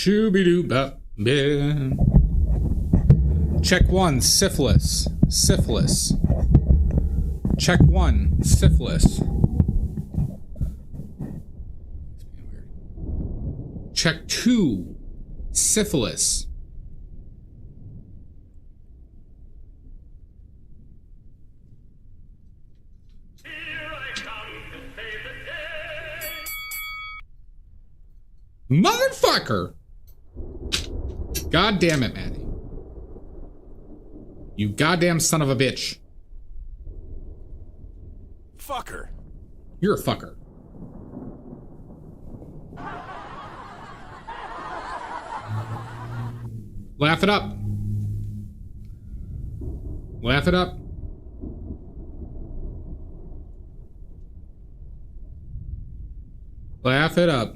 Shooby-doo-bop. Check one, syphilis. Syphilis. Check one, syphilis. Check two, syphilis. Motherfucker! God damn it, Maddie. You goddamn son of a bitch. Fucker. You're a fucker. Laugh it up. Laugh it up. Laugh it up.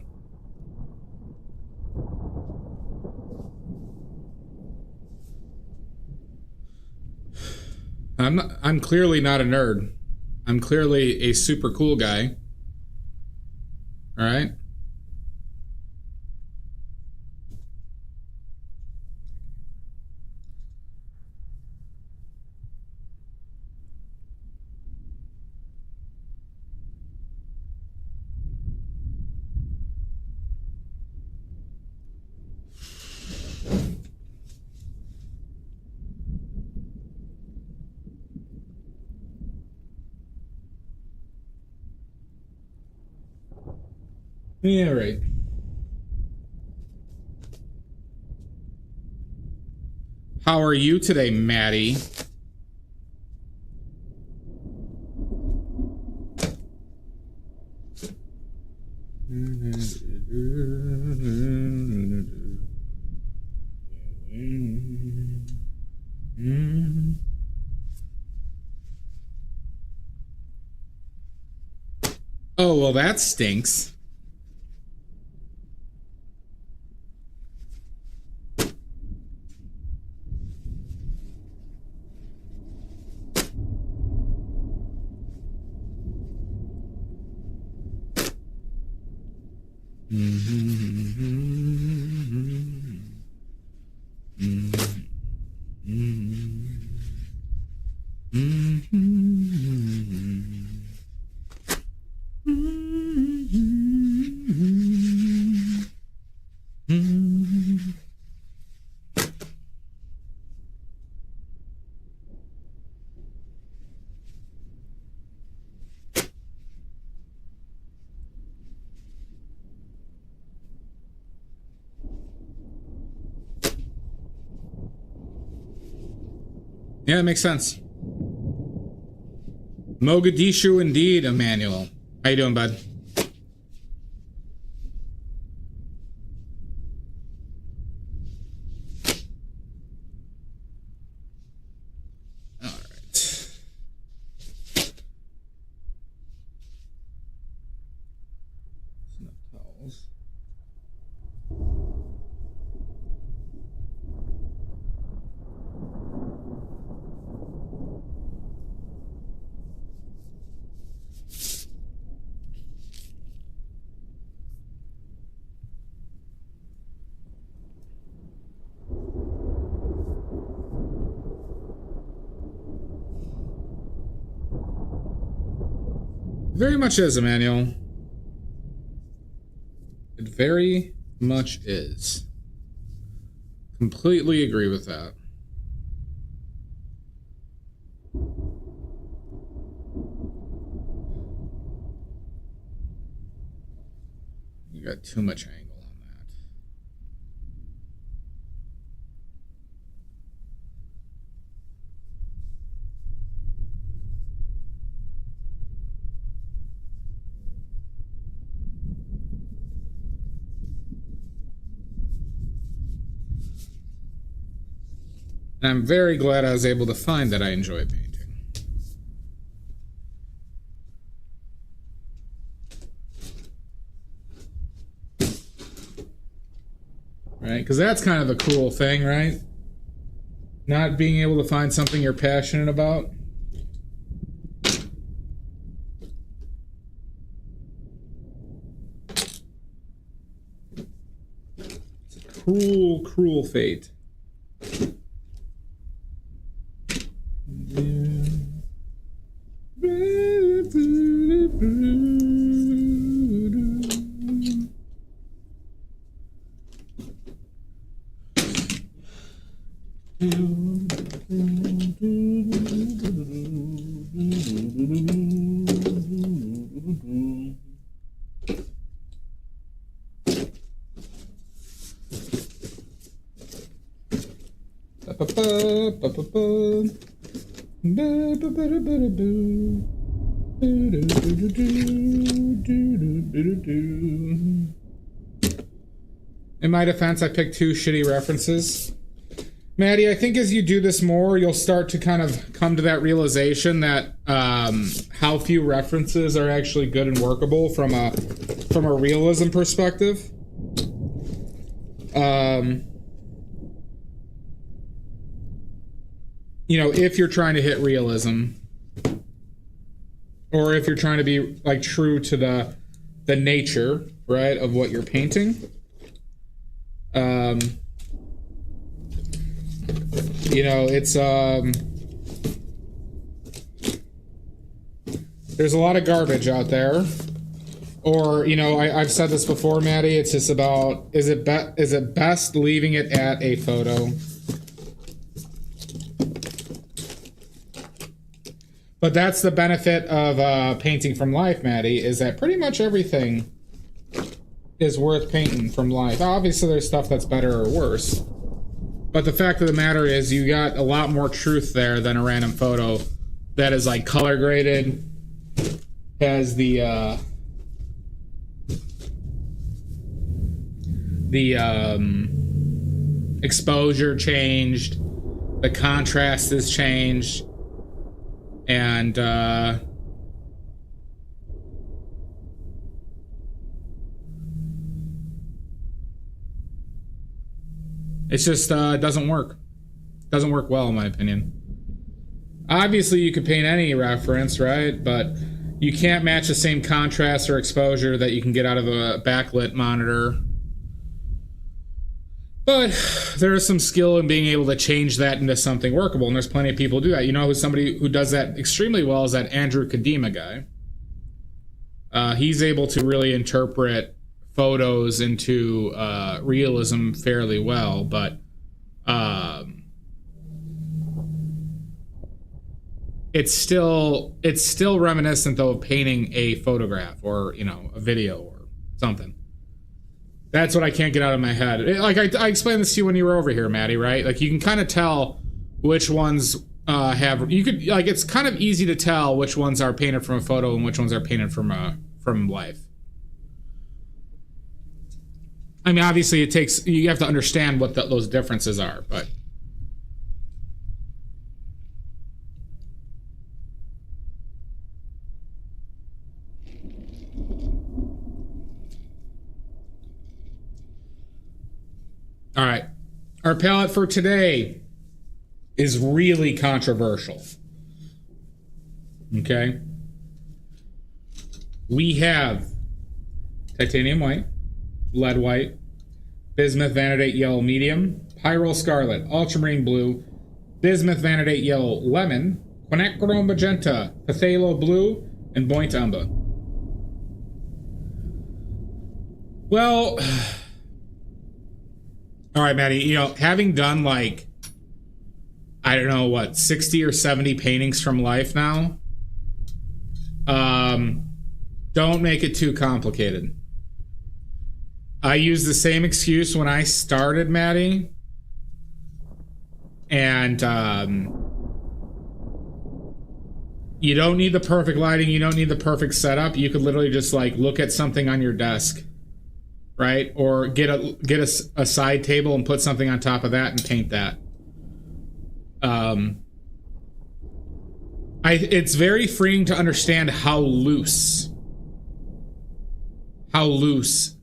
I'm clearly not a nerd. I'm clearly a super cool guy. All right? Yeah, right. How are you today, Maddie? Oh, well, that stinks. Yeah, that makes sense. Mogadishu indeed, Emmanuel. How you doing, bud? All right. Enough towels. Very much is, Emmanuel. It very much is. Completely agree with that. You got too much angle on that. And I'm very glad I was able to find that I enjoy painting. Right? Because that's kind of a cool thing, right? Not being able to find something you're passionate about. cruel, cruel fate. In my defense, I picked 2 shitty references. Maddie, I think as you do this more, you'll start to kind of come to that realization that how few references are actually good and workable from a realism perspective. You know, if you're trying to hit realism, or if you're trying to be like true to the nature, right, of what you're painting. You know, it's there's a lot of garbage out there. Or, you know, I've said this before, Maddie, it's just about, is it best leaving it at a photo? But that's the benefit of painting from life, Maddie, is that pretty much everything is worth painting from life. Obviously, there's stuff that's better or worse. But the fact of the matter is, you got a lot more truth there than a random photo that is like color graded, has the exposure changed, the contrast is changed, and it's just doesn't work. Doesn't work well, in my opinion. Obviously, you could paint any reference, right? But you can't match the same contrast or exposure that you can get out of a backlit monitor. But there is some skill in being able to change that into something workable, and there's plenty of people who do that. You know who somebody who does that extremely well is that Andrew Kadima guy. He's able to really interpret photos into realism fairly well, but it's still reminiscent though of painting a photograph or, you know, a video or something. That's what I can't get out of my head. Like I explained this to you when you were over here, Maddie, right? Like you can kind of tell which ones have, you could, like, it's kind of easy to tell which ones are painted from a photo and which ones are painted from life. I mean, obviously you have to understand what those differences are, but all right. Our palette for today is really controversial. Okay? We have titanium white, lead white, bismuth vanadate yellow medium, pyrrole scarlet, ultramarine blue, bismuth vanadate yellow lemon, quinacridone magenta, phthalo blue, and buoyant umber. Well, all right, Maddie, you know, having done like, I don't know what, 60 or 70 paintings from life now, don't make it too complicated. I used the same excuse when I started, Maddie, and you don't need the perfect lighting, you don't need the perfect setup. You could literally just like look at something on your desk, right? Or get a side table and put something on top of that and paint that. It's very freeing to understand how loose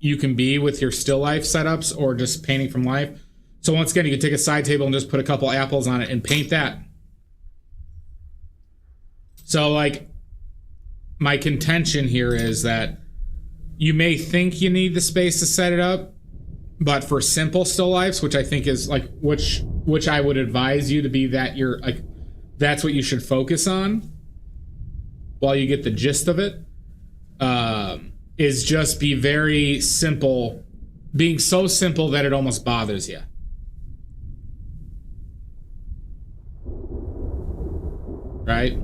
you can be with your still life setups or just painting from life. So once again, you can take a side table and just put a couple apples on it and paint that. So like, my contention here is that you may think you need the space to set it up, But for simple still lifes, which I think is like which I would advise you to be that you're like that's what you should focus on while you get the gist of it, is just be very simple, being so simple that it almost bothers you. Right?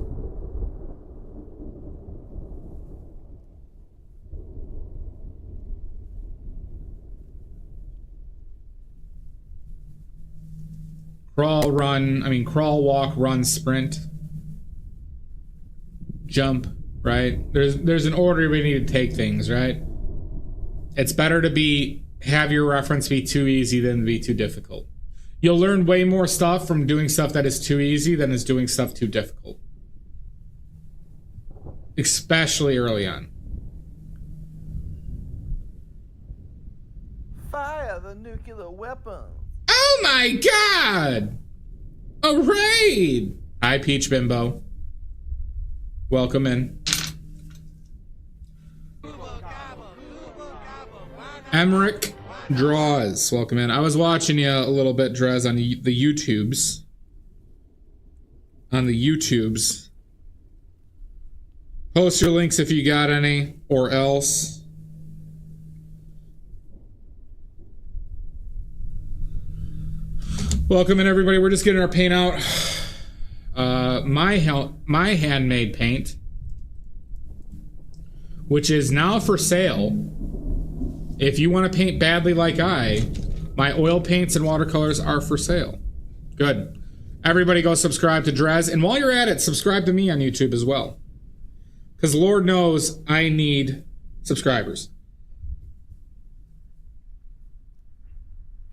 Crawl, walk, run, sprint, jump, right? There's an order we need to take things, right? It's better to have your reference be too easy than to be too difficult. You'll learn way more stuff from doing stuff that is too easy than is doing stuff too difficult. Especially early on. Fire the nuclear weapons. Oh my god! A raid! Hi, Peach Bimbo. Welcome in. Emmerich Draws. Welcome in. I was watching you a little bit, Drez, on the YouTubes. Post your links if you got any, or else. Welcome in, everybody. We're just getting our paint out. My handmade paint, which is now for sale. If you want to paint badly like my oil paints and watercolors are for sale. Good. Everybody go subscribe to Drez. And while you're at it, subscribe to me on YouTube as well. Because Lord knows I need subscribers.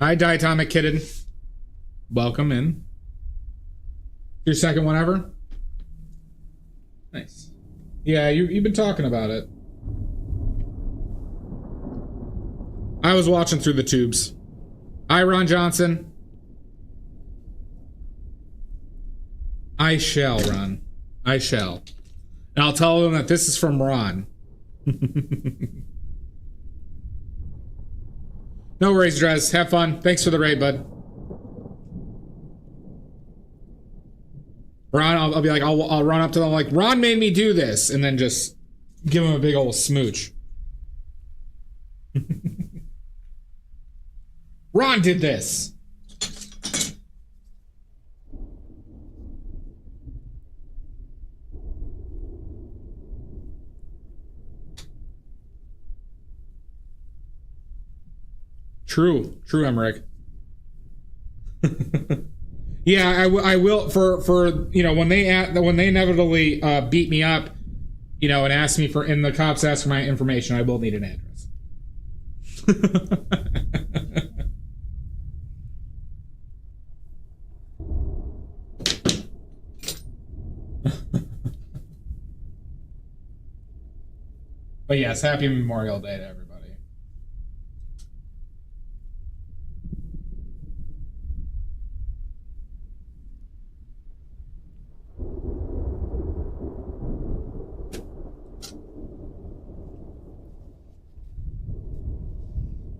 Hi, Diatomic Kitten. Welcome in. Your second one ever? Nice. Yeah, you've been talking about it. I was watching through the tubes. Hi, Ron Johnson. I shall, Ron. I shall. And I'll tell them that this is from Ron. No worries, Drez. Have fun. Thanks for the raid, bud. Ron, I'll be like, I'll run up to them like, Ron made me do this, and then just give him a big old smooch. Ron did this. True, Emmerich. Yeah, I will for when they inevitably beat me up, and ask me and the cops ask for my information, I will need an address. But yes, happy Memorial Day to everybody.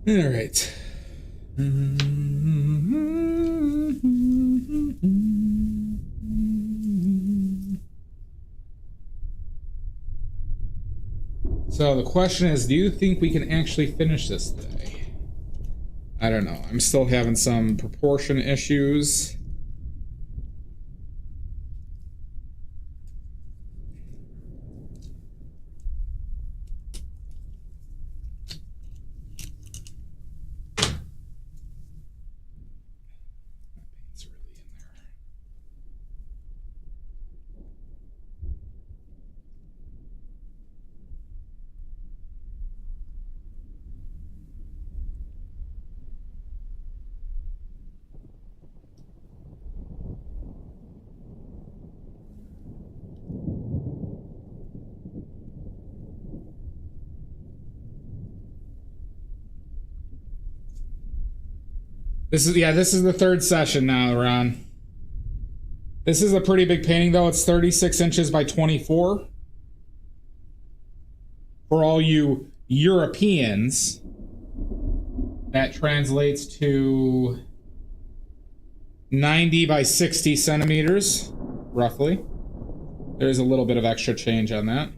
All right. So the question is, do you think we can actually finish this today? I don't know. I'm still having some proportion issues. This is the third session now, Ron. This is a pretty big painting, though. It's 36 inches by 24. For all you Europeans, That translates to 90 by 60 centimeters, roughly. There's a little bit of extra change on that.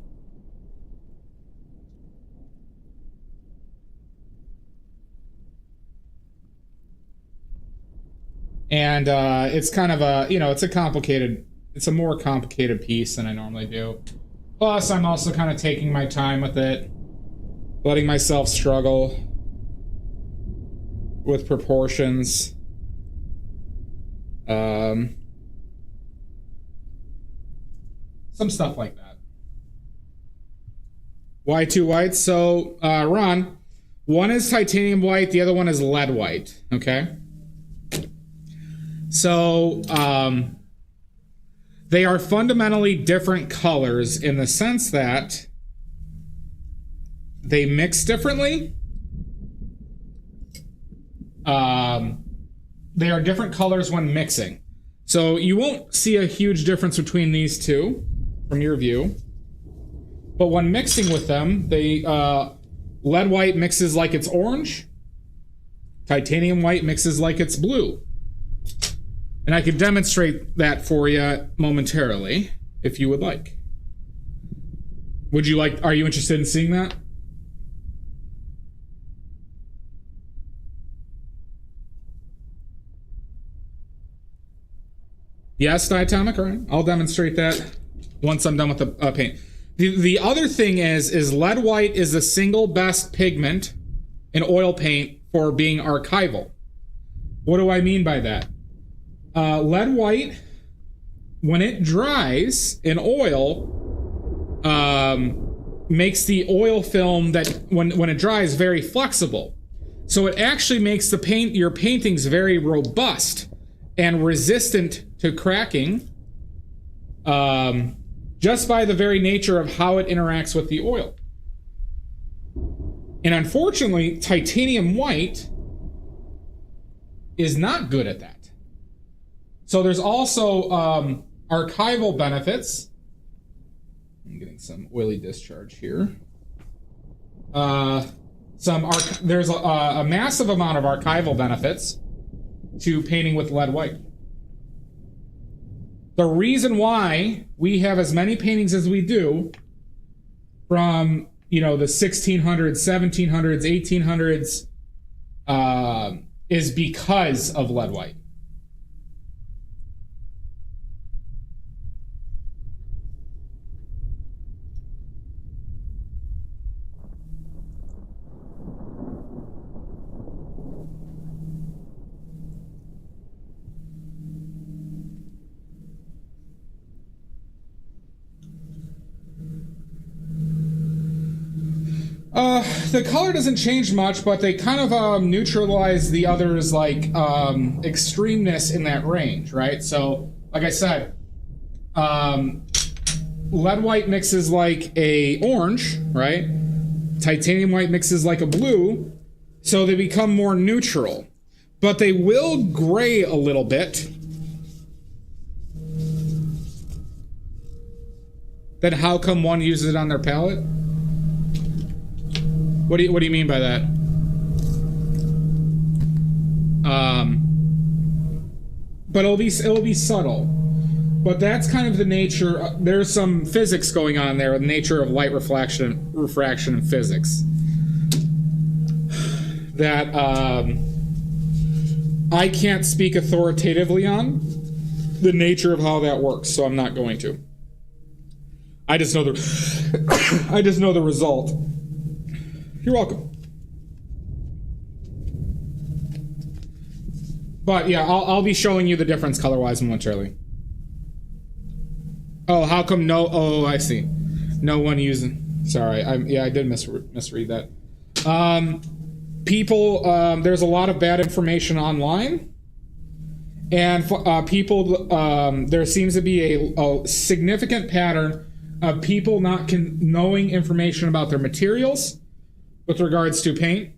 And it's kind of a, it's a more complicated piece than I normally do. Plus, I'm also kind of taking my time with it, letting myself struggle with proportions. Some stuff like that. Why two whites? So, Ron, one is titanium white, the other one is lead white, okay? So, they are fundamentally different colors in the sense that they mix differently. They are different colors when mixing. So you won't see a huge difference between these two from your view. But when mixing with them, they lead white mixes like it's orange. Titanium white mixes like it's blue. And I could demonstrate that for you momentarily, if you would like. Would you like, are you interested in seeing that? Yes, diatomic, all right. I'll demonstrate that once I'm done with the paint. The other thing is lead white is the single best pigment in oil paint for being archival. What do I mean by that? Lead white, when it dries in oil, makes the oil film that when it dries very flexible. So it actually makes your paintings very robust and resistant to cracking, just by the very nature of how it interacts with the oil. And unfortunately, titanium white is not good at that. So there's also archival benefits. I'm getting some oily discharge here. There's a massive amount of archival benefits to painting with lead white. The reason why we have as many paintings as we do from, the 1600s, 1700s, 1800s, is because of lead white. The color doesn't change much, but they kind of neutralize the others, like extremeness in that range, right? So, like I said, lead white mixes like a orange, right? Titanium white mixes like a blue, so they become more neutral. But they will gray a little bit. Then how come one uses it on their palette? What do you mean by that? But it'll be subtle. But that's kind of the nature. There's some physics going on there, the nature of light refraction and physics. That I can't speak authoritatively on the nature of how that works, so I'm not going to. I just know the result. You're welcome. But yeah, I'll be showing you the difference color-wise momentarily. Oh, how come no? Oh, I see. No one using. Sorry, I did misread that. People, there's a lot of bad information online, and people, there seems to be a significant pattern of people not knowing information about their materials with regards to paint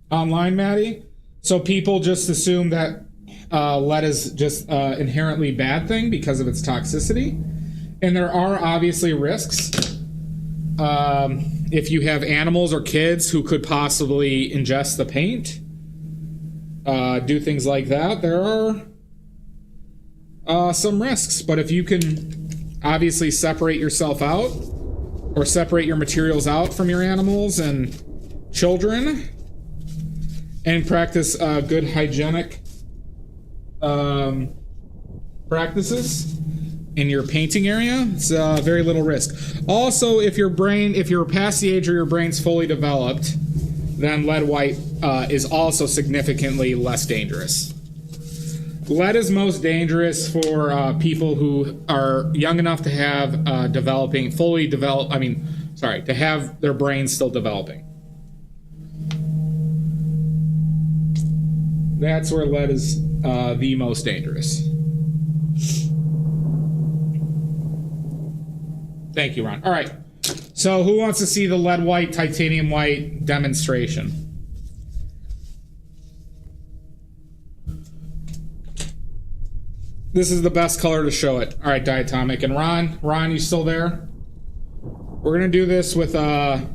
online, Maddie. So people just assume that lead is just inherently bad thing because of its toxicity. And there are obviously risks. if you have animals or kids who could possibly ingest the paint, do things like that, there are some risks. But if you can obviously separate yourself out or separate your materials out from your animals and children and practice good hygienic practices in your painting area, it's very little risk. Also, if you're past the age where your brain's fully developed, then lead white is also significantly less dangerous. Lead is most dangerous for people who are young enough to have to have their brains still developing. That's where lead is the most dangerous. Thank you, Ron. All right. So who wants to see the lead white, titanium white demonstration? This is the best color to show it. All right, diatomic. And Ron, you still there? We're going to do this with the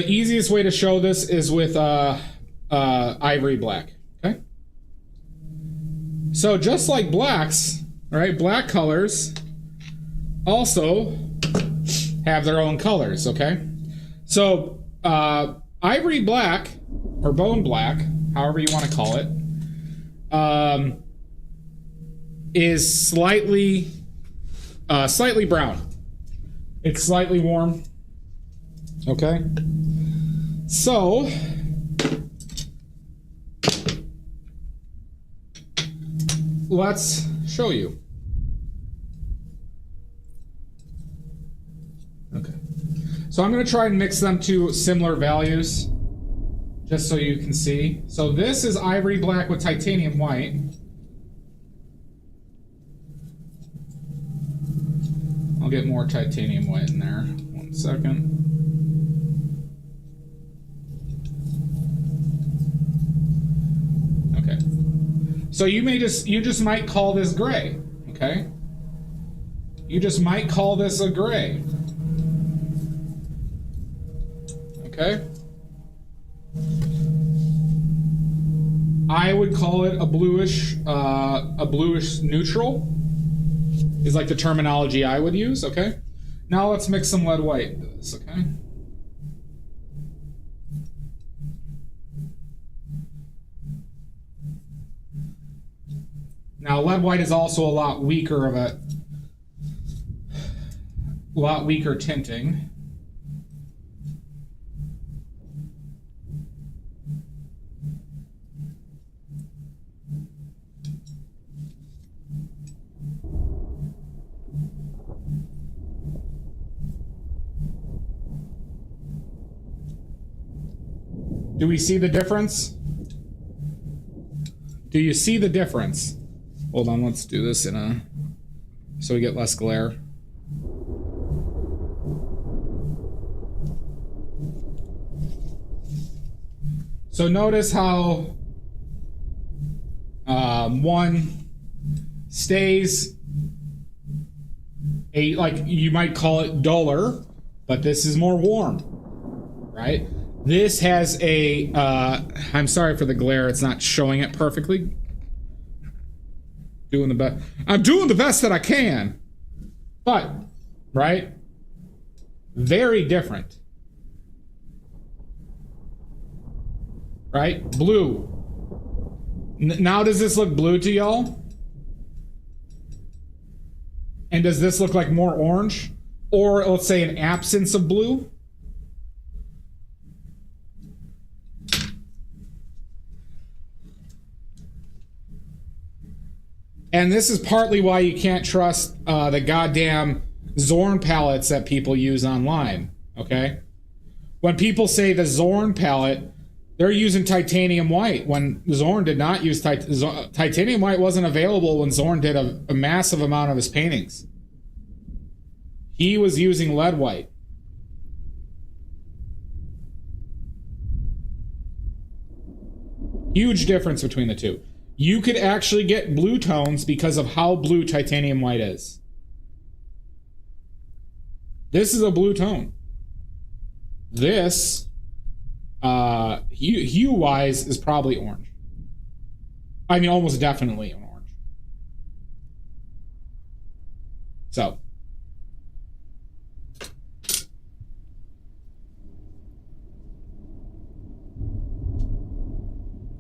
easiest way to show this is with ivory black. Okay? So just like blacks, all right, black colors also have their own colors, okay? So ivory black or bone black, however you want to call it, is slightly brown. It's slightly warm. Okay. So let's show you. Okay. So I'm going to try and mix them to similar values just so you can see. So this is ivory black with titanium white. I'll get more titanium white in there. 1 second. Okay. So you just might call this gray, okay? You just might call this a gray. Okay? I would call it a bluish neutral is like the terminology I would use, okay? Now let's mix some lead white into this, okay? Now lead white is also a lot weaker tinting. Do we see the difference? Do you see the difference? Hold on, let's do this so we get less glare. So notice how one stays like you might call it duller, but this is more warm, right? This has I'm sorry for the glare, it's not showing it perfectly. I'm doing the best that I can. But, right? Very different. Right? Blue. Now does this look blue to y'all? And does this look like more orange? Or let's say an absence of blue? And this is partly why you can't trust the goddamn Zorn palettes that people use online, okay? When people say the Zorn palette, they're using titanium white when Zorn did not use titanium white. Wasn't available when Zorn did a massive amount of his paintings. He was using lead white. Huge difference between the two. You could actually get blue tones because of how blue titanium white is. This is a blue tone. This, hue-wise, is probably orange. I mean, almost definitely an orange. So.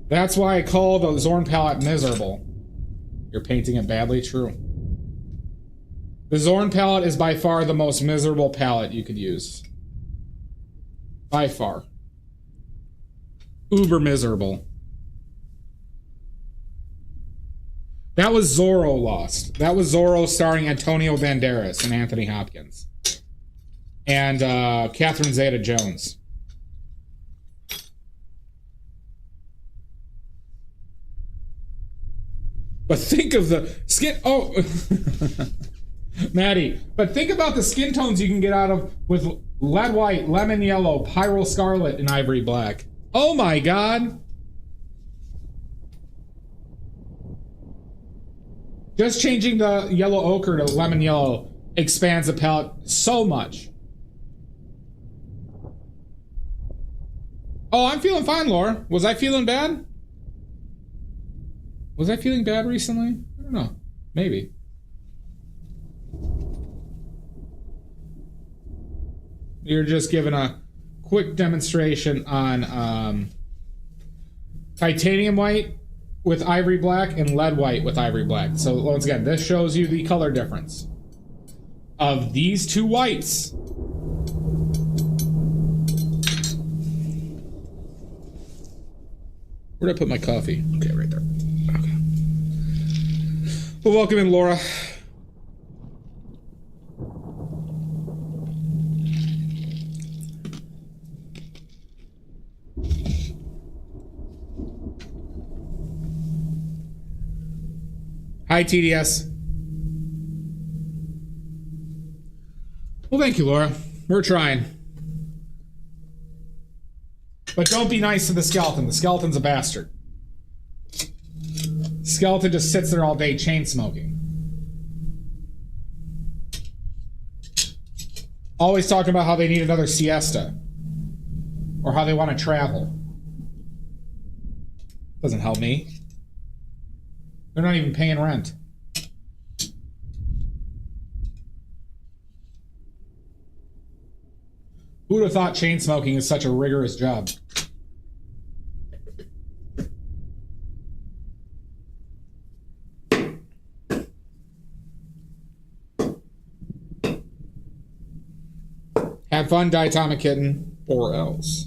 That's why I call the Zorn palette miserable. You're painting it badly, true. The Zorn palette is by far the most miserable palette you could use. By far. Uber miserable. That was Zorro Lost. That was Zorro starring Antonio Banderas and Anthony Hopkins. And Catherine Zeta-Jones. But think of the skin... Oh! Maddie. But think about the skin tones you can get out of with lead white, lemon yellow, pyro scarlet, and ivory black. Oh my god! Just changing the yellow ochre to lemon yellow expands the palette so much. Oh, I'm feeling fine, Laura. Was I feeling bad? Was I feeling bad recently? I don't know. Maybe. You're just giving a quick demonstration on titanium white with ivory black and lead white with ivory black. So once again, this shows you the color difference of these two whites. Where'd I put my coffee? Okay, right there. Okay. Well, welcome in, Laura. Hi, TDS. Well, thank you, Laura. We're trying. But don't be nice to the skeleton. The skeleton's a bastard. Skeleton just sits there all day chain smoking. Always talking about how they need another siesta. Or how they want to travel. Doesn't help me. They're not even paying rent. Who would have thought chain smoking is such a rigorous job? Have fun, Diatomic Kitten, or else.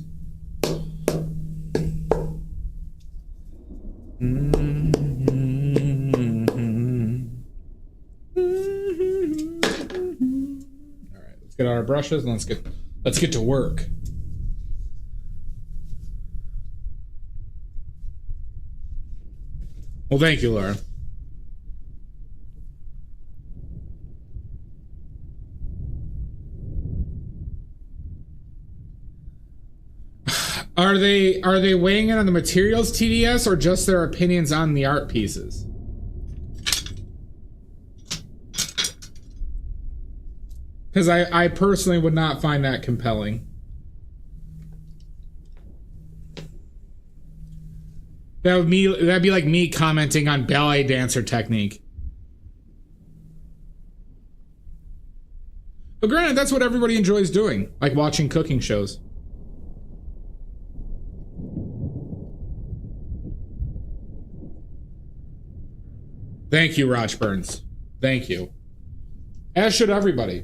Get out our brushes and let's get to work. Well, thank you, Laura. Are they weighing in on the materials, TDS, or just their opinions on the art pieces? Because I personally would not find that compelling. That'd be like me commenting on ballet dancer technique. But granted, that's what everybody enjoys doing, like watching cooking shows. Thank you, Roch Burns. Thank you. As should everybody.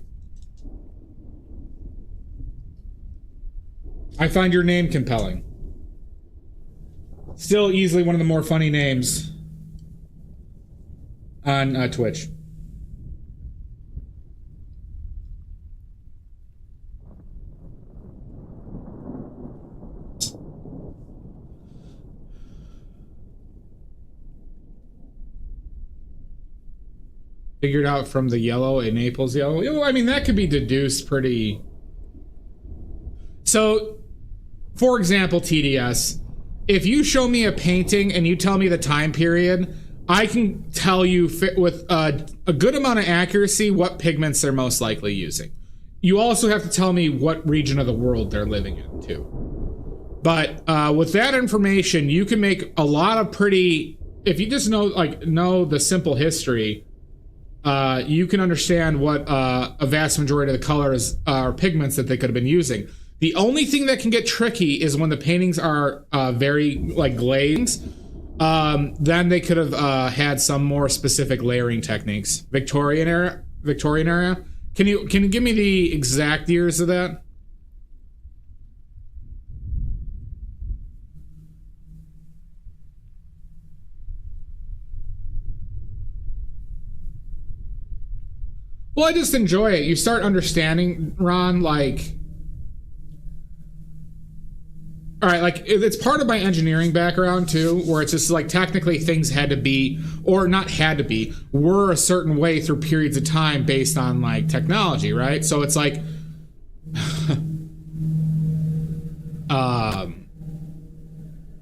I find your name compelling. Still easily one of the more funny names on Twitch. Figured out from the yellow, a Naples yellow. I mean, that could be deduced pretty... So, for example, TDS, if you show me a painting and you tell me the time period, I can tell you with a good amount of accuracy what pigments they're most likely using. you also have to tell me what region of the world they're living in too. But with that information, you can make a lot of pretty. If you just know the simple history, you can understand what a vast majority of the colors or pigments that they could have been using. The only thing that can get tricky is when the paintings are very like glazed. Then they could have had some more specific layering techniques. Victorian era. Can you give me the exact years of that? Well, I just enjoy it. You start understanding, Ron, like... Alright, like, it's part of my engineering background, too, where it's just, like, technically things had to be, or not had to be, were a certain way through periods of time based on, like, technology, right? So it's like...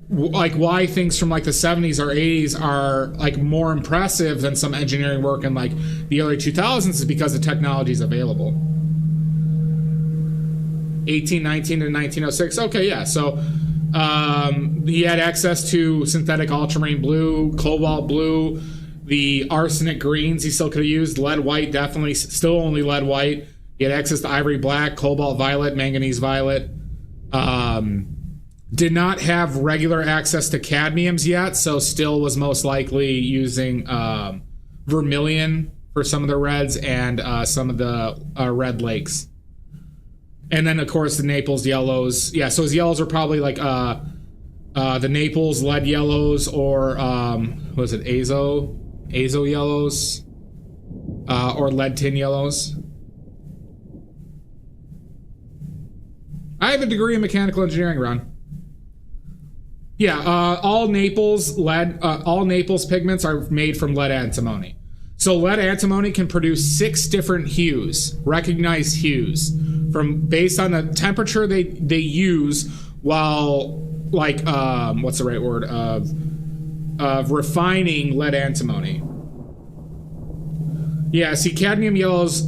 like why things from like the 70s or 80s are like more impressive than some engineering work in like the early 2000s is because the technology is available. 1819 to 1906. Okay, yeah. So he had access to synthetic ultramarine blue, cobalt blue, the arsenic greens he still could have used, lead white, definitely still only lead white. He had access to ivory black, cobalt violet, manganese violet. Did not have regular access to cadmiums yet, so still was most likely using vermilion for some of the reds and some of the red lakes. And then, of course, the Naples yellows. Yeah, so his yellows are probably like the Naples lead yellows or, what was it, Azo yellows or lead tin yellows. I have a degree in mechanical engineering, Ron. Yeah, all Naples pigments are made from lead antimony. So lead antimony can produce 6 different hues, recognized hues, based on the temperature they use while like what's the right word of refining lead antimony. Yeah, see, cadmium yellows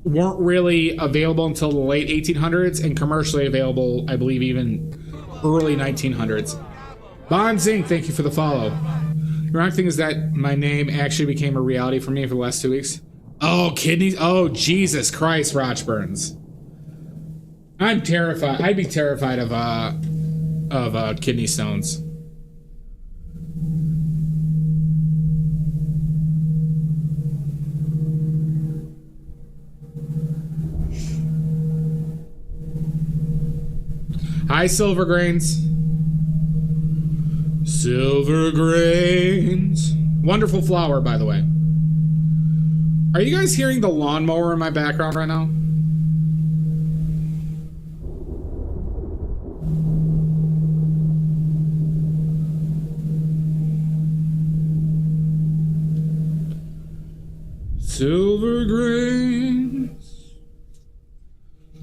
weren't really available until the late 1800s and commercially available, I believe, even early 1900s. Bonzing, thank you for the follow. The wrong thing is that my name actually became a reality for me for the last 2 weeks. Oh, kidneys. Oh, Jesus Christ, Rochburns. I'm terrified. I'd be terrified of kidney stones. Hi, Silver Grains. Silver Grains. Wonderful flower, by the way. Are you guys hearing the lawnmower in my background right now? Silver Grains.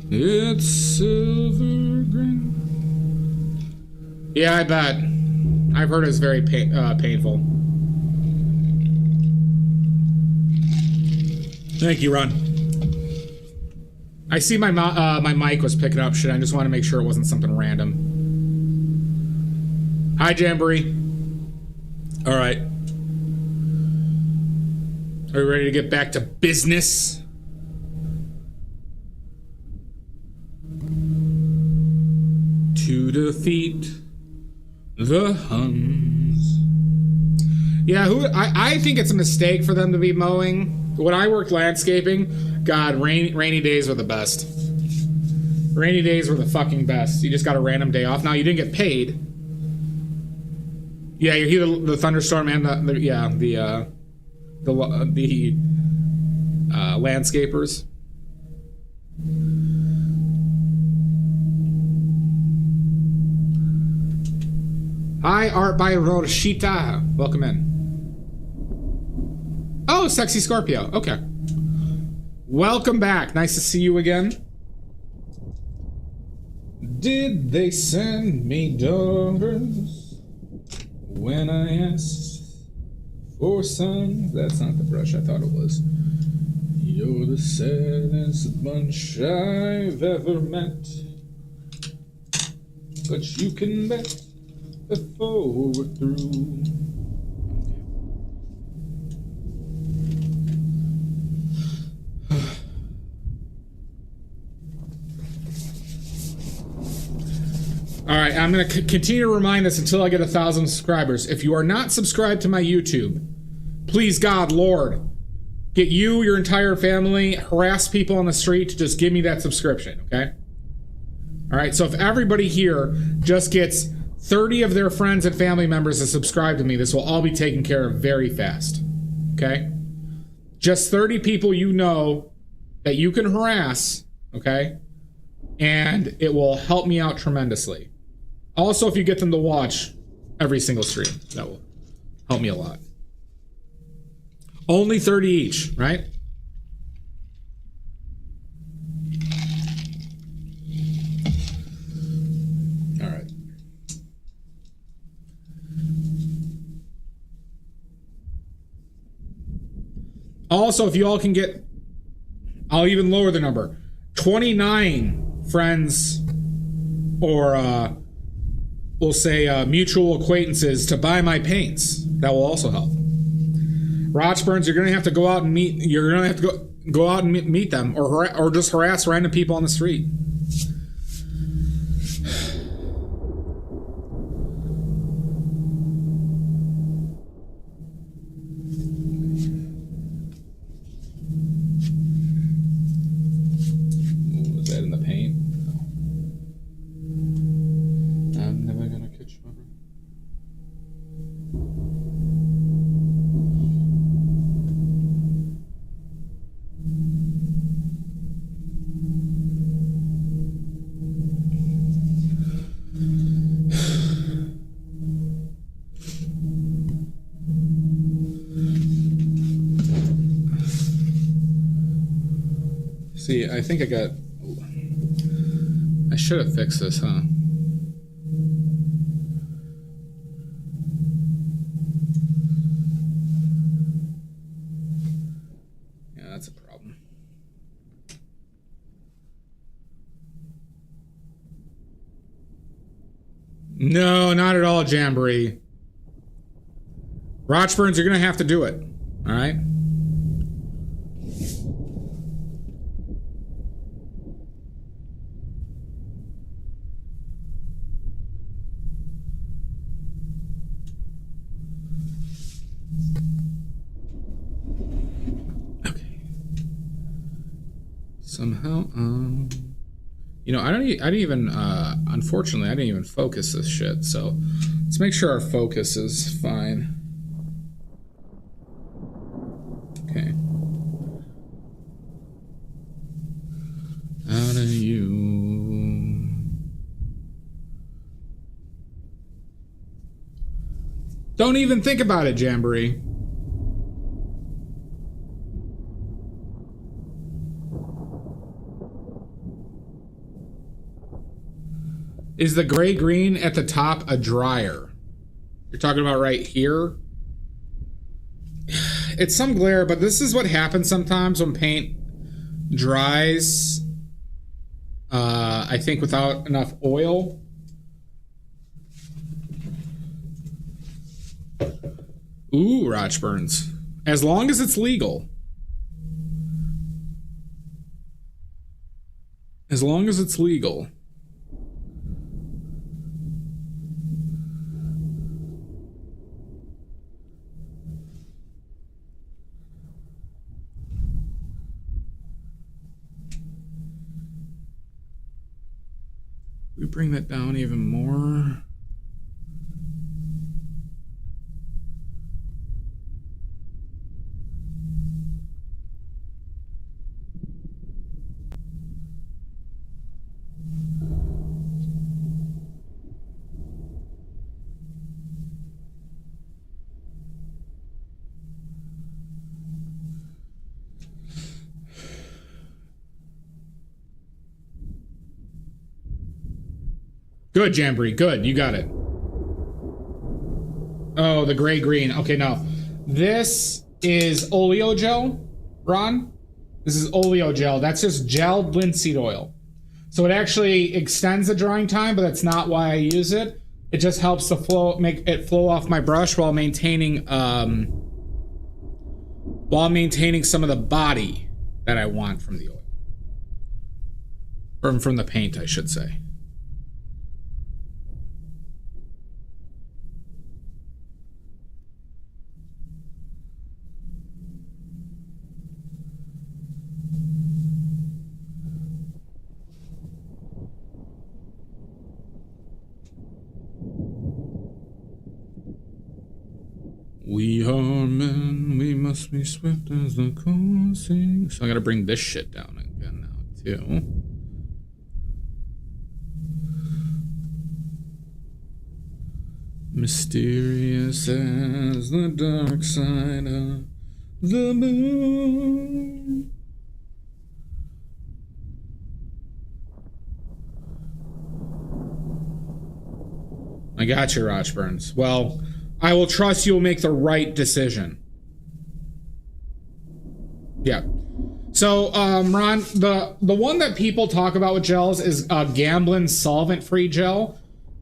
It's Silver Grains. Yeah, I bet. I've heard it's very painful. Thank you, Ron. I see my my mic was picking up shit. I just want to make sure it wasn't something random. Hi, Jamboree. All right. Are we ready to get back to business? To defeat the Huns. Yeah, I think it's a mistake for them to be mowing. When I worked landscaping, God, rainy days were the best. Rainy days were the fucking best. You just got a random day off. Now, you didn't get paid. Yeah, you hear the thunderstorm and the landscapers. Hi, Art by Roshita. Welcome in. Oh, Sexy Scorpio. Okay. Welcome back. Nice to see you again. Did they send me daughters when I asked for sons? That's not the brush I thought it was. You're the saddest bunch I've ever met, but you can bet before we're through. All right, I'm going to continue to remind this until I get 1,000 subscribers. If you are not subscribed to my YouTube, please, God, Lord, get you, your entire family, harass people on the street to just give me that subscription, okay? All right, so if everybody here just gets 30 of their friends and family members to subscribe to me, this will all be taken care of very fast, okay? Just 30 people you know that you can harass, okay? And it will help me out tremendously. Also, if you get them to watch every single stream, that will help me a lot. Only 30 each, right? All right. Also, if you all can get, I'll even lower the number, 29 friends or we'll say mutual acquaintances to buy my paints. That will also help. Rochburns, you're gonna have to go out and meet. You're gonna have to go out and meet them, or just harass random people on the street. Was that in the paint? I'm never gonna catch my breath. See, I think I should have fixed this, huh? Yeah, that's a problem. No, not at all, Jamboree. Rochburns, you're gonna have to do it. All right? Somehow, you know, I didn't even, unfortunately, I didn't even focus this shit, so let's make sure our focus is fine. Okay. Out of you. Don't even think about it, Jamboree. Is the gray-green at the top a dryer? You're talking about right here? It's some glare, but this is what happens sometimes when paint dries, I think without enough oil. Ooh, Rochburns. As long as it's legal. As long as it's legal. We bring that down even more. Good, Jamboree. Good. You got it. Oh, the gray-green. Okay, now. This is oleo gel, Ron. This is oleo gel. That's just gelled linseed oil. So it actually extends the drying time, but that's not why I use it. It just helps the flow, make it flow off my brush while maintaining some of the body that I want from the oil. Or from the paint, I should say. We are men, we must be swift as the coursing. So I gotta bring this shit down again now, too. Mysterious as the dark side of the moon. I got you, Rochburns. Well, I will trust you'll make the right decision. Yeah. So, Ron, the one that people talk about with gels is Gamblin solvent-free gel.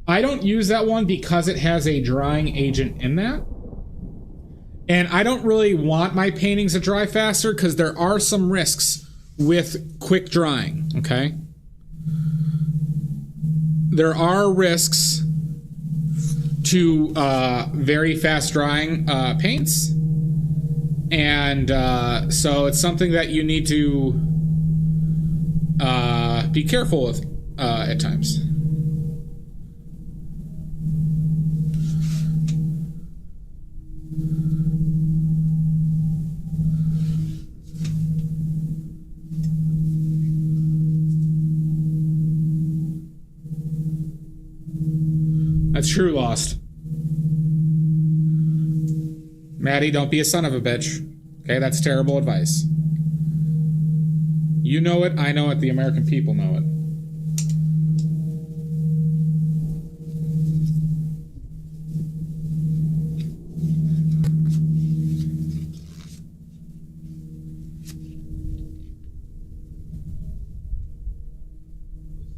I don't use that one because it has a drying agent in that. And I don't really want my paintings to dry faster because there are some risks with quick drying, okay? There are risks to very fast drying paints. And so it's something that you need to be careful with at times. That's true, Lost. Maddie, don't be a son of a bitch. Okay, that's terrible advice. You know it, I know it, the American people know it.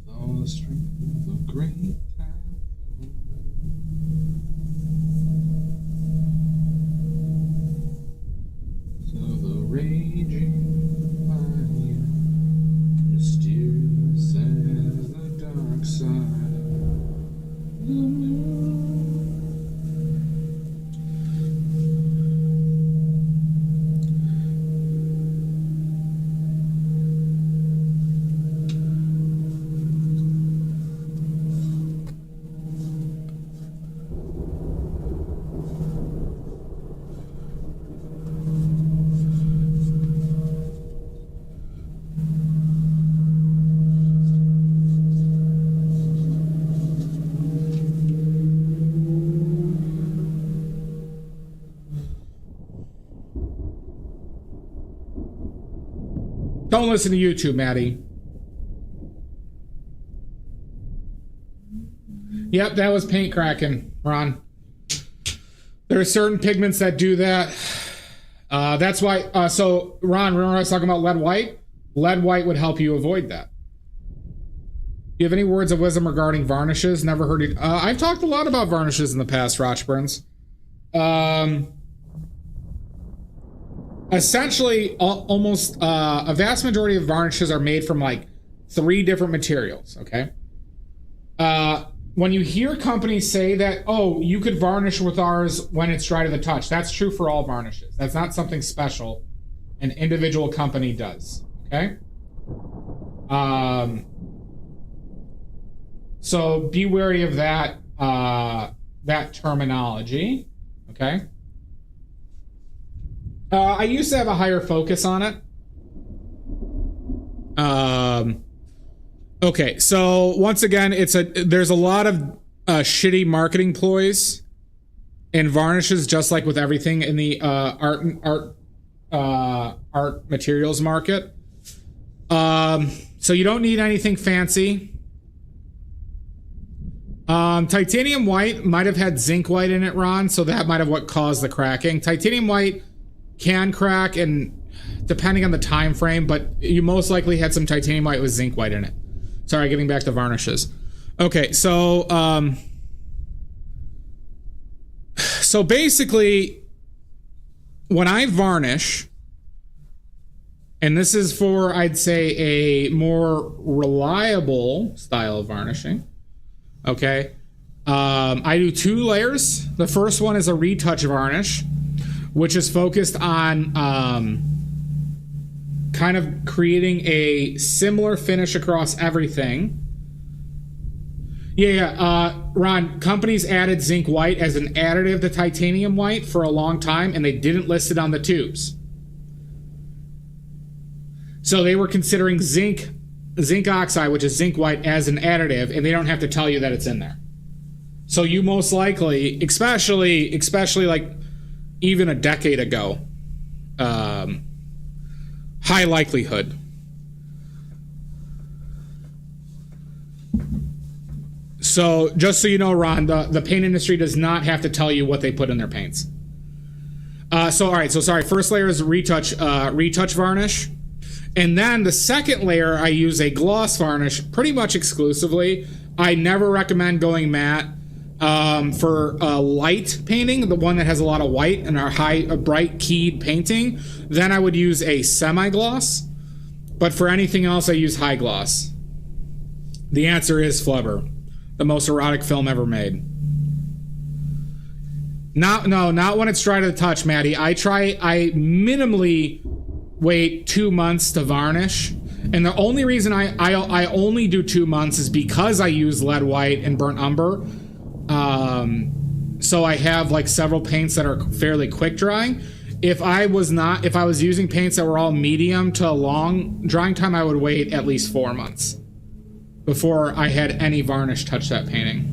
With all the strength of a great raging fire, mysterious as the dark side of the moon. Don't listen to YouTube, Maddie. Yep, that was paint cracking, Ron. There are certain pigments that do that. That's why, so Ron, remember I was talking about lead white? Lead white would help you avoid that. Do you have any words of wisdom regarding varnishes? Never heard it. I've talked a lot about varnishes in the past, Rochburns. Essentially, almost a vast majority of varnishes are made from like 3 different materials, okay? When you hear companies say that, oh, you could varnish with ours when it's dry to the touch, that's true for all varnishes. That's not something special an individual company does, okay? So be wary of that, that terminology, okay? I used to have a higher focus on it. Okay, so once again, there's a lot of shitty marketing ploys and varnishes, just like with everything in the art materials market. So you don't need anything fancy. Titanium white might have had zinc white in it, Ron, so that might have what caused the cracking. Titanium white can crack, and depending on the time frame, but you most likely had some titanium white with zinc white in it. Sorry, getting back to varnishes. Okay, so basically, when I varnish, and this is for, I'd say, a more reliable style of varnishing, okay, I do 2 layers. The first one is a retouch varnish, which is focused on kind of creating a similar finish across everything. Ron, companies added zinc white as an additive to titanium white for a long time, and they didn't list it on the tubes. So they were considering zinc oxide, which is zinc white, as an additive, and they don't have to tell you that it's in there. So you most likely, especially like even a decade ago, high likelihood. So just so you know, Ron, the paint industry does not have to tell you what they put in their paints. First layer is retouch varnish. And then the second layer, I use a gloss varnish pretty much exclusively. I never recommend going matte. For light painting, the one that has a lot of white and a bright keyed painting, then I would use a semi-gloss. But for anything else, I use high gloss. The answer is Flubber, the most erotic film ever made. Not when it's dry to the touch, Maddie. I minimally wait 2 months to varnish. And the only reason I only do 2 months is because I use lead white and burnt umber. So I have like several paints that are fairly quick drying. If I was using paints that were all medium to long drying time, I would wait at least 4 months before I had any varnish touch that painting.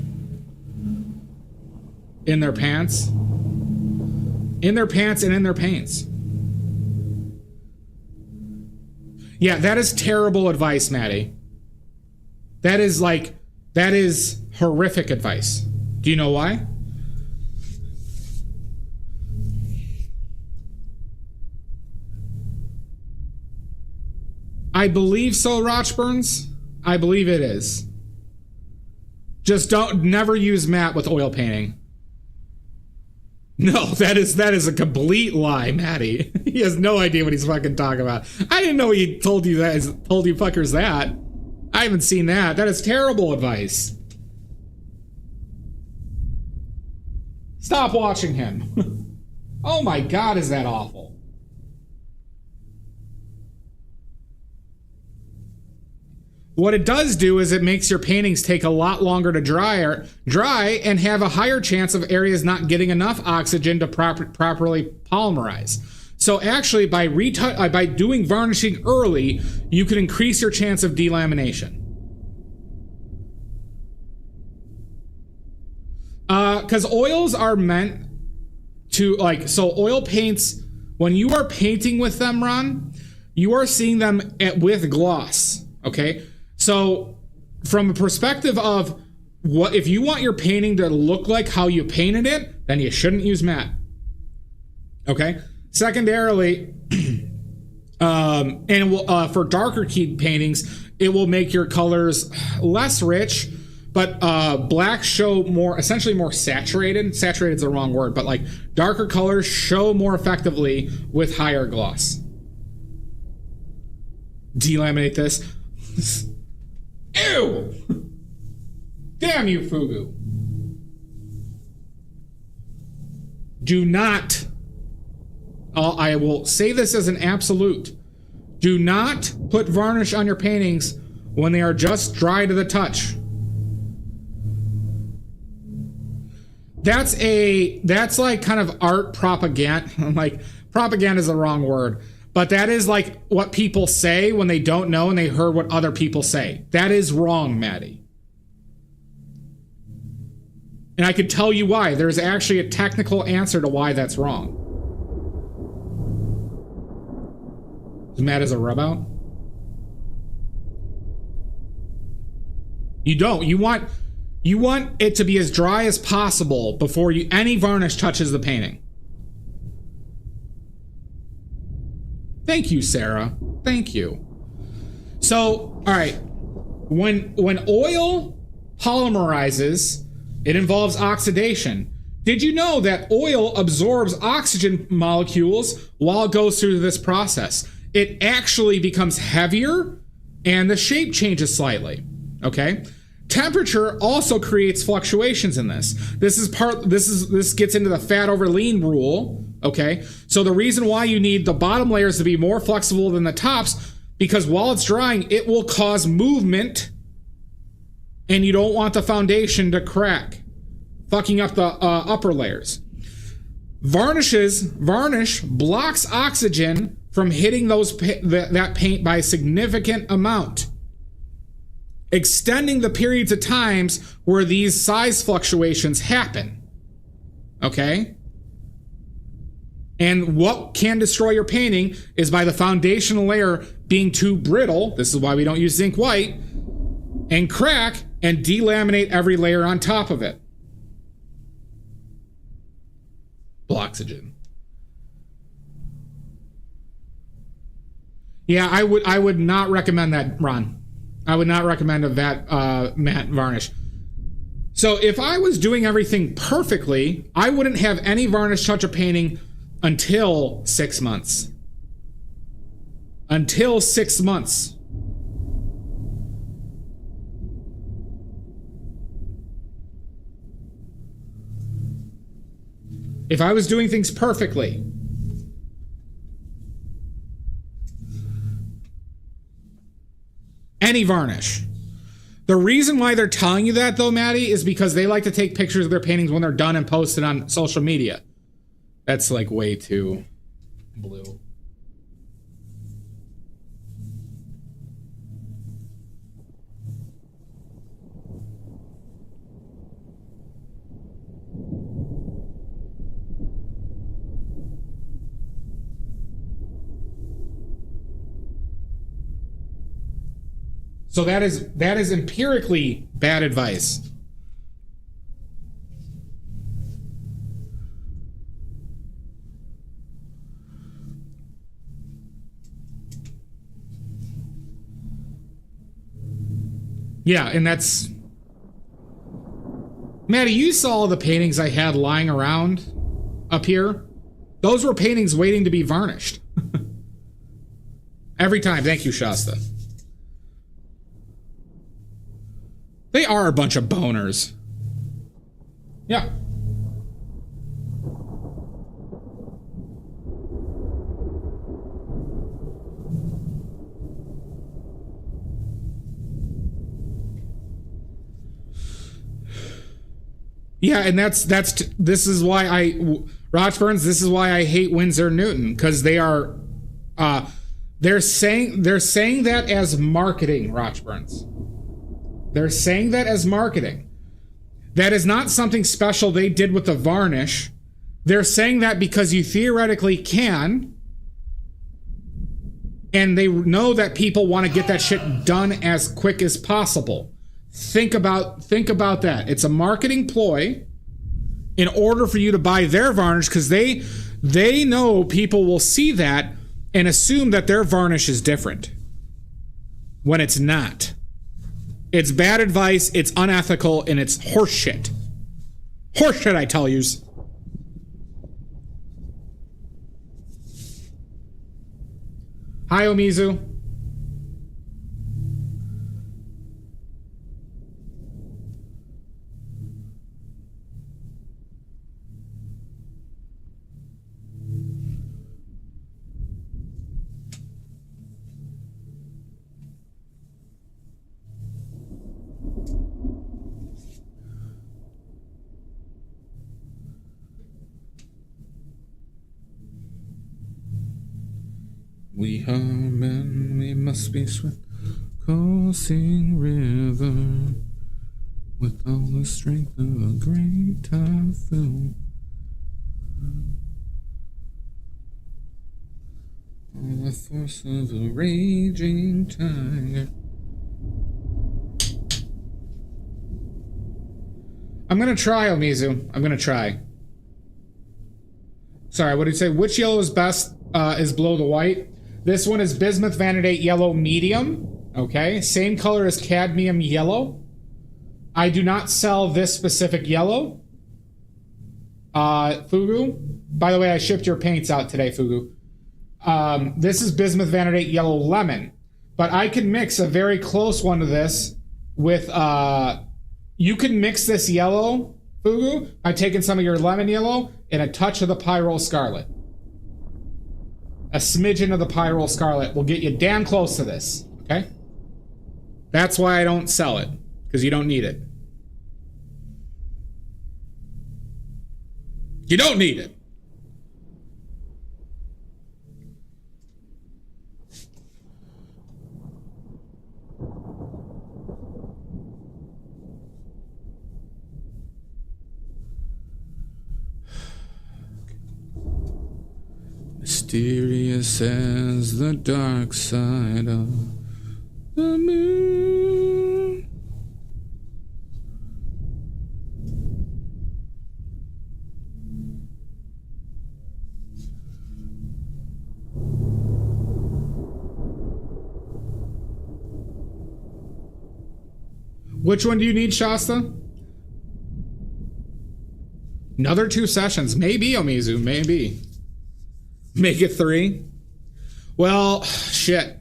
In their pants and in their paints. Yeah, that is terrible advice, Maddie. That is horrific advice. Do you know why? I believe so, Rochburns. I believe it is. Just never use matte with oil painting. No, that is a complete lie, Maddie. He has no idea what he's fucking talking about. I didn't know he told you fuckers that. I haven't seen that. That is terrible advice. Stop watching him. Oh my God, is that awful? What it does do is it makes your paintings take a lot longer to dry and have a higher chance of areas not getting enough oxygen to properly polymerize. So actually, by doing varnishing early, you can increase your chance of delamination. Because oils are meant to, oil paints, when you are painting with them, Ron, you are seeing them with gloss, okay? So from a perspective of what, if you want your painting to look like how you painted it, then you shouldn't use matte, okay? Secondarily, for darker keyed paintings, it will make your colors less rich, but blacks show essentially more saturated. Saturated is the wrong word, but darker colors show more effectively with higher gloss. Delaminate this. Ew! Damn you, Fugu. Do not, I will say this as an absolute, do not put varnish on your paintings when they are just dry to the touch. That's like kind of art propaganda. Propaganda is the wrong word, but that is like what people say when they don't know and they heard what other people say. That is wrong, Maddie. And I could tell you why. There's actually a technical answer to why that's wrong. Is matte as a rub out? You don't. You want it to be as dry as possible before any varnish touches the painting. Thank you, Sarah. Thank you. So, all right. When oil polymerizes, it involves oxidation. Did you know that oil absorbs oxygen molecules while it goes through this process? It actually becomes heavier and the shape changes slightly. Okay? Temperature also creates fluctuations in this. This gets into the fat over lean rule. Okay? So the reason why you need the bottom layers to be more flexible than the tops, because while it's drying, it will cause movement, and you don't want the foundation to crack, fucking up the upper layers. Varnish blocks oxygen from hitting that paint by a significant amount, extending the periods of times where these size fluctuations happen. Okay? And what can destroy your painting is by the foundational layer being too brittle. This is why we don't use zinc white, and crack and delaminate every layer on top of it. Blockoxygen. Yeah, I would not recommend that, Ron. I would not recommend a matte varnish. So if I was doing everything perfectly, I wouldn't have any varnish touch a painting until 6 months. Until 6 months. If I was doing things perfectly. Any varnish. The reason why they're telling you that, though, Maddie, is because they like to take pictures of their paintings when they're done and post it on social media. That's like way too blue. So that is empirically bad advice. Yeah, and that's... Maddie, you saw the paintings I had lying around up here. Those were paintings waiting to be varnished. Every time. Thank you, Shasta. They are a bunch of boners. Yeah. Yeah, and this is why Roch Burns, this is why I hate Winsor Newton, because they are they're saying that as marketing, Roch Burns. They're saying that as marketing. That is not something special they did with the varnish. They're saying that because you theoretically can, and they know that people want to get that shit done as quick as possible. Think about that. It's a marketing ploy in order for you to buy their varnish, because they know people will see that and assume that their varnish is different when it's not. It's bad advice, it's unethical, and it's horseshit. Horseshit, I tell yous. Hi, Omizu. We are men, we must be swift, coursing river, with all the strength of a great typhoon. All the force of a raging tiger. I'm gonna try, Omizu. I'm gonna try. Sorry, what did you say? Which yellow is best? Is below the white? This one is Bismuth Vanadate Yellow Medium. Okay, same color as Cadmium Yellow. I do not sell this specific yellow. Fugu. By the way, I shipped your paints out today, Fugu. This is Bismuth Vanadate Yellow Lemon. But I can mix a very close one to this with... you can mix this yellow, Fugu, by taking some of your lemon yellow and a touch of the Pyrrole Scarlet. A smidgen of the Pyrrole Scarlet will get you damn close to this, okay? That's why I don't sell it, because you don't need it. You don't need it. Mysterious as the dark side of the moon. Which one do you need, Shasta? Another 2 sessions. Maybe, Omizu, maybe. Make it 3. Well, shit.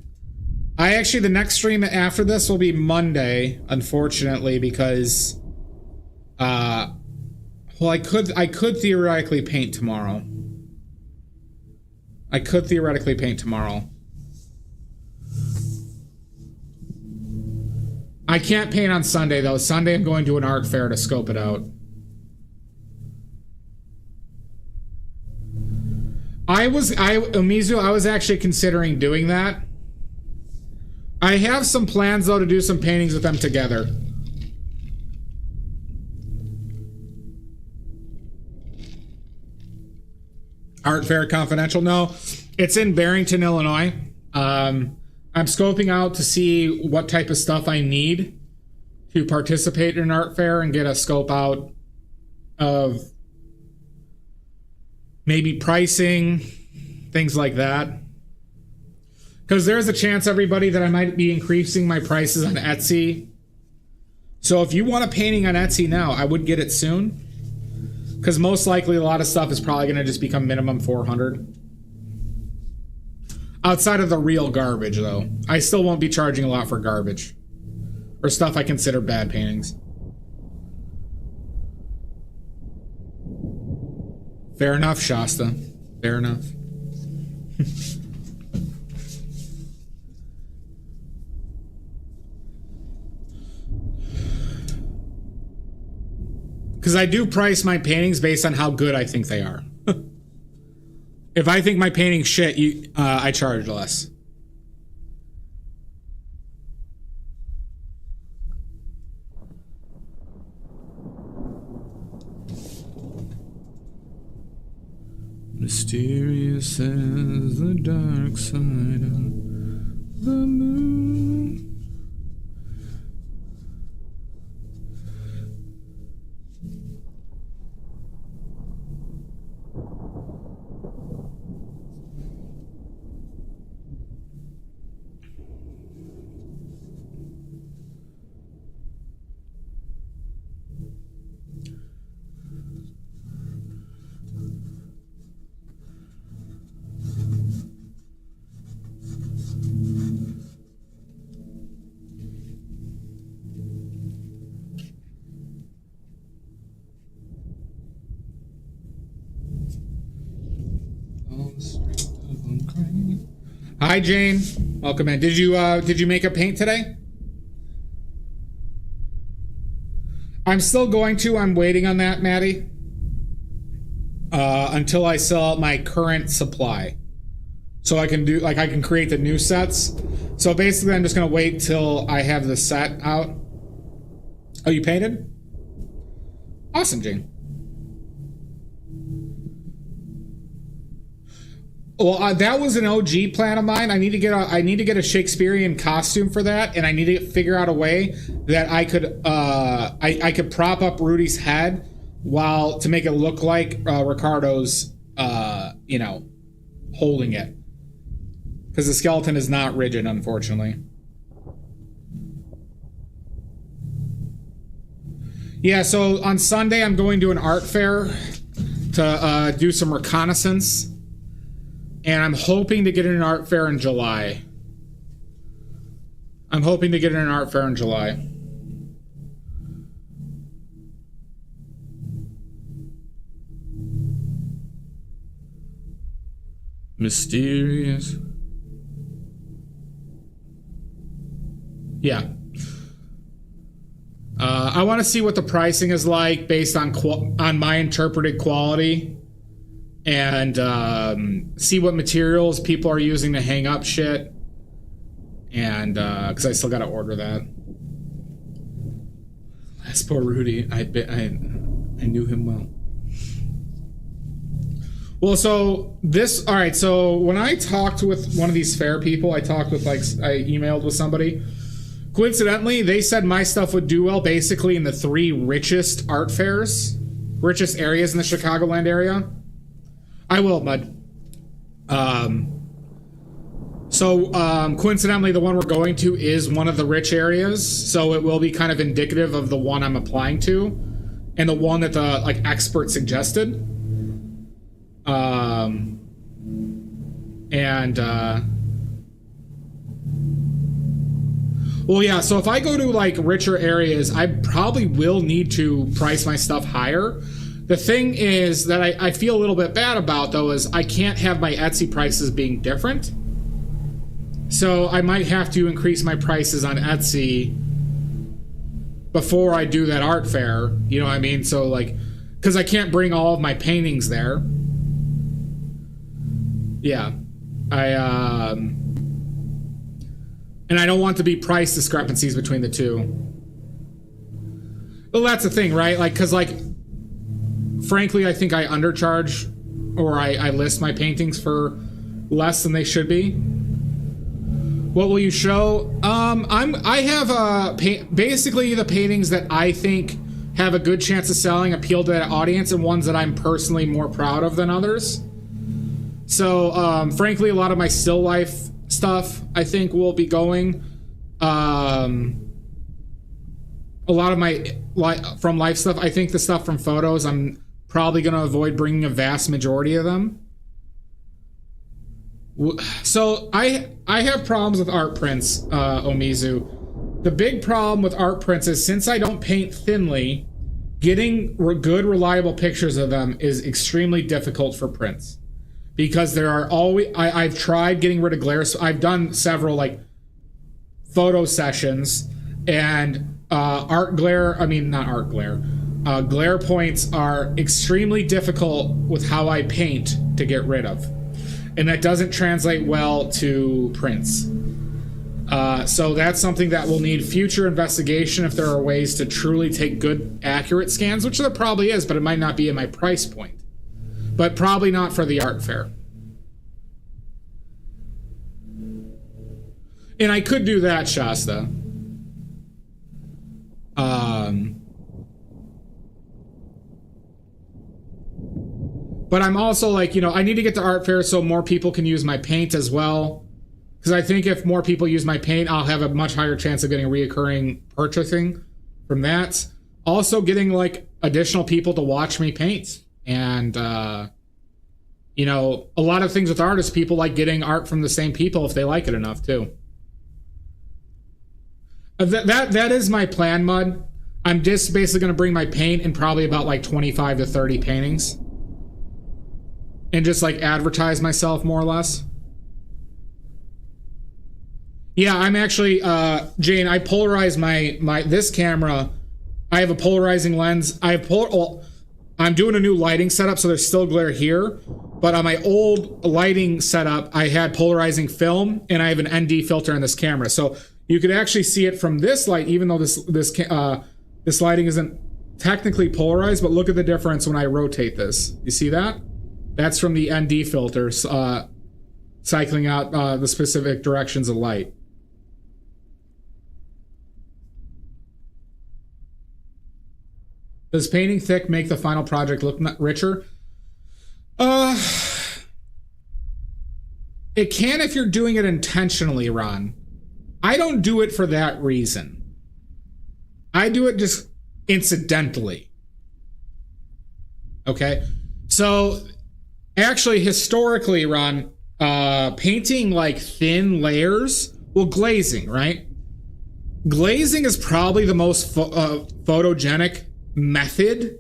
The next stream after this will be Monday, unfortunately, because well, I could theoretically paint tomorrow. I can't paint on Sunday though. Sunday I'm going to an art fair to scope it out. Umizu, I was actually considering doing that. I have some plans though to do some paintings with them together. Art Fair Confidential? No, it's in Barrington, Illinois. I'm scoping out to see what type of stuff I need to participate in an art fair and get a scope out of maybe pricing, things like that. Because there's a chance, everybody, that I might be increasing my prices on Etsy. So if you want a painting on Etsy now, I would get it soon. Because most likely a lot of stuff is probably going to just become minimum 400. Outside of the real garbage, though. I still won't be charging a lot for garbage. Or stuff I consider bad paintings. Fair enough, Shasta. Fair enough. Because I do price my paintings based on how good I think they are. If I think my painting's shit, I charge less. Mysterious as the dark side of the moon. Hi Jane, welcome in. Did you make a paint today? I'm still going to. I'm waiting on that, Maddie. Until I sell out my current supply, so I can create the new sets. So basically, I'm just gonna wait till I have the set out. Oh, you painted? Awesome, Jane. Well, that was an OG plan of mine. I need to get a Shakespearean costume for that, and I need to figure out a way that I could prop up Rudy's head to make it look like Ricardo's holding it. because the skeleton is not rigid, unfortunately. Yeah, so on Sunday I'm going to an art fair to do some reconnaissance, and I'm hoping to get in an art fair in July. Mysterious. Yeah. I want to see what the pricing is like based on my interpreted quality, and see what materials people are using to hang up shit, and because I still got to order that. That's poor Rudy. I knew him well. Well, so this, all right, so when I talked with one of these fair people, I emailed with somebody. Coincidentally, they said my stuff would do well basically in the 3 richest art fairs, richest areas in the Chicagoland area. I will, bud. Coincidentally, the one we're going to is one of the rich areas, so it will be kind of indicative of the one I'm applying to, and the one that the expert suggested. Well, yeah, so if I go to richer areas, I probably will need to price my stuff higher. The thing is that I feel a little bit bad about, though, is I can't have my Etsy prices being different. So I might have to increase my prices on Etsy before I do that art fair. You know what I mean? So, because I can't bring all of my paintings there. Yeah. And I don't want to be price discrepancies between the two. Well, that's the thing, right? Because frankly, I think I undercharge, or I list my paintings for less than they should be. What will you show? I have basically the paintings that I think have a good chance of selling, appeal to that audience, and ones that I'm personally more proud of than others. So, frankly, a lot of my still life stuff I think will be going. A lot of my from life stuff, I think the stuff from photos, I'm probably going to avoid bringing a vast majority of them. So I have problems with art prints, Omizu. The big problem with art prints is, since I don't paint thinly, getting good, reliable pictures of them is extremely difficult for prints. Because there are always, I've tried getting rid of glare. So I've done several photo sessions, and glare points are extremely difficult with how I paint to get rid of. And that doesn't translate well to prints. So that's something that will need future investigation if there are ways to truly take good, accurate scans, which there probably is, but it might not be in my price point. But probably not for the art fair. And I could do that, Shasta. But I'm also I need to get to art fair so more people can use my paint as well. Because I think if more people use my paint, I'll have a much higher chance of getting reoccurring purchasing from that. Also getting additional people to watch me paint. And, a lot of things with art is people like getting art from the same people if they like it enough, too. That is my plan, Mud. I'm just basically going to bring my paint in probably about 25 to 30 paintings. And just advertise myself more or less. Yeah, I'm actually, Jane, I polarize this camera. I have a polarizing lens. I'm doing a new lighting setup, so there's still glare here. But on my old lighting setup, I had polarizing film, and I have an ND filter on this camera. So you could actually see it from this light, even though this lighting isn't technically polarized. But look at the difference when I rotate this. You see that? That's from the ND filter, cycling out the specific directions of light. Does painting thick make the final project look richer? It can if you're doing it intentionally, Ron. I don't do it for that reason. I do it just incidentally. Okay? So, actually, historically, Ron, painting like thin layers, well, glazing, right? Glazing is probably the most photogenic method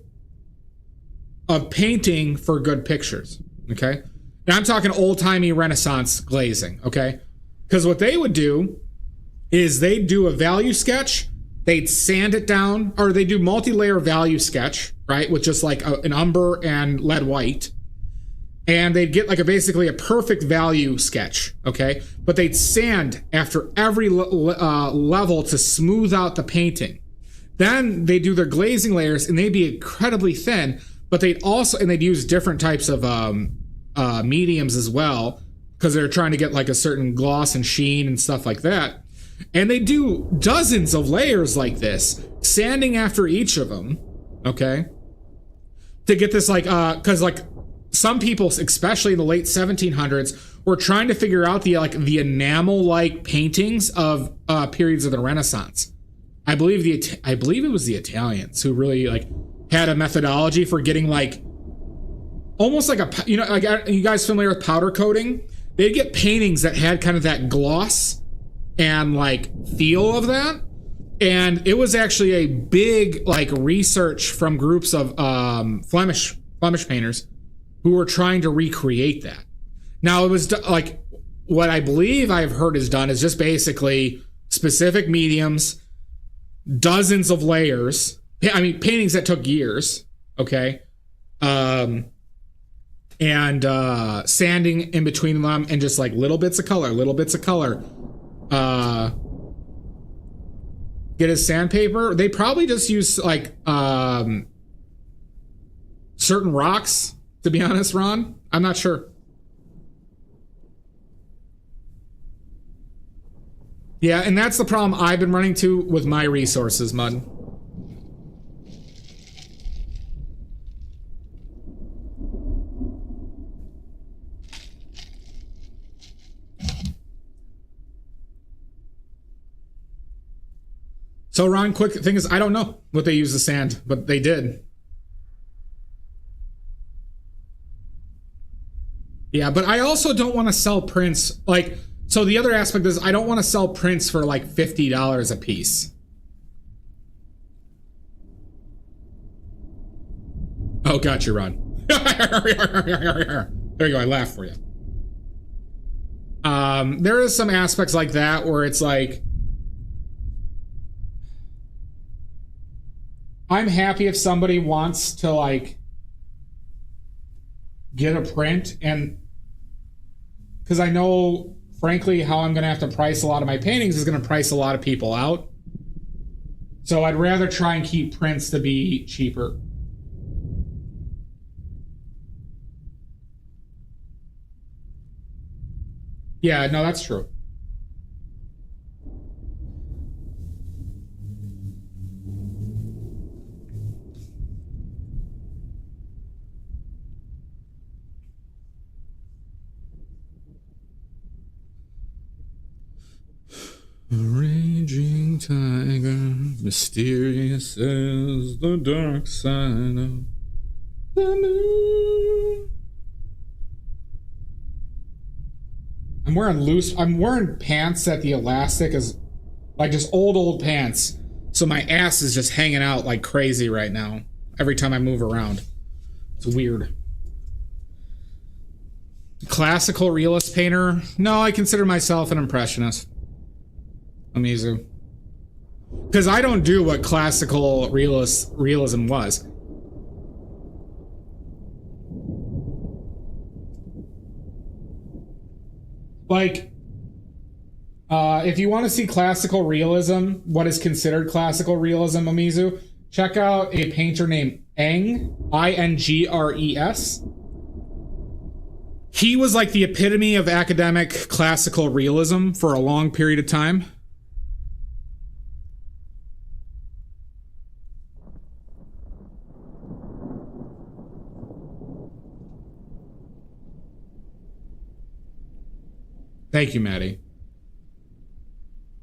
of painting for good pictures. Okay? Now I'm talking old-timey Renaissance glazing, okay? Because what they would do is they'd do a value sketch, they'd sand it down, or they do multi-layer value sketch, right? With just like an umber and lead white. And they'd get like basically a perfect value sketch, okay? But they'd sand after every level to smooth out the painting. Then they do their glazing layers and they'd be incredibly thin, but they'd use different types of mediums as well, because they're trying to get like a certain gloss and sheen and stuff like that. And they do dozens of layers like this, sanding after each of them, okay, to get this like because like some people, especially in the late 1700s, were trying to figure out the enamel like paintings of periods of the Renaissance. I believe it was the Italians who really like had a methodology for getting like almost like like, you guys familiar with powder coating? They'd get paintings that had kind of that gloss and like feel of that. And it was actually a big like research from groups of Flemish painters who were trying to recreate that. Now it was like what I believe I've heard is done is just basically specific mediums, dozens of layers. I mean, paintings that took years, okay? And sanding in between them and just like little bits of color. Get his sandpaper. They probably just use like certain rocks, to be honest, Ron. I'm not sure. Yeah, and that's the problem I've been running to with my resources, Mud. So, Ron, quick thing is, I don't know what they use the sand, but they did. Yeah, but I also don't want to sell prints. Like, so the other aspect is I don't want to sell prints for like $50 a piece. Oh, gotcha, Ron. There you go. I laughed for you. There is some aspects like that where it's like, I'm happy if somebody wants to like get a print, and because I know frankly how I'm going to have to price a lot of my paintings is going to price a lot of people out. So I'd rather try and keep prints to be cheaper. Yeah, no, that's true. A raging tiger, mysterious as the dark side of the moon. I'm wearing pants that the elastic is like just old pants. So my ass is just hanging out like crazy right now every time I move around. It's weird. Classical realist painter? No, I consider myself an impressionist. Amizu. Because I don't do what classical realism was. Like, if you want to see classical realism, what is considered classical realism, Amizu, check out a painter named Eng, I-N-G-R-E-S. He was like the epitome of academic classical realism for a long period of time. Thank you, Maddie.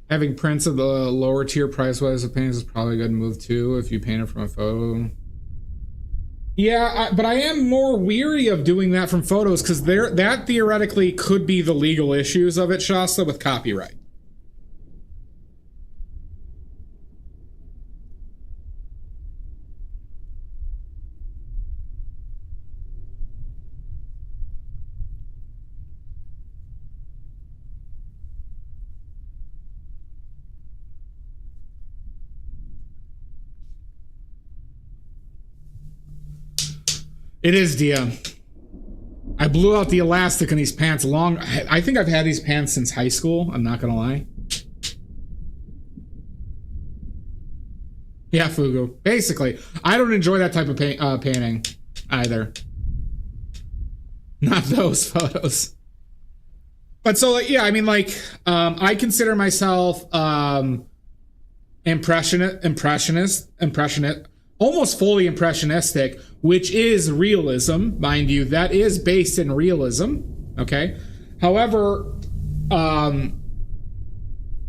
Having prints of the lower tier price-wise of paintings is probably a good move too if you paint it from a photo. Yeah, but I am more weary of doing that from photos because that theoretically could be the legal issues of it, Shasta, with copyright. It is, Dia. I blew out the elastic in these pants I think I've had these pants since high school. I'm not gonna lie. Yeah, Fugu. Basically, I don't enjoy that type of painting either. Not those photos. But so, like, yeah, I mean, like, I consider myself impressionist, almost fully impressionistic, which is realism, mind you. That is based in realism, okay? However,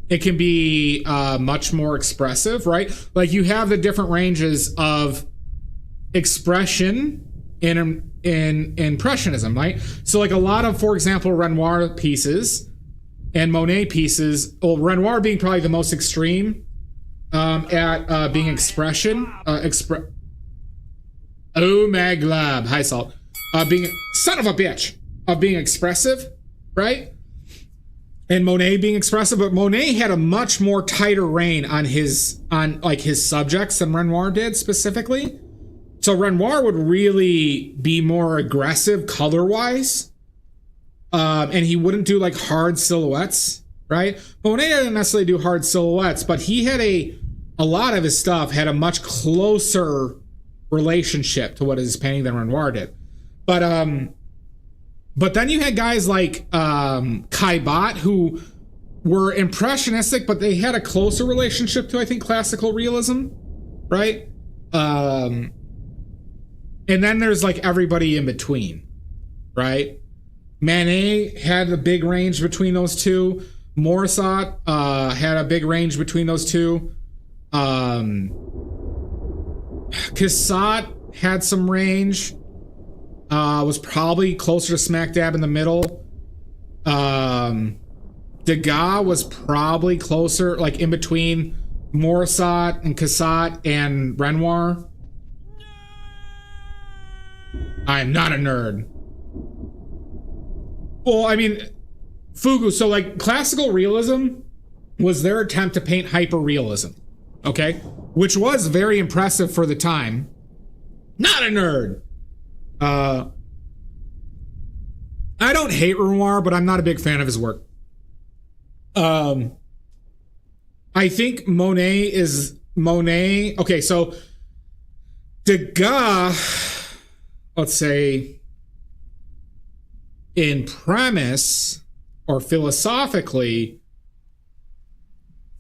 it can be much more expressive, right? Like, you have the different ranges of expression in impressionism, right? So, like, a lot of, for example, Renoir pieces and Monet pieces, well, Renoir being probably the most extreme at being expression, oh, Maglab, hi Salt, being, son of a bitch, of being expressive, right? And Monet being expressive, but Monet had a much more tighter rein on his subjects than Renoir did specifically. So Renoir would really be more aggressive color-wise, and he wouldn't do like hard silhouettes, right? Monet didn't necessarily do hard silhouettes, but he had a lot of his stuff had a much closer relationship to what his painting than Renoir did. But then you had guys like Caillebotte who were impressionistic, but they had a closer relationship to, I think, classical realism, right? And then there's like everybody in between, right? Manet had a big range between those two. Morisot had a big range between those two. Cassatt had some range. Was probably closer to smack dab in the middle. Degas was probably closer, like in between Morisot and Cassatt and Renoir. I am not a nerd. Well, I mean, Fugu, so like classical realism was their attempt to paint hyper-realism, okay? Which was very impressive for the time. Not a nerd. I don't hate Renoir, but I'm not a big fan of his work. I think Monet. Okay, so Degas, let's say, in premise or philosophically,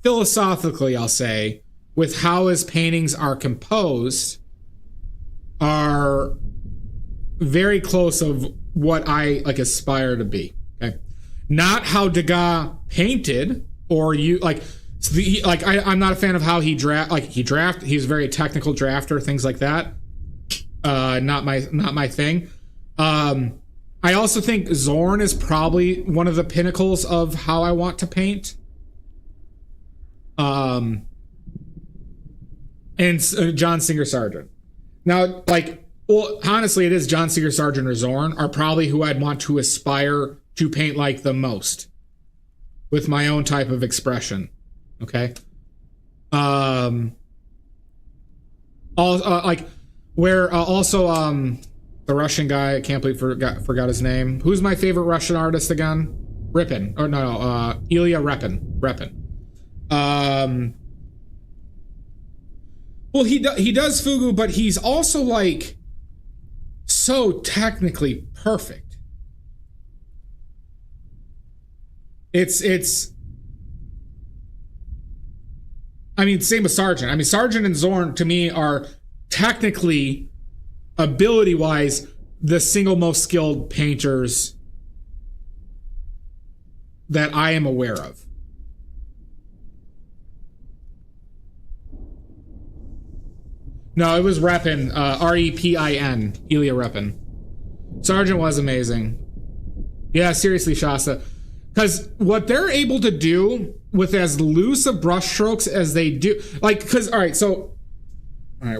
I'll say, with how his paintings are composed, are very close of what I like aspire to be. Okay, not how Degas painted, or you like. I'm not a fan of how he draft. He's a very technical drafter, things like that. Not my thing. I also think Zorn is probably one of the pinnacles of how I want to paint. And John Singer Sargent. Now, like, well, honestly, it is John Singer Sargent or Zorn are probably who I'd want to aspire to paint like the most, with my own type of expression. Okay. Also, the Russian guy, I can't believe forgot his name. Who's my favorite Russian artist again? Repin. Or no, Ilya Repin. Well, he does Fugu, but he's also like so technically perfect. It's I mean, same with Sargent. I mean, Sargent and Zorn to me are technically, ability-wise, the single most skilled painters that I am aware of. No, it was Repin, R-E-P-I-N, Ilya Repin. Sargent was amazing. Yeah, seriously, Shasta. Because what they're able to do with as loose of brush strokes as they do, like, because, all right,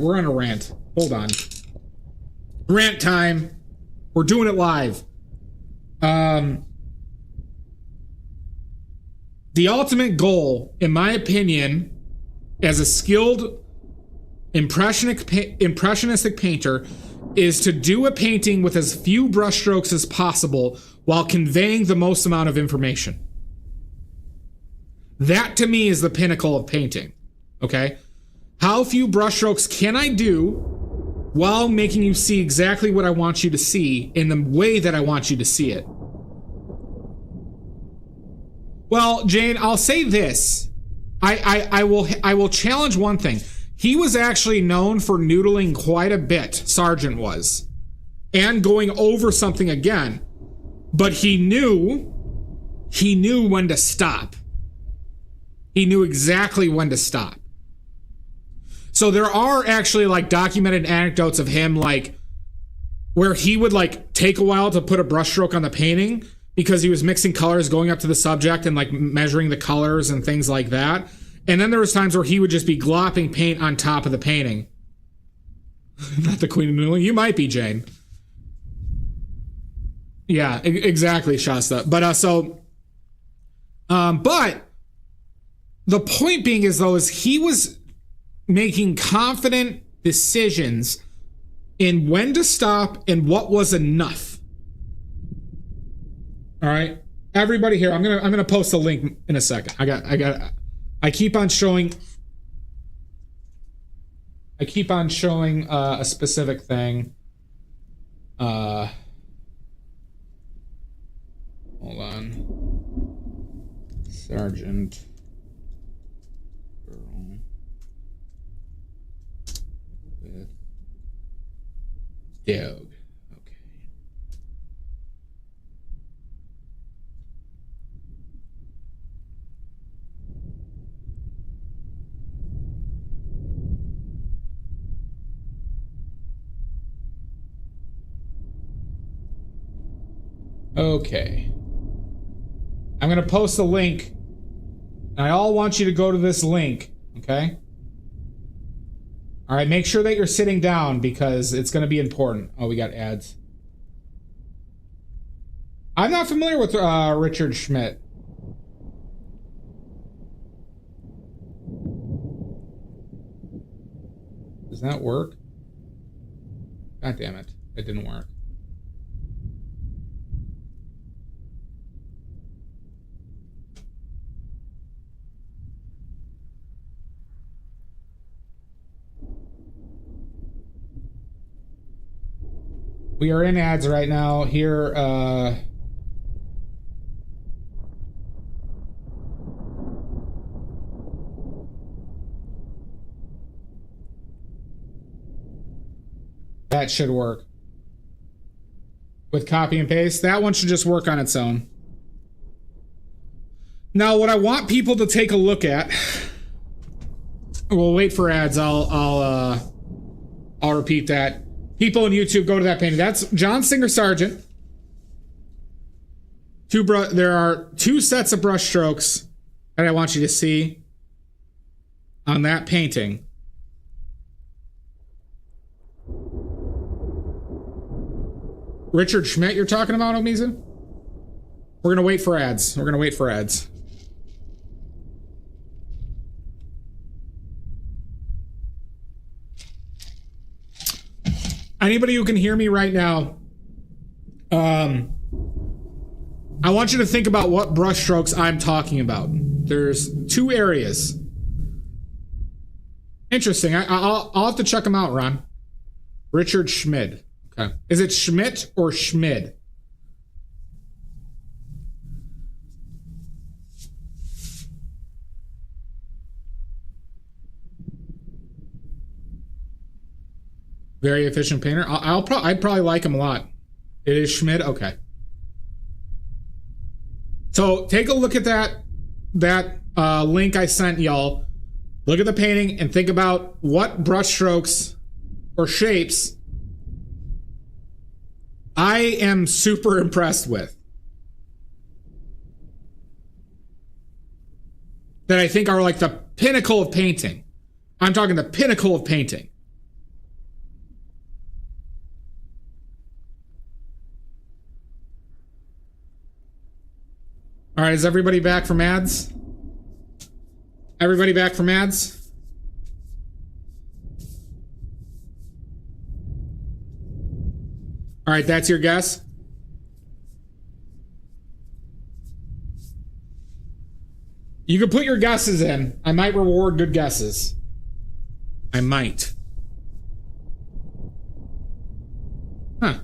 we're on a rant. Hold on. Rant time. We're doing it live. The ultimate goal, in my opinion, as a skilled impressionistic painter, is to do a painting with as few brushstrokes as possible while conveying the most amount of information. That, to me, is the pinnacle of painting. Okay? How few brushstrokes can I do while making you see exactly what I want you to see in the way that I want you to see it? Well, Jane, I'll say this. I will challenge one thing. He was actually known for noodling quite a bit, Sargent was, and going over something again. But he knew when to stop. He knew exactly when to stop. So there are actually like documented anecdotes of him, like where he would like take a while to put a brushstroke on the painting because he was mixing colors, going up to the subject and like measuring the colors and things like that. And then there was times where he would just be glopping paint on top of the painting. Not the Queen of Noodling. You might be, Jane. Yeah, exactly, Shasta. But but the point being is he was making confident decisions in when to stop and what was enough. All right, everybody here. I'm gonna post a link in a second. I keep on showing a specific thing. Hold on. Sargent girl with dog. Okay. I'm going to post a link. And I all want you to go to this link, okay? All right, make sure that you're sitting down because it's going to be important. Oh, we got ads. I'm not familiar with Richard Schmidt. Does that work? God damn it. It didn't work. We are in ads right now. Here, that should work. With copy and paste, that one should just work on its own. Now, what I want people to take a look at, we'll wait for ads. I'll repeat that. People on YouTube, go to that painting. That's John Singer Sargent. There are two sets of brush strokes that I want you to see on that painting. Richard Schmidt, you're talking about, Omiza? We're gonna wait for ads. Anybody who can hear me right now, I want you to think about what brush strokes I'm talking about. There's two areas. Interesting. I'll have to check them out, Ron. Richard Schmid. Okay. Is it Schmidt or Schmid? Very efficient painter. I'd probably like him a lot. It is Schmid? Okay. So take a look at that link I sent y'all. Look at the painting and think about what brush strokes or shapes I am super impressed with. That I think are like the pinnacle of painting. I'm talking the pinnacle of painting. All right, is everybody back from ads? Everybody back from ads? All right, that's your guess? You can put your guesses in. I might reward good guesses. I might. Huh.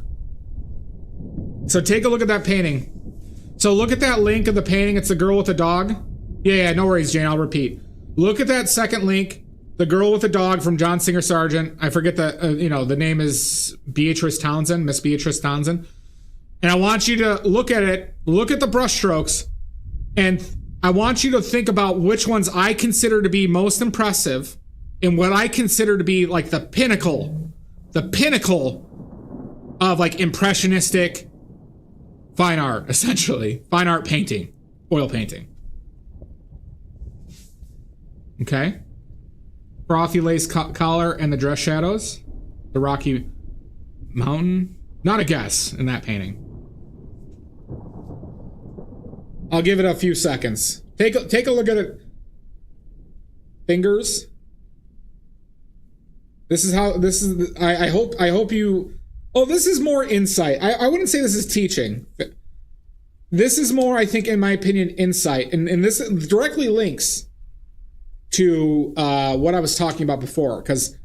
So take a look at that painting. So look at that link of the painting. It's the girl with the dog. Yeah, no worries, Jane. I'll repeat. Look at that second link. The girl with the dog from John Singer Sargent. I forget the, the name is Beatrice Townsend, Miss Beatrice Townsend. And I want you to look at it, look at the brush strokes, and I want you to think about which ones I consider to be most impressive and what I consider to be like the pinnacle of like impressionistic fine art, essentially. Fine art painting, oil painting. Okay? Frothy lace collar and the dress shadows. The Rocky Mountain. Not a guess in that painting. I'll give it a few seconds. Take a look at it. Fingers. I hope you. Oh, this is more insight. I wouldn't say this is teaching. This is more, I think, in my opinion, insight, and this directly links to what I was talking about before, because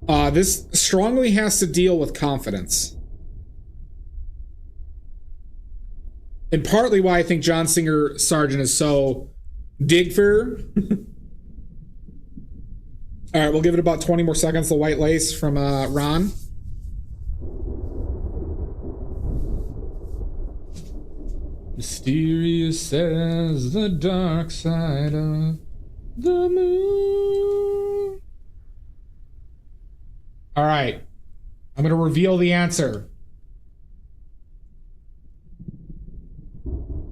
this strongly has to deal with confidence. And partly why I think John Singer Sargent is so dig for. All right, we'll give it about 20 more seconds. The white lace from Ron. Mysterious as the dark side of the moon. All right, I'm going to reveal the answer.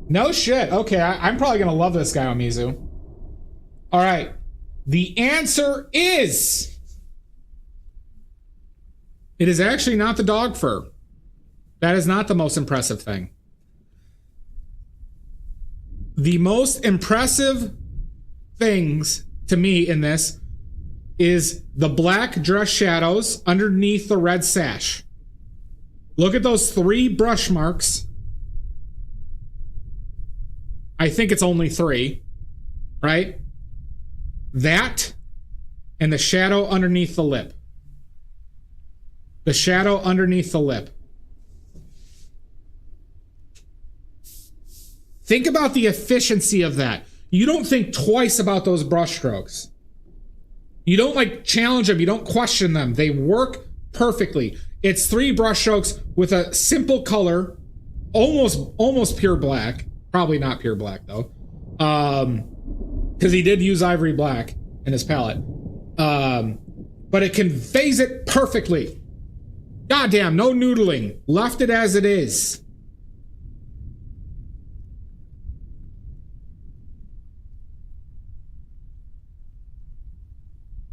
No shit. Okay, I'm probably going to love this guy on Mizu. All right. The answer is... It is actually not the dog fur. That is not the most impressive thing. The most impressive things to me in this is the black dress shadows underneath the red sash. Look at those 3 brush marks. I think it's only 3, right? That and the shadow underneath the lip. The shadow underneath the lip. Think about the efficiency of that. You don't think twice about those brush strokes. You don't like challenge them. You don't question them. They work perfectly. It's 3 brush strokes with a simple color, almost pure black. Probably not pure black though, because he did use ivory black in his palette. But it conveys it perfectly. Goddamn, no noodling. Left it as it is.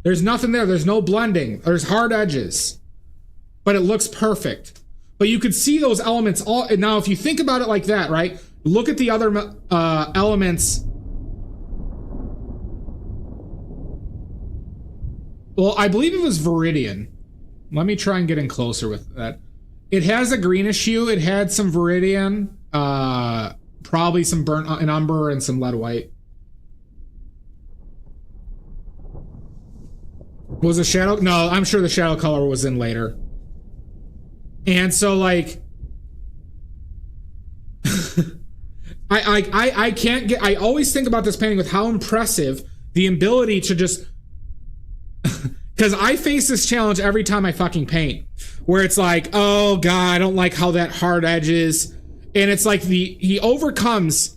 There's nothing there. There's no blending. There's hard edges, but it looks perfect. But you could see those elements all. Now, if you think about it like that, right? Look at the other elements. Well, I believe it was Viridian. Let me try and get in closer with that. It has a greenish hue. It had some Viridian, probably some burnt and umber and some lead white. Was the shadow? No, I'm sure the shadow color was in later. And so, like, I can't get. I always think about this painting with how impressive the ability to just. Because I face this challenge every time I fucking paint, where it's like, oh god, I don't like how that hard edge is, and it's like he overcomes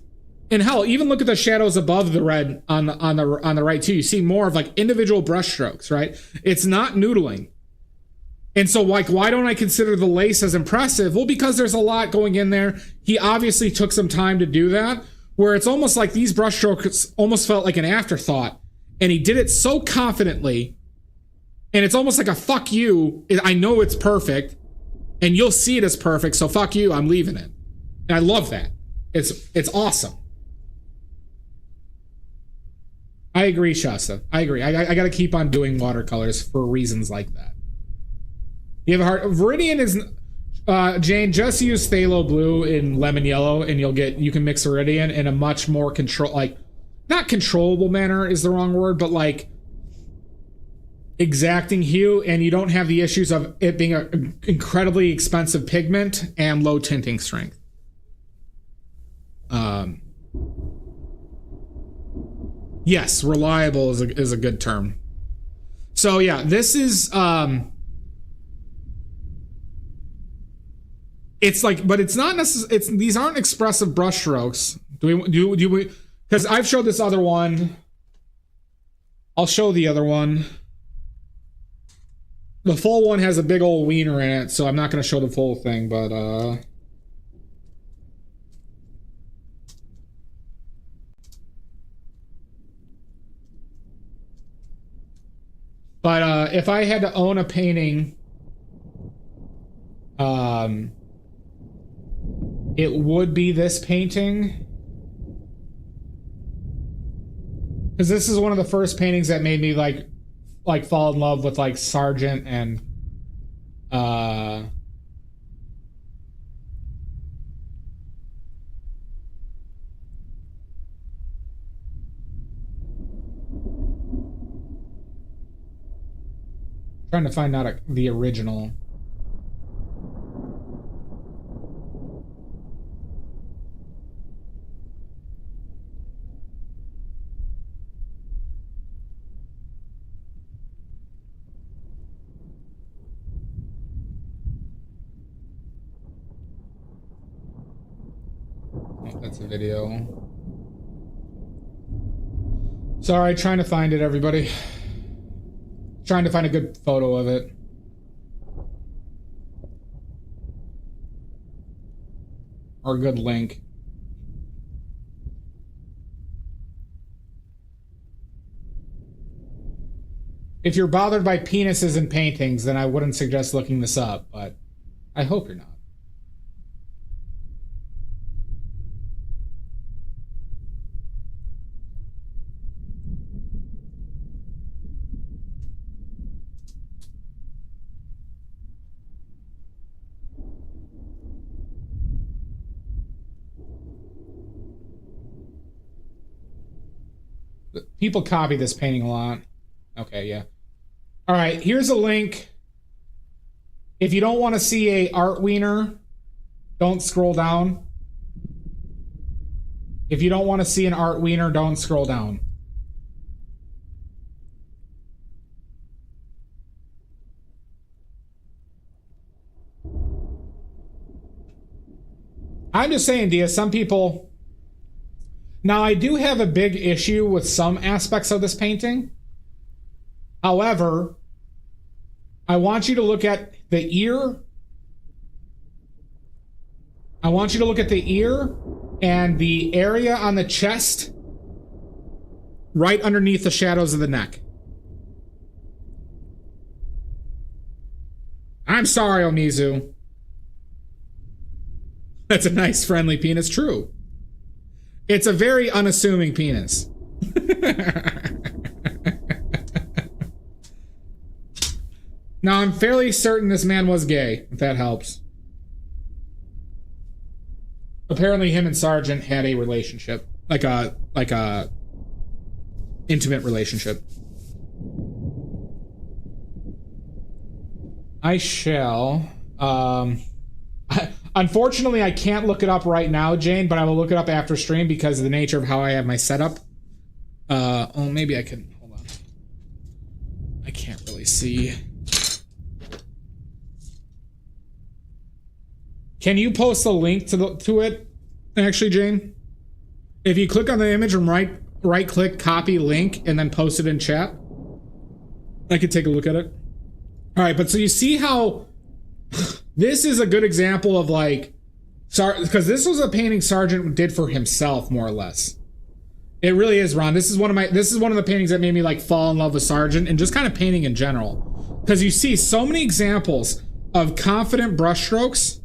And hell, even look at the shadows above the red on the right too. You see more of like individual brush strokes, right? It's not noodling. And so like, why don't I consider the lace as impressive? Well, because there's a lot going in there. He obviously took some time to do that, where it's almost like these brush strokes almost felt like an afterthought. And he did it so confidently. And it's almost like a fuck you. I know it's perfect and you'll see it as perfect. So fuck you. I'm leaving it. And I love that. It's awesome. I agree, Shasta. I agree. I got to keep on doing watercolors for reasons like that. You have a heart. Viridian is, Jane, just use phthalo blue in lemon yellow and you can mix Viridian in a much more not controllable manner is the wrong word, but like exacting hue, and you don't have the issues of it being an incredibly expensive pigment and low tinting strength. Yes, reliable is a good term. So yeah, this is it's like, but it's not necessarily, these aren't expressive brush strokes. Do we because I've showed this other one. I'll show the other one. The full one has a big old wiener in it, so I'm not going to show the full thing, but if I had to own a painting, it would be this painting. Because this is one of the first paintings that made me like fall in love with like Sargent and trying to find out the original. That's a video. Sorry, trying to find it, everybody. Trying to find a good photo of it. Or a good link. If you're bothered by penises in paintings, then I wouldn't suggest looking this up, but I hope you're not. People copy this painting a lot. Okay, yeah. All right, here's a link. If you don't want to see a art wiener, don't scroll down. If you don't want to see an art wiener, don't scroll down. I'm just saying, Dia, some people... Now, I do have a big issue with some aspects of this painting. However, I want you to look at the ear. I want you to look at the ear and the area on the chest right underneath the shadows of the neck. I'm sorry, Omizu. That's a nice, friendly penis. True. It's a very unassuming penis. Now, I'm fairly certain this man was gay, if that helps. Apparently, him and Sargent had a relationship. Like a intimate relationship. I shall. Unfortunately, I can't look it up right now, Jane, but I will look it up after stream because of the nature of how I have my setup. Oh, maybe I can. Hold on. I can't really see. Can you post a link to it, actually, Jane? If you click on the image and right click, copy link, and then post it in chat, I could take a look at it. All right, but so you see how this is a good example of like, because this was a painting Sargent did for himself, more or less. It really is, Ron. This is one of the paintings that made me like fall in love with Sargent and just kind of painting in general. Because you see so many examples of confident brushstrokes,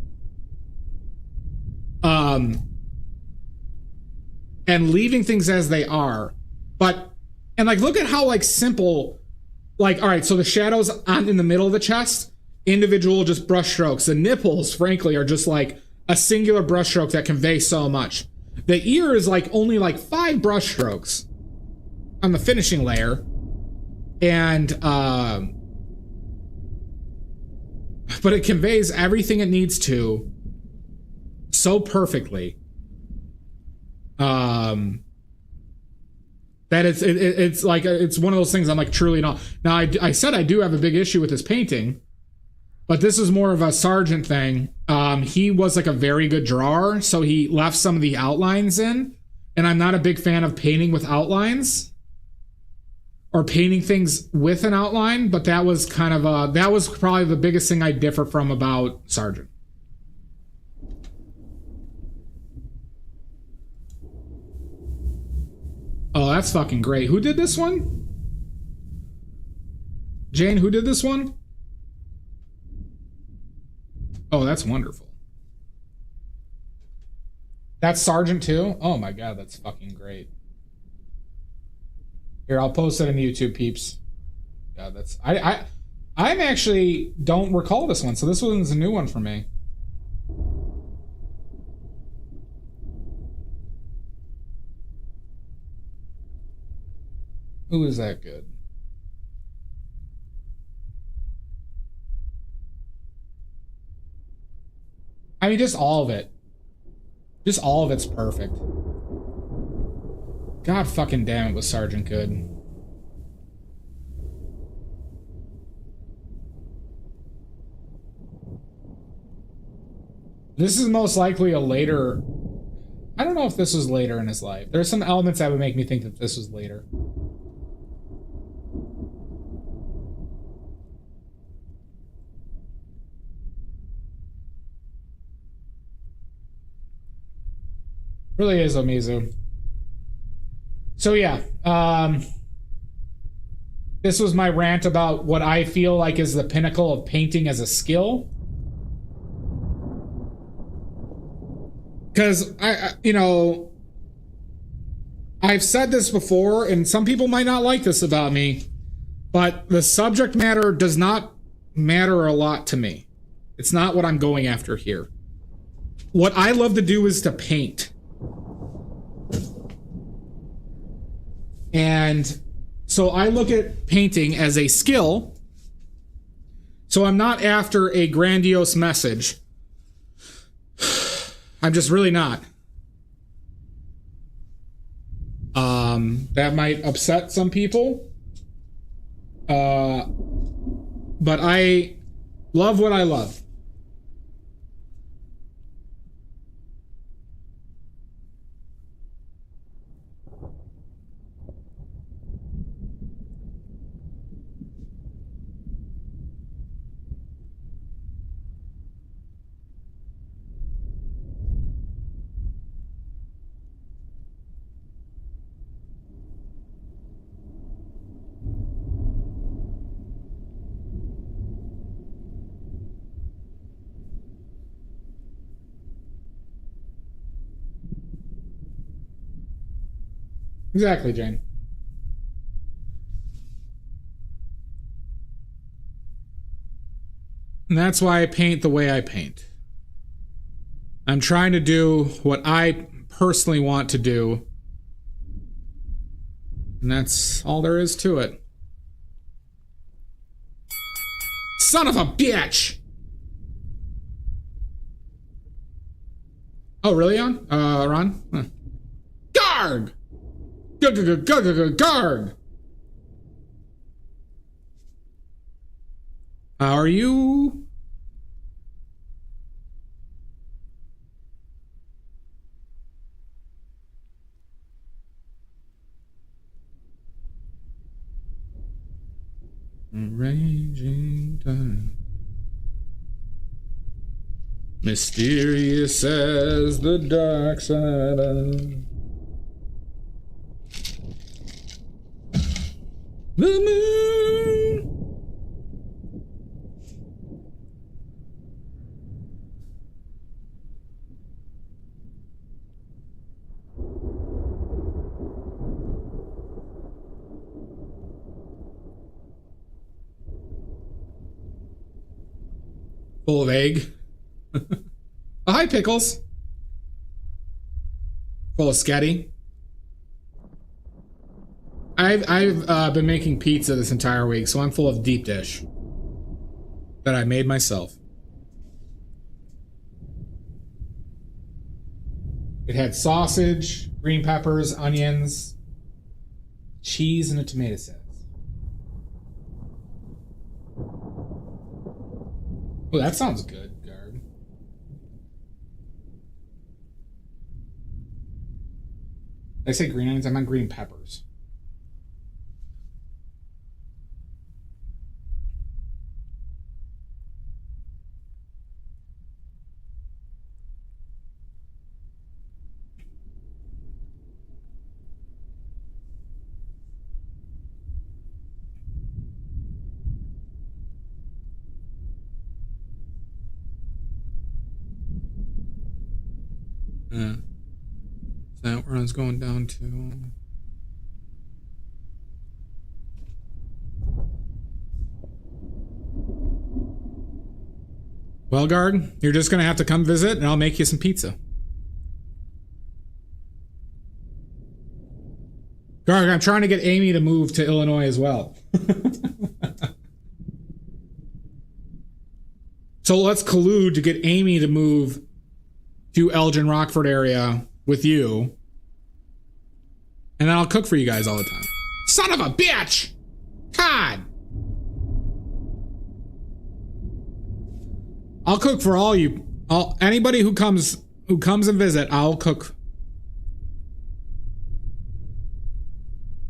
and leaving things as they are. And like, look at how like simple, like, all right, so the shadows in the middle of the chest, individual just brushstrokes. The nipples, frankly, are just like a singular brushstroke that conveys so much. The ear is like only like 5 brushstrokes on the finishing layer. And, but it conveys everything it needs to so perfectly. That it's like, it's one of those things I'm like truly not. Now, I said I do have a big issue with this painting, but this is more of a Sargent thing. He was like a very good drawer, so he left some of the outlines in, and I'm not a big fan of painting with outlines or painting things with an outline, but that was kind of that was probably the biggest thing I differ from about Sargent. Oh, that's fucking great. Who did this one? Jane, who did this one? Oh, that's wonderful. That's Sargent too? Oh my god, that's fucking great. Here, I'll post it on YouTube, peeps. God, that's I'm actually don't recall this one, so this one's a new one for me. Who is that good? I mean, just all of it. Just all of it's perfect. God fucking damn it, was Sargent good. This is most likely a later... I don't know if this was later in his life. There's some elements that would make me think that this was later. Really is, Omizu. So yeah, this was my rant about what I feel like is the pinnacle of painting as a skill. Because I've said this before, and some people might not like this about me, but the subject matter does not matter a lot to me. It's not what I'm going after here. What I love to do is to paint. And so I look at painting as a skill. So I'm not after a grandiose message. I'm just really not. That might upset some people. But I love what I love. Exactly, Jane. And that's why I paint the way I paint. I'm trying to do what I personally want to do. And that's all there is to it. Son of a bitch! Oh, really, Ron? Huh. Garg! Garg! How are you? Mysterious as the dark side of the moon. Full of egg. Oh, hi, Pickles. Full of sketty. I've been making pizza this entire week, so I'm full of deep dish that I made myself. It had sausage, green peppers, onions, cheese, and a tomato sauce. Oh, that sounds good, Garb. Did I say green onions? I meant green peppers. Is that where I was going down to? Well, Guard, you're just gonna have to come visit and I'll make you some pizza. Guard, I'm trying to get Amy to move to Illinois as well. So let's collude to get Amy to move to Elgin Rockford area with you. And then I'll cook for you guys all the time. Son of a bitch! God! I'll cook for all you. Anybody who comes and visit, I'll cook.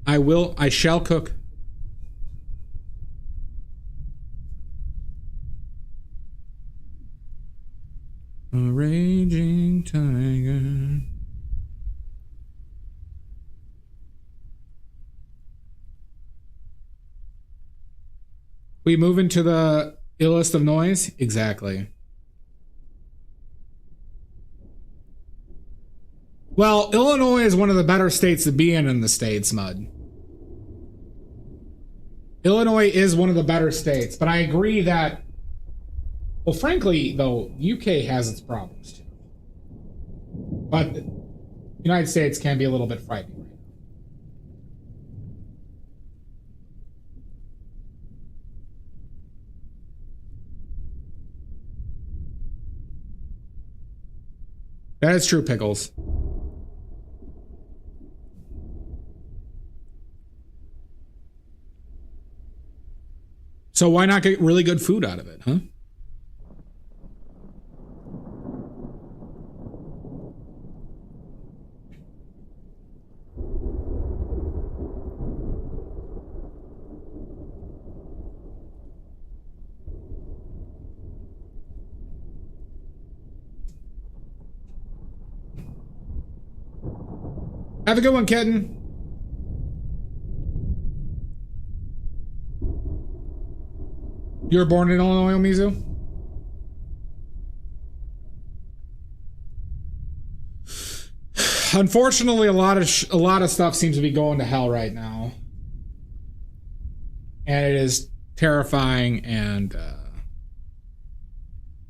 I shall cook. A raging tiger. We move into the illest of noise? Exactly. Well, Illinois is one of the better states to be in the States, Mud. Illinois is one of the better states, but I agree that, well, frankly, though, UK has its problems too. But the United States can be a little bit frightening. That is true, Pickles. So why not get really good food out of it, huh? Have a good one, kitten. You were born in Illinois, Mizu? Unfortunately, a lot of stuff seems to be going to hell right now, and it is terrifying and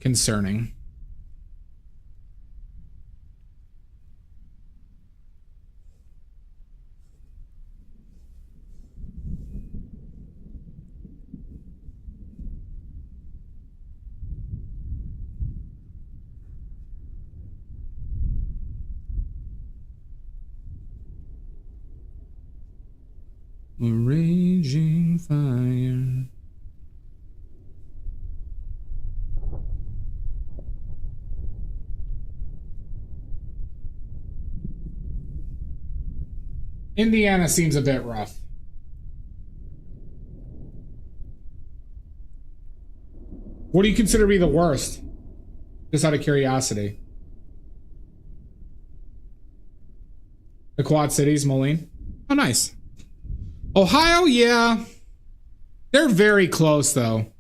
concerning. A raging fire. Indiana seems a bit rough. What do you consider to be the worst? Just out of curiosity. The Quad Cities, Moline. Oh, nice. Ohio, yeah. They're very close, though.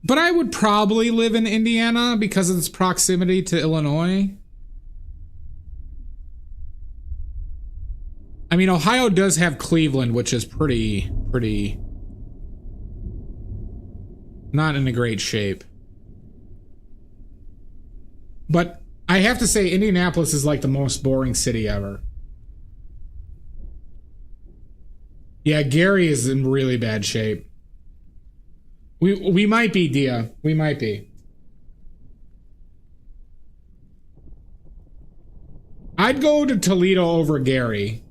But I would probably live in Indiana because of its proximity to Illinois. I mean, Ohio does have Cleveland, which is pretty not in a great shape. But I have to say, Indianapolis is like the most boring city ever. Yeah, Gary is in really bad shape. We might be, Dia. We might be. I'd go to Toledo over Gary.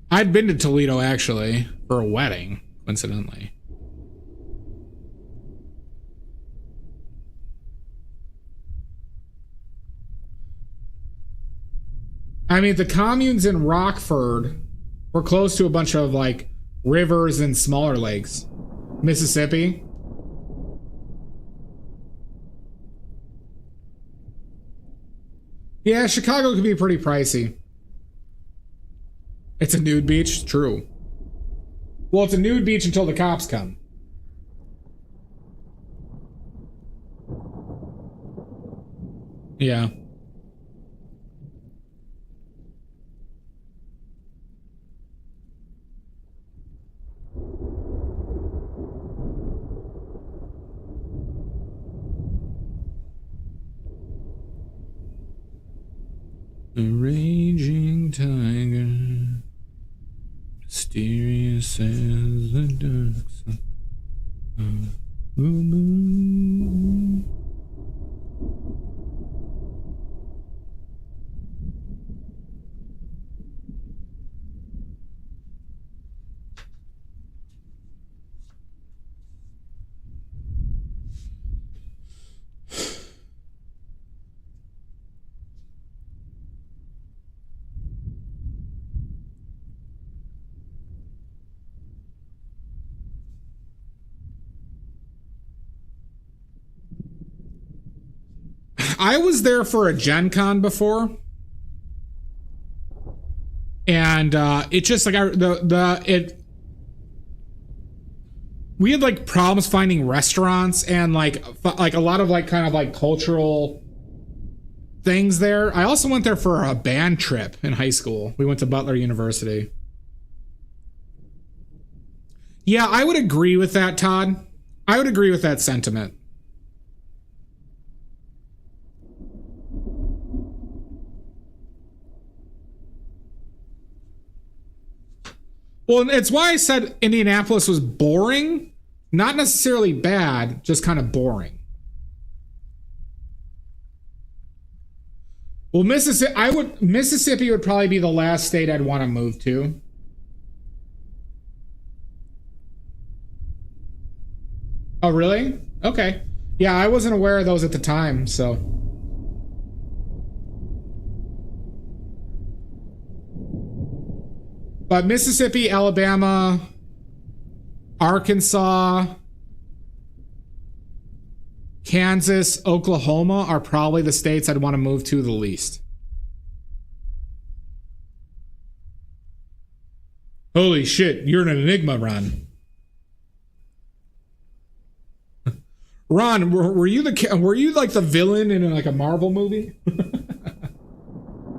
I'd been to Toledo, actually, for a wedding, coincidentally. I mean, the communes in Rockford were close to a bunch of, like, rivers and smaller lakes. Mississippi. Yeah, Chicago could be pretty pricey. It's a nude beach? True. Well, it's a nude beach until the cops come. Yeah. A raging tiger, mysterious as the dark sun. I was there for a Gen Con before, and it just like we had like problems finding restaurants and like a lot of like kind of like cultural things there. I also went there for a band trip in high school. We went to Butler University. Yeah, I would agree with that, Todd. I would agree with that sentiment. Well, it's why I said Indianapolis was boring. Not necessarily bad, just kind of boring. Well, Mississippi would probably be the last state I'd want to move to. Oh, really? Okay. Yeah, I wasn't aware of those at the time, so. But Mississippi, Alabama, Arkansas, Kansas, Oklahoma are probably the states I'd want to move to the least. Holy shit, you're an enigma, Ron. Ron, were you like the villain in like a Marvel movie?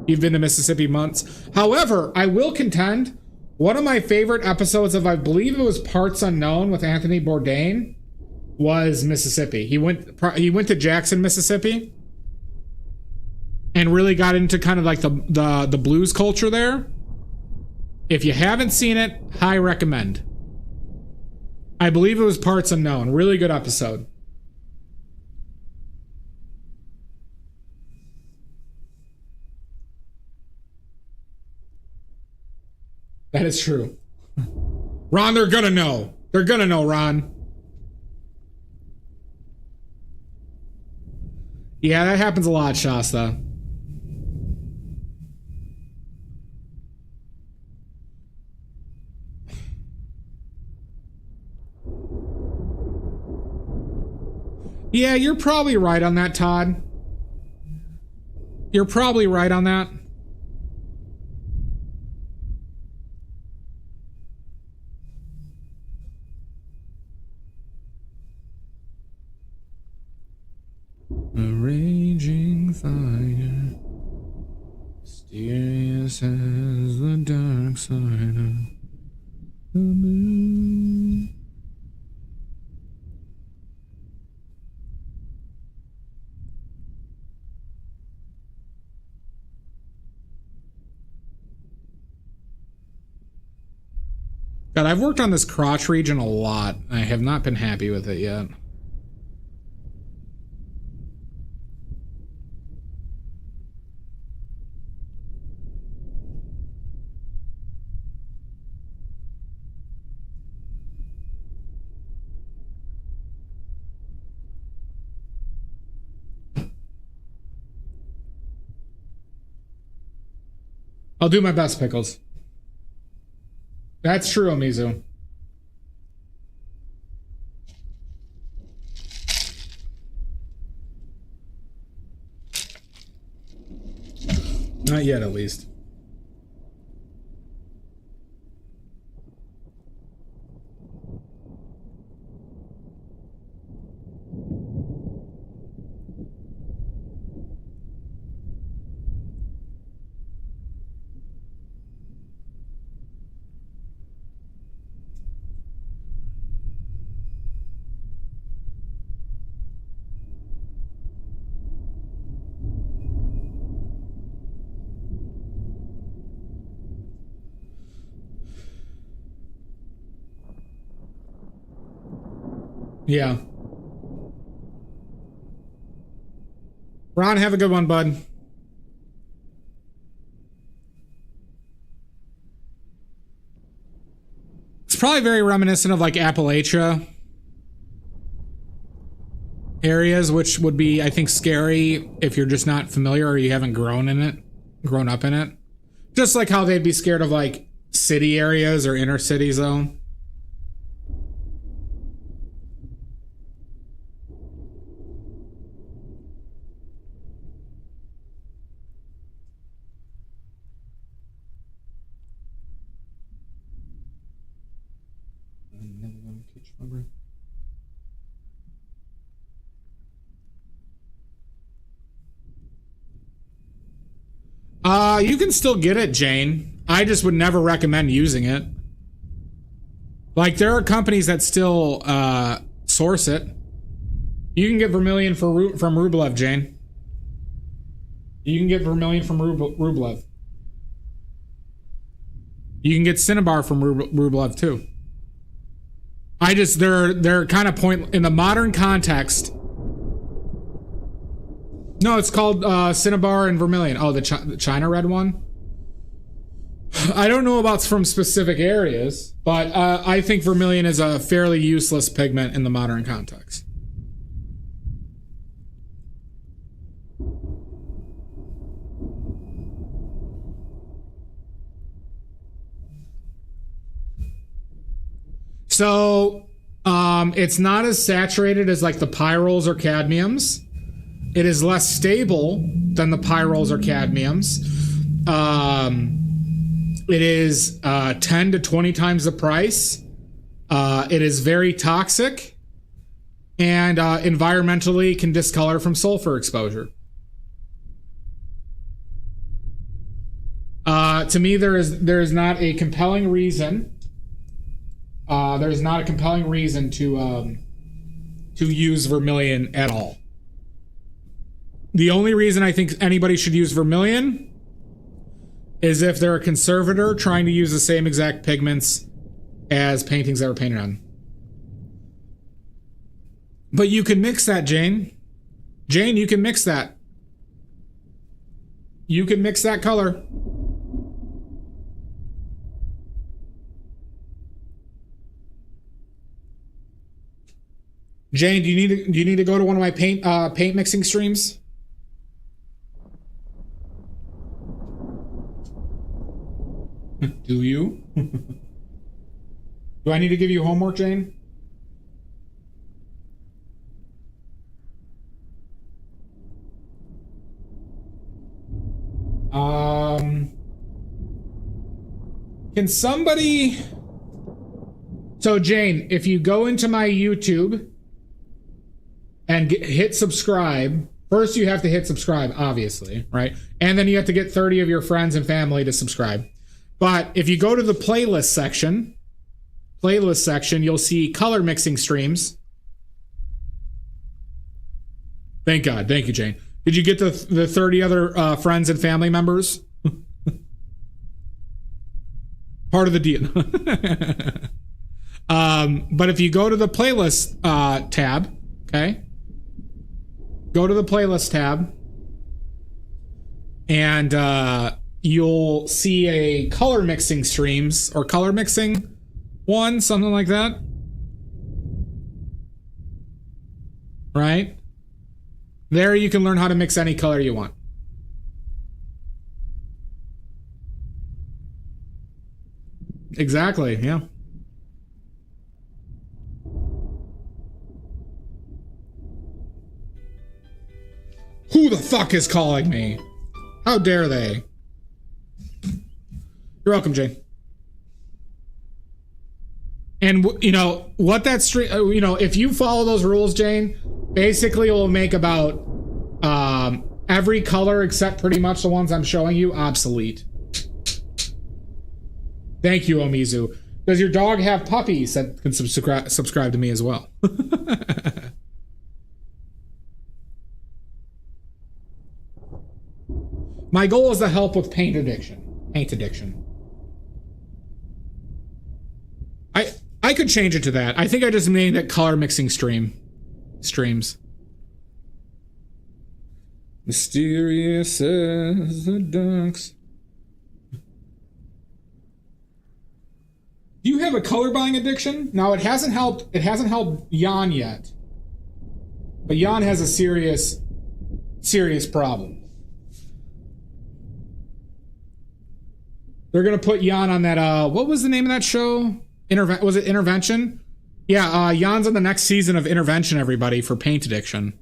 You've been to Mississippi months. However, I will contend, one of my favorite episodes of, I believe it was Parts Unknown with Anthony Bourdain, was Mississippi. He went to Jackson, Mississippi, and really got into kind of like the blues culture there. If you haven't seen it, high recommend. I believe it was Parts Unknown. Really good episode. That is true. Ron, they're gonna know. They're gonna know, Ron. Yeah, that happens a lot, Shasta. Yeah, you're probably right on that, Todd. You're probably right on that. A raging fire, mysterious as the dark side of the moon. God, I've worked on this crotch region a lot. I have not been happy with it yet. I'll do my best, Pickles. That's true, Omizu. Not yet, at least. Yeah. Ron, have a good one, bud. It's probably very reminiscent of like Appalachia areas, which would be, I think, scary if you're just not familiar or you haven't grown up in it. Just like how they'd be scared of like city areas or inner cities, though. You can still get it, Jane. I just would never recommend using it. Like, there are companies that still source it. You can get Vermilion from Rublev, Jane. You can get Vermilion from Rublev. You can get Cinnabar from Rublev too. They're kind of point in the modern context. No, it's called Cinnabar and Vermilion. Oh, the China red one? I don't know about from specific areas, but I think Vermilion is a fairly useless pigment in the modern context. So, it's not as saturated as like the pyrols or cadmiums. It is less stable than the pyrols or cadmiums. It is 10 to 20 times the price. It is very toxic and environmentally can discolor from sulfur exposure. To me, there is not a compelling reason. There's not a compelling reason to use Vermilion at all. The only reason I think anybody should use Vermilion is if they're a conservator trying to use the same exact pigments as paintings that were painted on. But you can mix that, Jane. Jane, you can mix that. You can mix that color. Jane, do you need to go to one of my paint mixing streams? Do you? Do I need to give you homework, Jane? Can somebody... So Jane, if you go into my YouTube and hit subscribe, first you have to hit subscribe, obviously, right? And then you have to get 30 of your friends and family to subscribe. But if you go to the playlist section, you'll see color mixing streams. Thank God. Thank you, Jane. Did you get the 30 other friends and family members? Part of the deal. But if you go to the playlist tab, okay? Go to the playlist tab and you'll see a color mixing streams or color mixing one, something like that. Right? There you can learn how to mix any color you want. Exactly, yeah. Who the fuck is calling me? How dare they? You're welcome, Jane. And, you know, what that stream, you know, if you follow those rules, Jane, basically it will make about every color except pretty much the ones I'm showing you obsolete. Thank you, Omizu. Does your dog have puppies that can subscribe to me as well? My goal is to help with paint addiction. I could change it to that. I think I just made it color mixing streams. Mysterious as the ducks. Do you have a color buying addiction? No, it hasn't helped Jan yet. But Jan has a serious problem. They're gonna put Jan on that what was the name of that show? Was it Intervention? Yeah, Jan's on the next season of Intervention, everybody, for paint addiction.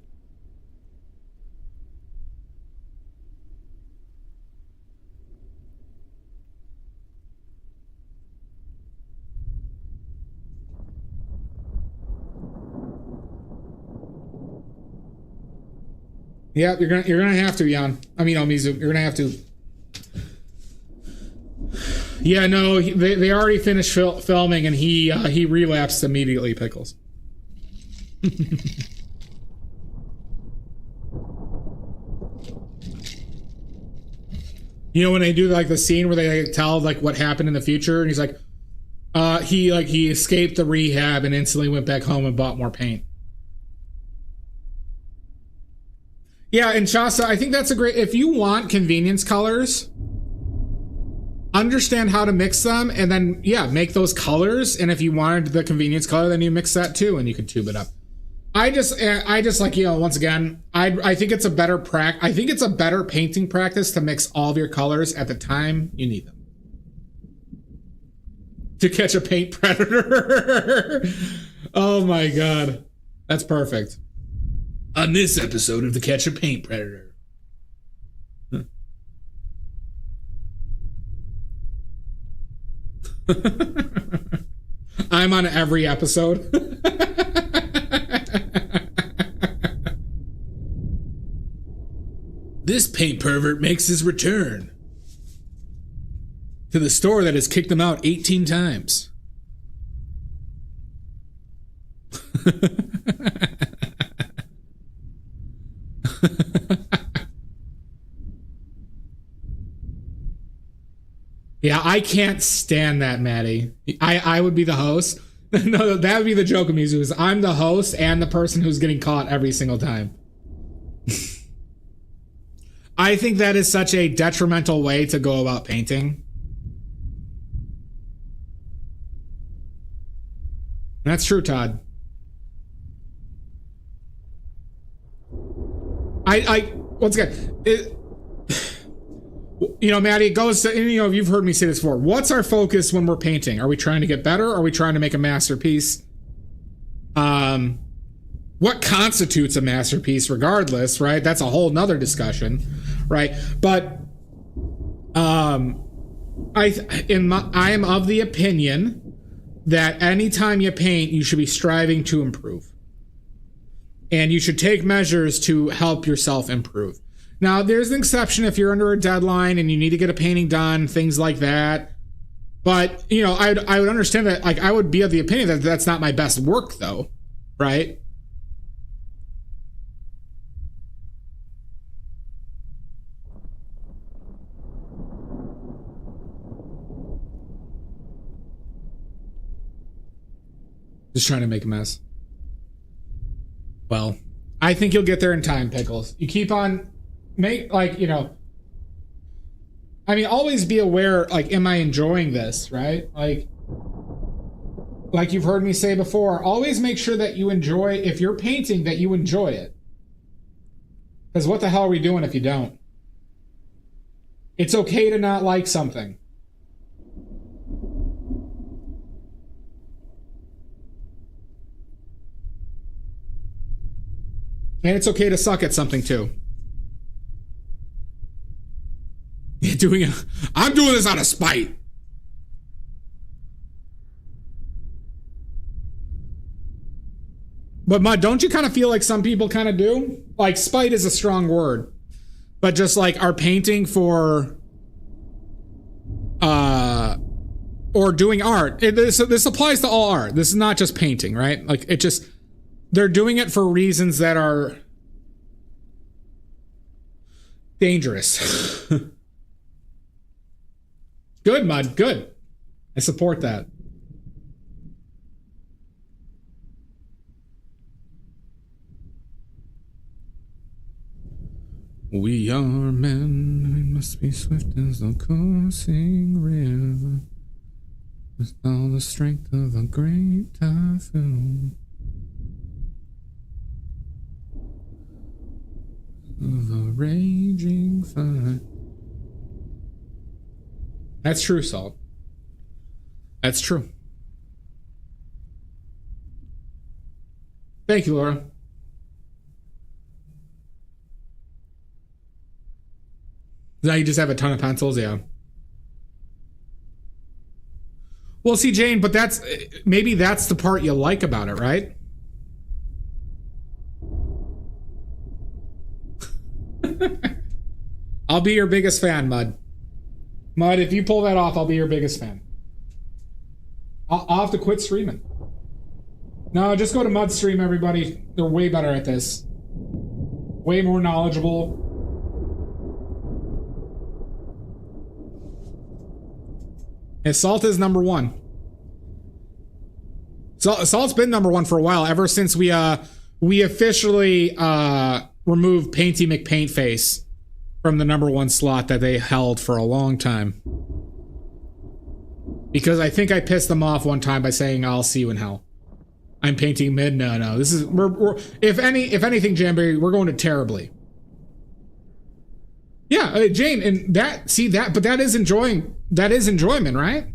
Yeah, you're gonna have to, Jan. I mean, Omizu, you're gonna have to. Yeah, no, they already finished filming, and he relapsed immediately. Pickles. You know when they do like the scene where they tell like what happened in the future, and he's like, he escaped the rehab and instantly went back home and bought more paint. Yeah, and Shasta, I think that's a great... If you want convenience colors, understand how to mix them, and then, yeah, make those colors. And if you wanted the convenience color, then you mix that too, and you can tube it up. I just like, you know, once again, I think it's a better I think it's a better painting practice to mix all of your colors at the time you need them. To catch a paint predator. Oh my God. That's perfect. On this episode of The Catch a Paint Predator. I'm on every episode. This paint pervert makes his return to the store that has kicked him out 18 times. Yeah, I can't stand that, Maddie. I would be the host. No, that would be the joke of Mizu, is I'm the host and the person who's getting caught every single time. I think that is such a detrimental way to go about painting. That's true, Todd. Once again, you know, Maddie, it goes to, you know, you've heard me say this before. What's our focus when we're painting? Are we trying to get better? Or are we trying to make a masterpiece? What constitutes a masterpiece regardless, right? That's a whole nother discussion, right? But I am of the opinion that anytime you paint, you should be striving to improve. And you should take measures to help yourself improve. Now, there's an exception if you're under a deadline and you need to get a painting done, things like that. But, you know, I would understand that. Like, I would be of the opinion that that's not my best work, though, right? Just trying to make a mess. Well, I think you'll get there in time, Pickles. You keep on, you know, I mean, always be aware, like, am I enjoying this, right? Like you've heard me say before, always make sure that you enjoy, if you're painting, that you enjoy it. Because what the hell are we doing if you don't? It's okay to not like something. And it's okay to suck at something too. I'm doing this out of spite. But Mud, don't you kind of feel like some people kind of do? Like, spite is a strong word, but just like are painting for, or doing art. This applies to all art. This is not just painting, right? Like, it just, they're doing it for reasons that are dangerous. Good, Mud, good. I support that. We are men, we must be swift as the coursing river, with all the strength of a great typhoon. Of a raging fire. That's true, Salt. That's true. Thank you, Laura. Now you just have a ton of pencils, yeah. Well, see, Jane, but maybe that's the part you like about it, right? I'll be your biggest fan, Mud. Mud, if you pull that off, I'll be your biggest fan. I'll have to quit streaming. No, just go to Mud's stream, everybody. They're way better at this. Way more knowledgeable. And Salt is number one. Salt's been number one for a while, ever since we officially removed Painty McPaintface from the number one slot that they held for a long time. Because I think I pissed them off one time by saying, I'll see you in hell. I'm painting mid. No. This is, we're if anything, Jamberry, we're going to terribly. Yeah, Jane, and but that is enjoyment, right?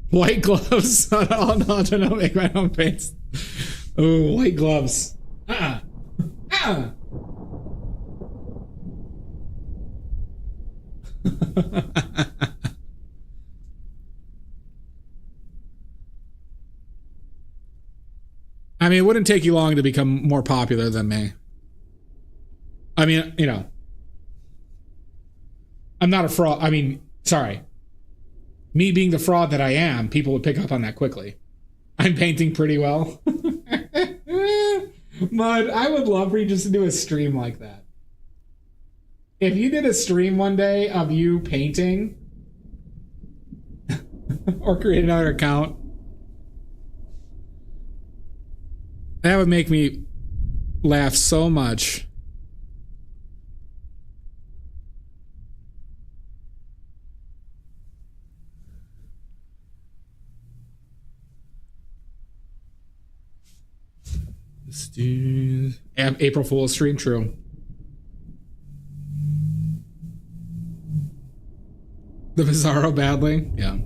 White gloves. Oh, no, don't make my own paints. Oh, white gloves. I mean, it wouldn't take you long to become more popular than me. I mean, you know, I'm not a fraud. I mean, sorry. Me being the fraud that I am, people would pick up on that quickly. I'm painting pretty well. Mud, I would love for you just to do a stream like that. If you did a stream one day of you painting, or create another account, that would make me laugh so much. April Fool's stream, true. The Bizarro battling, yeah.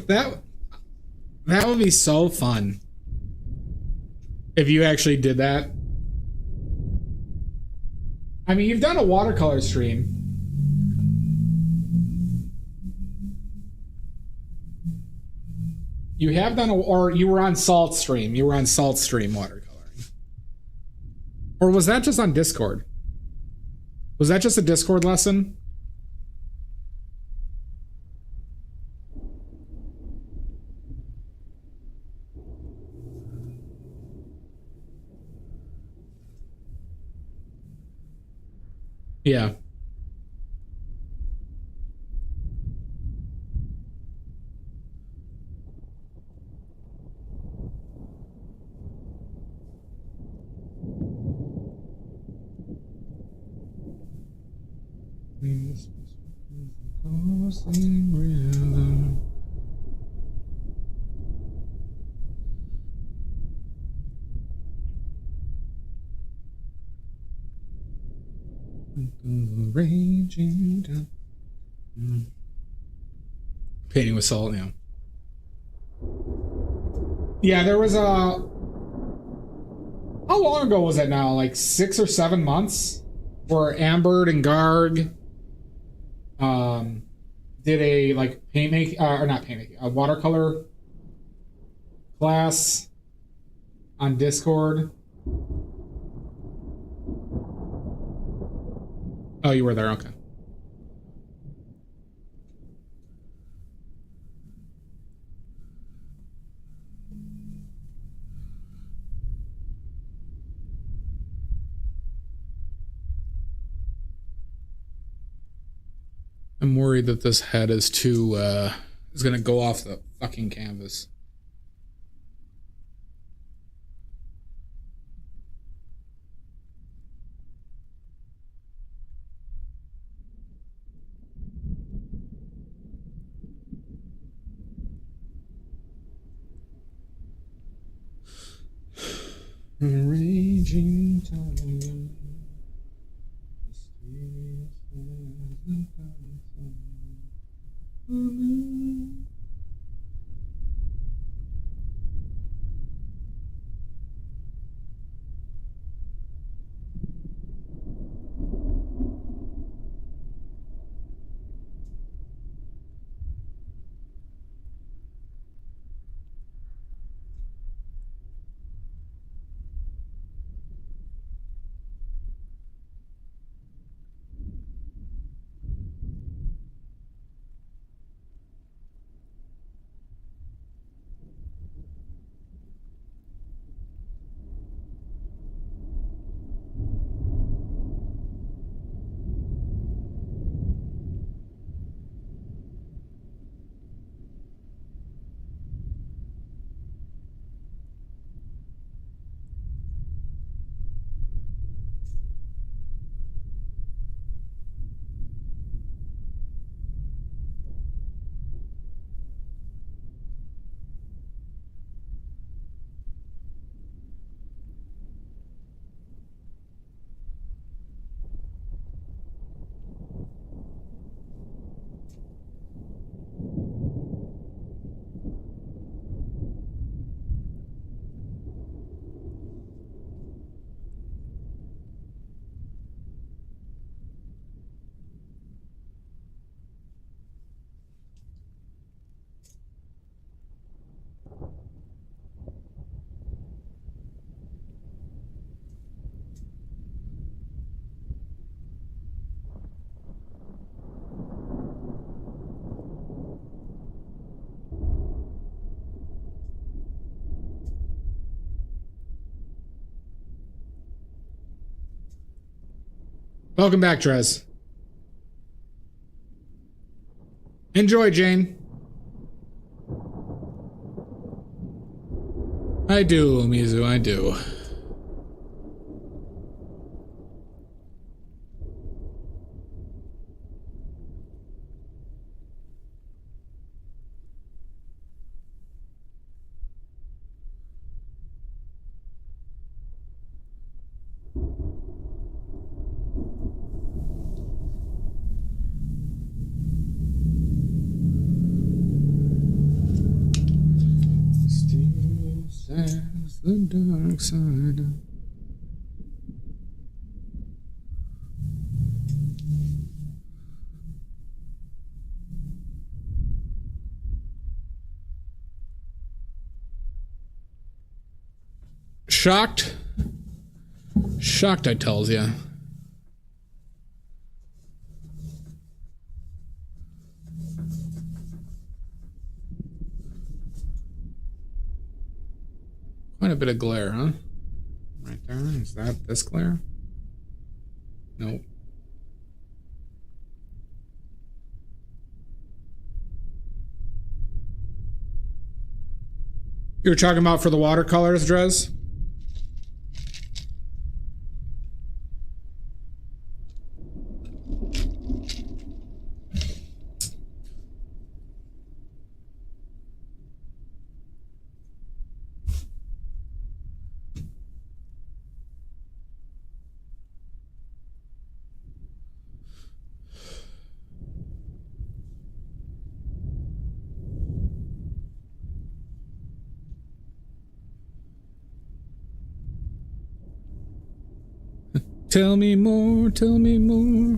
that would be so fun. If you actually did that. I mean, you've done a watercolor stream. You have done or you were on Salt Stream. You were on Salt Stream watercoloring. Or was that just on Discord? Was that just a Discord lesson? Yeah. Raging down. Painting with salt, yeah. Yeah, there was a... How long ago was that now? Like 6 or 7 months? Where Ambert and Garg did a like paint make or not paint making, a watercolor class on Discord. Oh, you were there, okay. I'm worried that this head is too, is gonna go off the fucking canvas. Raging time. Welcome back, Trez. Enjoy, Jane. I do, Mizu, I do. The dark side. Shocked? Shocked, I tells ya. Quite a bit of glare, huh? Right there. Is that this glare? Nope. You were talking about for the watercolors, Drez? Tell me more, tell me more.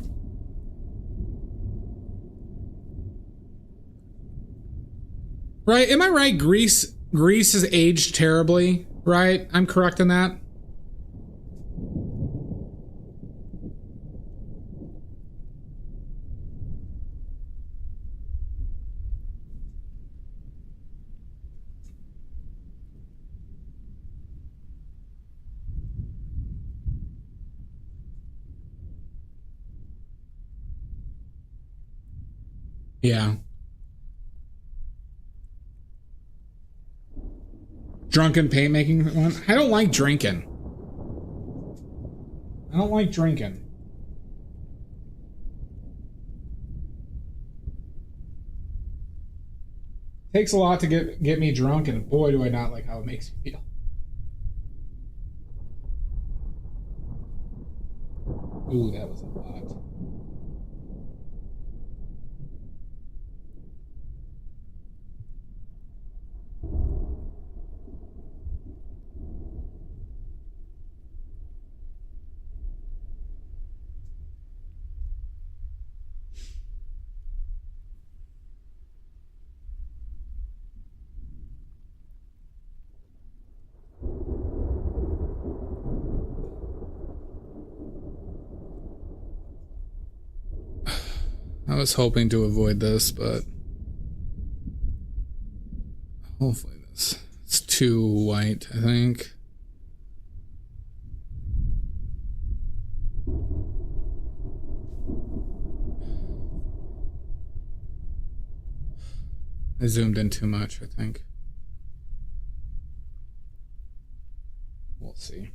Right, am I right? Greece has aged terribly, right? I'm correct in that? Yeah. Drunken paint making one? I don't like drinking. I don't like drinking. Takes a lot to get me drunk, and boy do I not like how it makes me feel. Ooh, that was a lot. I was hoping to avoid this, but hopefully it's too white, I think. I zoomed in too much, I think. We'll see.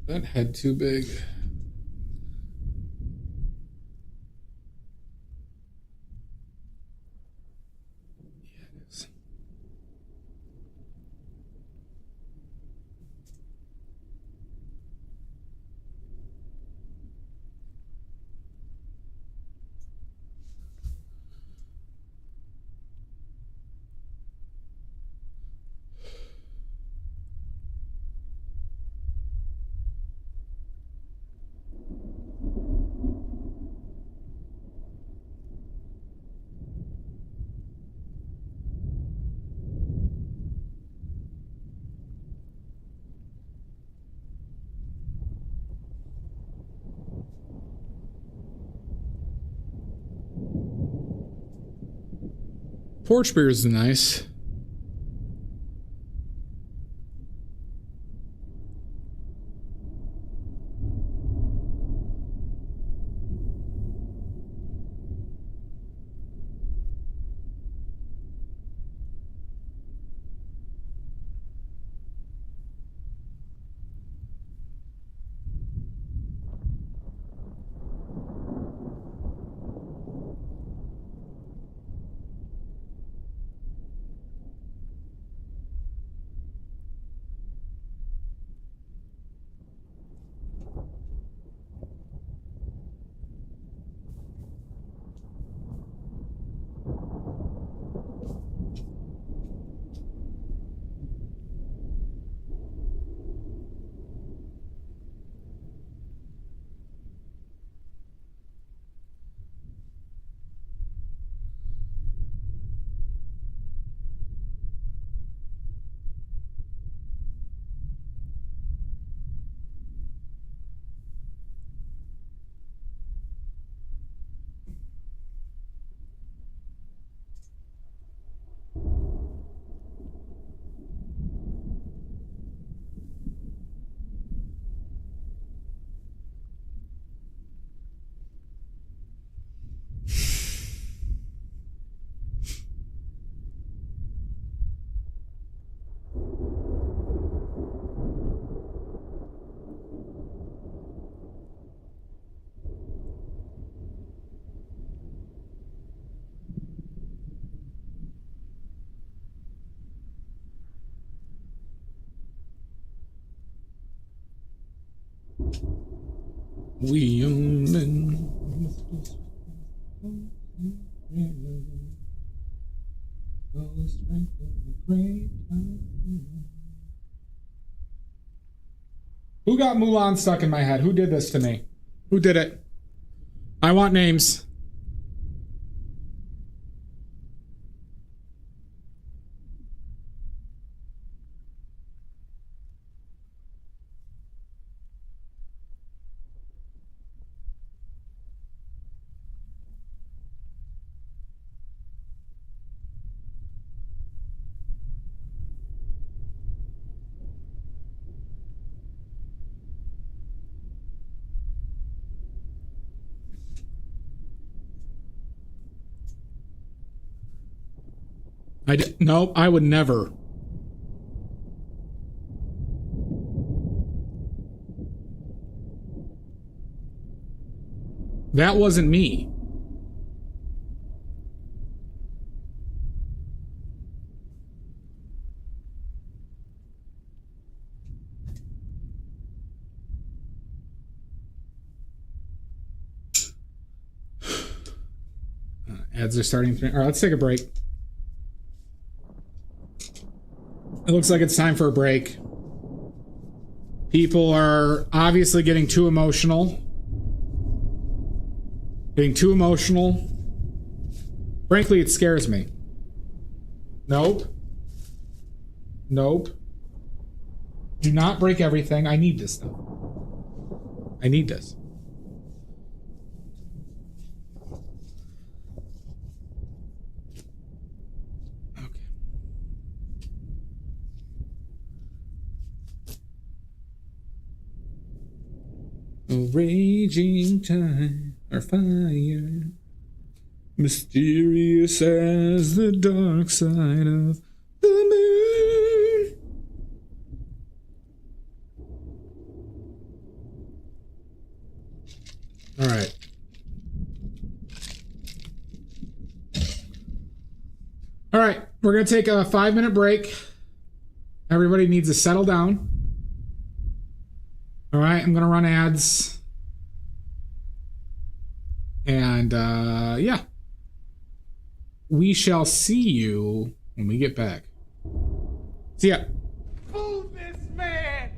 That head too big. Yeah, it is. Porch beer is nice. We only... Who got Mulan stuck in my head? Who did this to me? Who did it? I want names. Nope, I would never. That wasn't me. Ads are starting. All right, let's take a break. It looks like it's time for a break. People are obviously getting too emotional. Frankly, it scares me. Nope. Do not break everything. I need this stuff. I need this. A raging time, or fire, mysterious as the dark side of the moon. All right. All right, we're going to take a 5-minute break. Everybody needs to settle down. All right, I'm going to run ads. And, yeah. We shall see you when we get back. See ya. Move this man!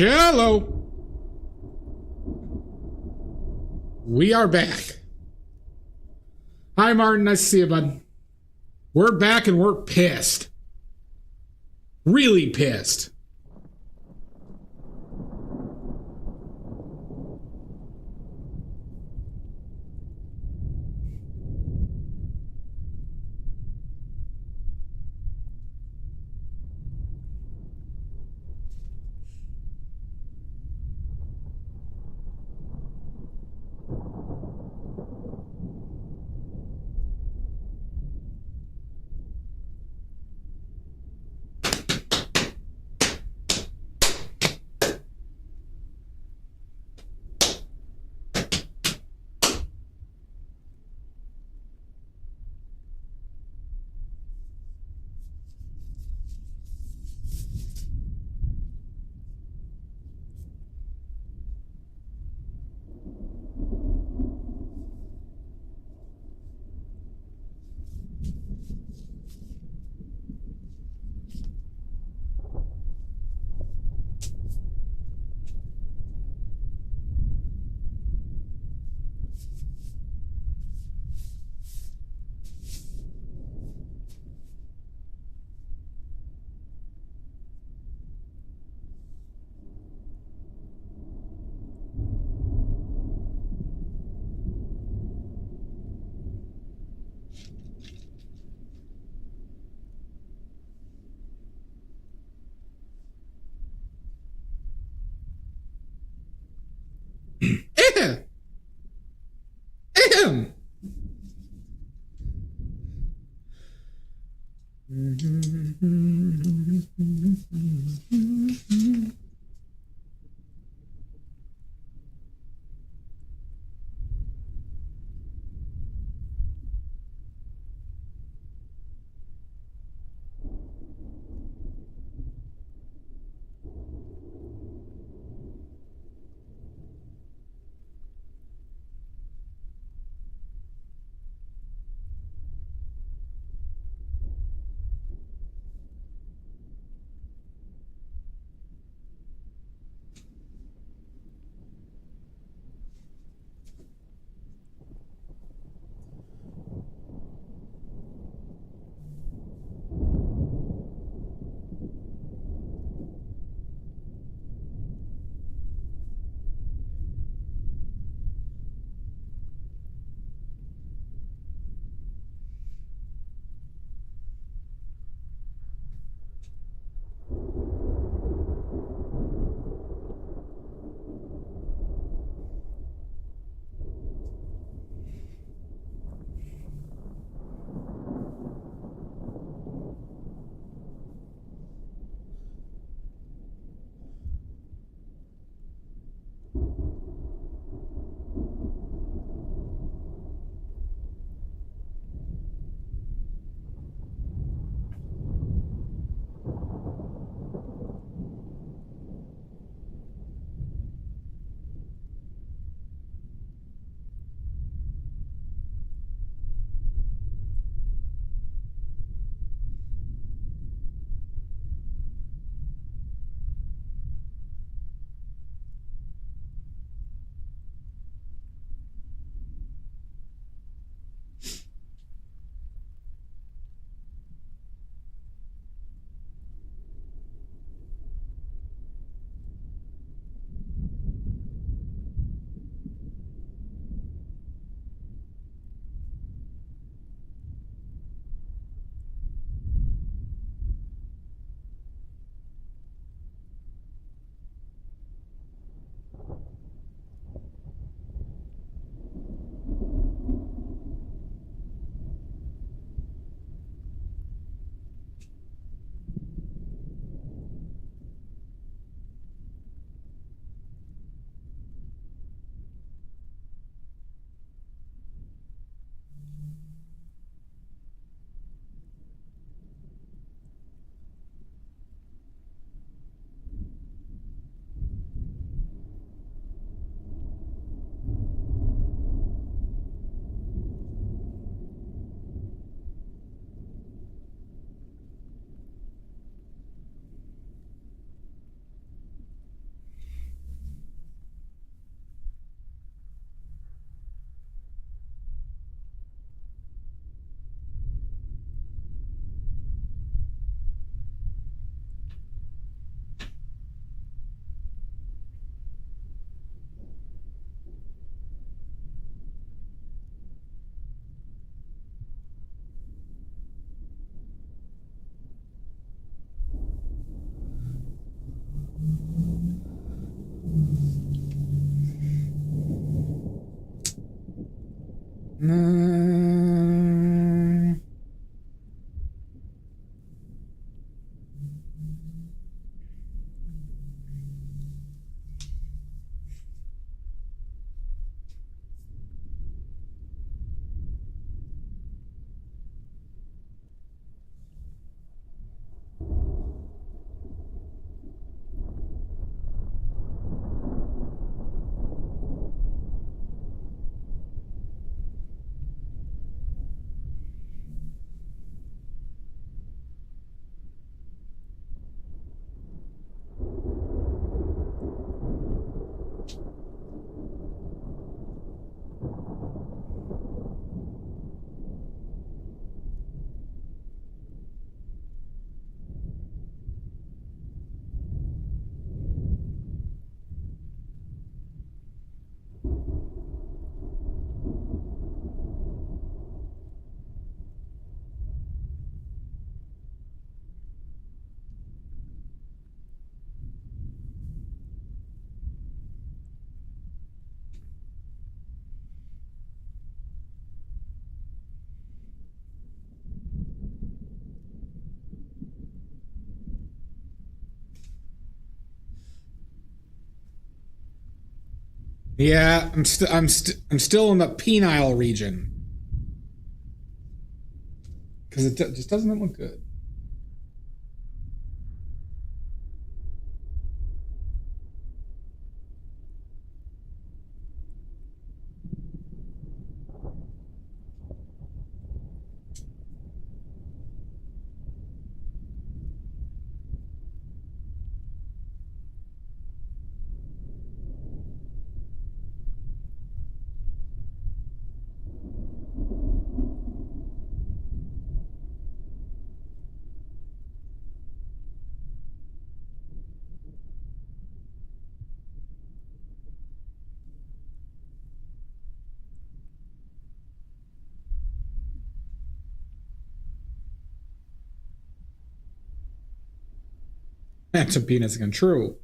Cello! We are back. Hi, Martin. Nice to see you, bud. We're back and we're pissed. Really pissed. Mm. Yeah, I'm still in the penile region because it just doesn't look good. Phantom penis again. True.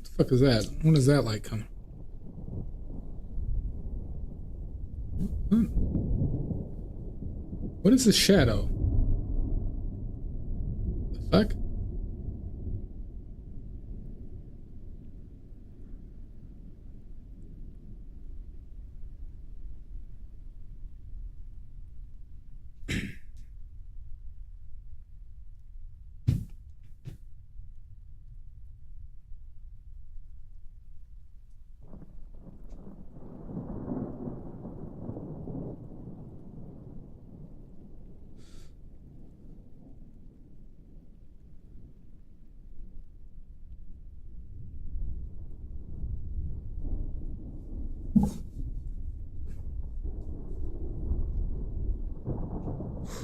What the fuck is that? When is that light coming? What is the shadow? The fuck?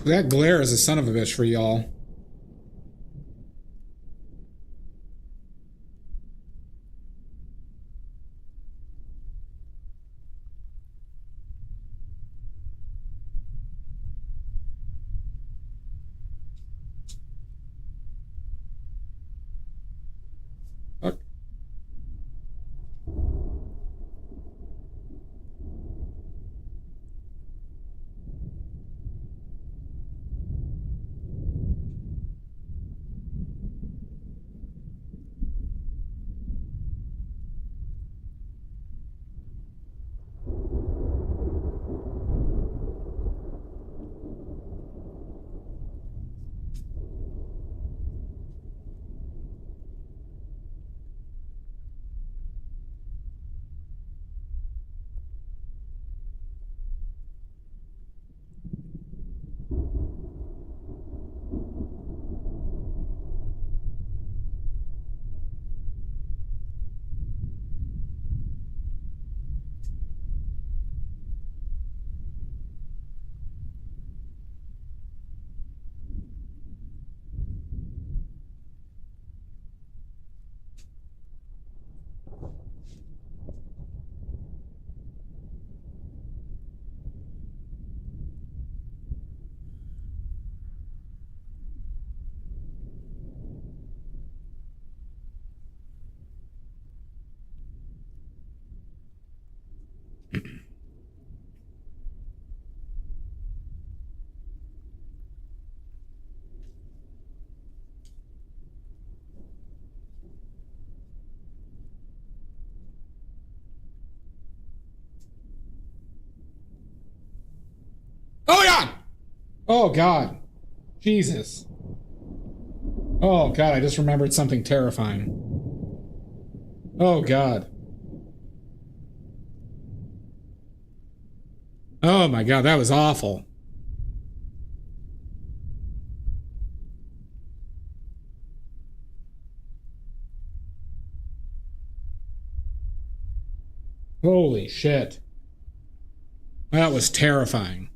That glare is a son of a bitch for y'all. Fuck. Oh yeah! Oh god. Jesus. Oh god, I just remembered something terrifying. Oh god. Oh my god, that was awful. Holy shit. That was terrifying.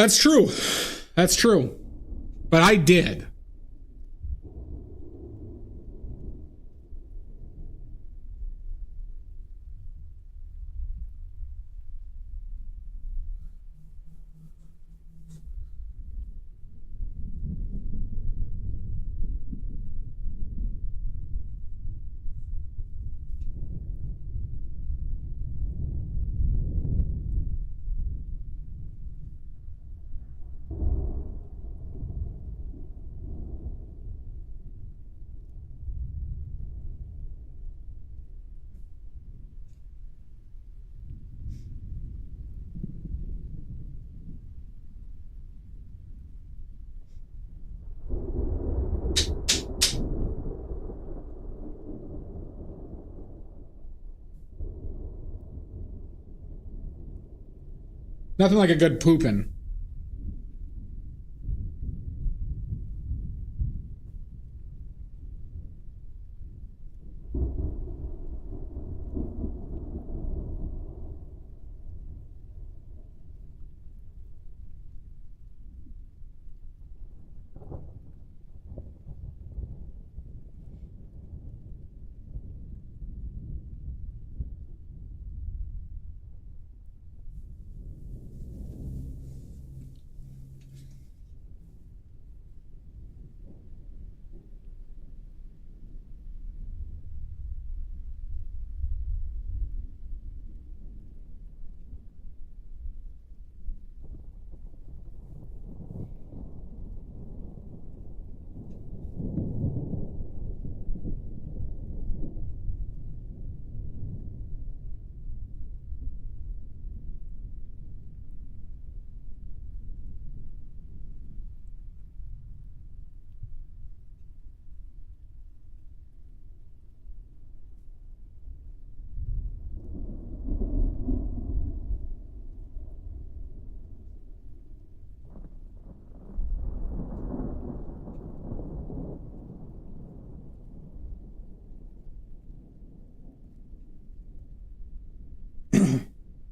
That's true. That's true. But I did. Nothing like a good pooping.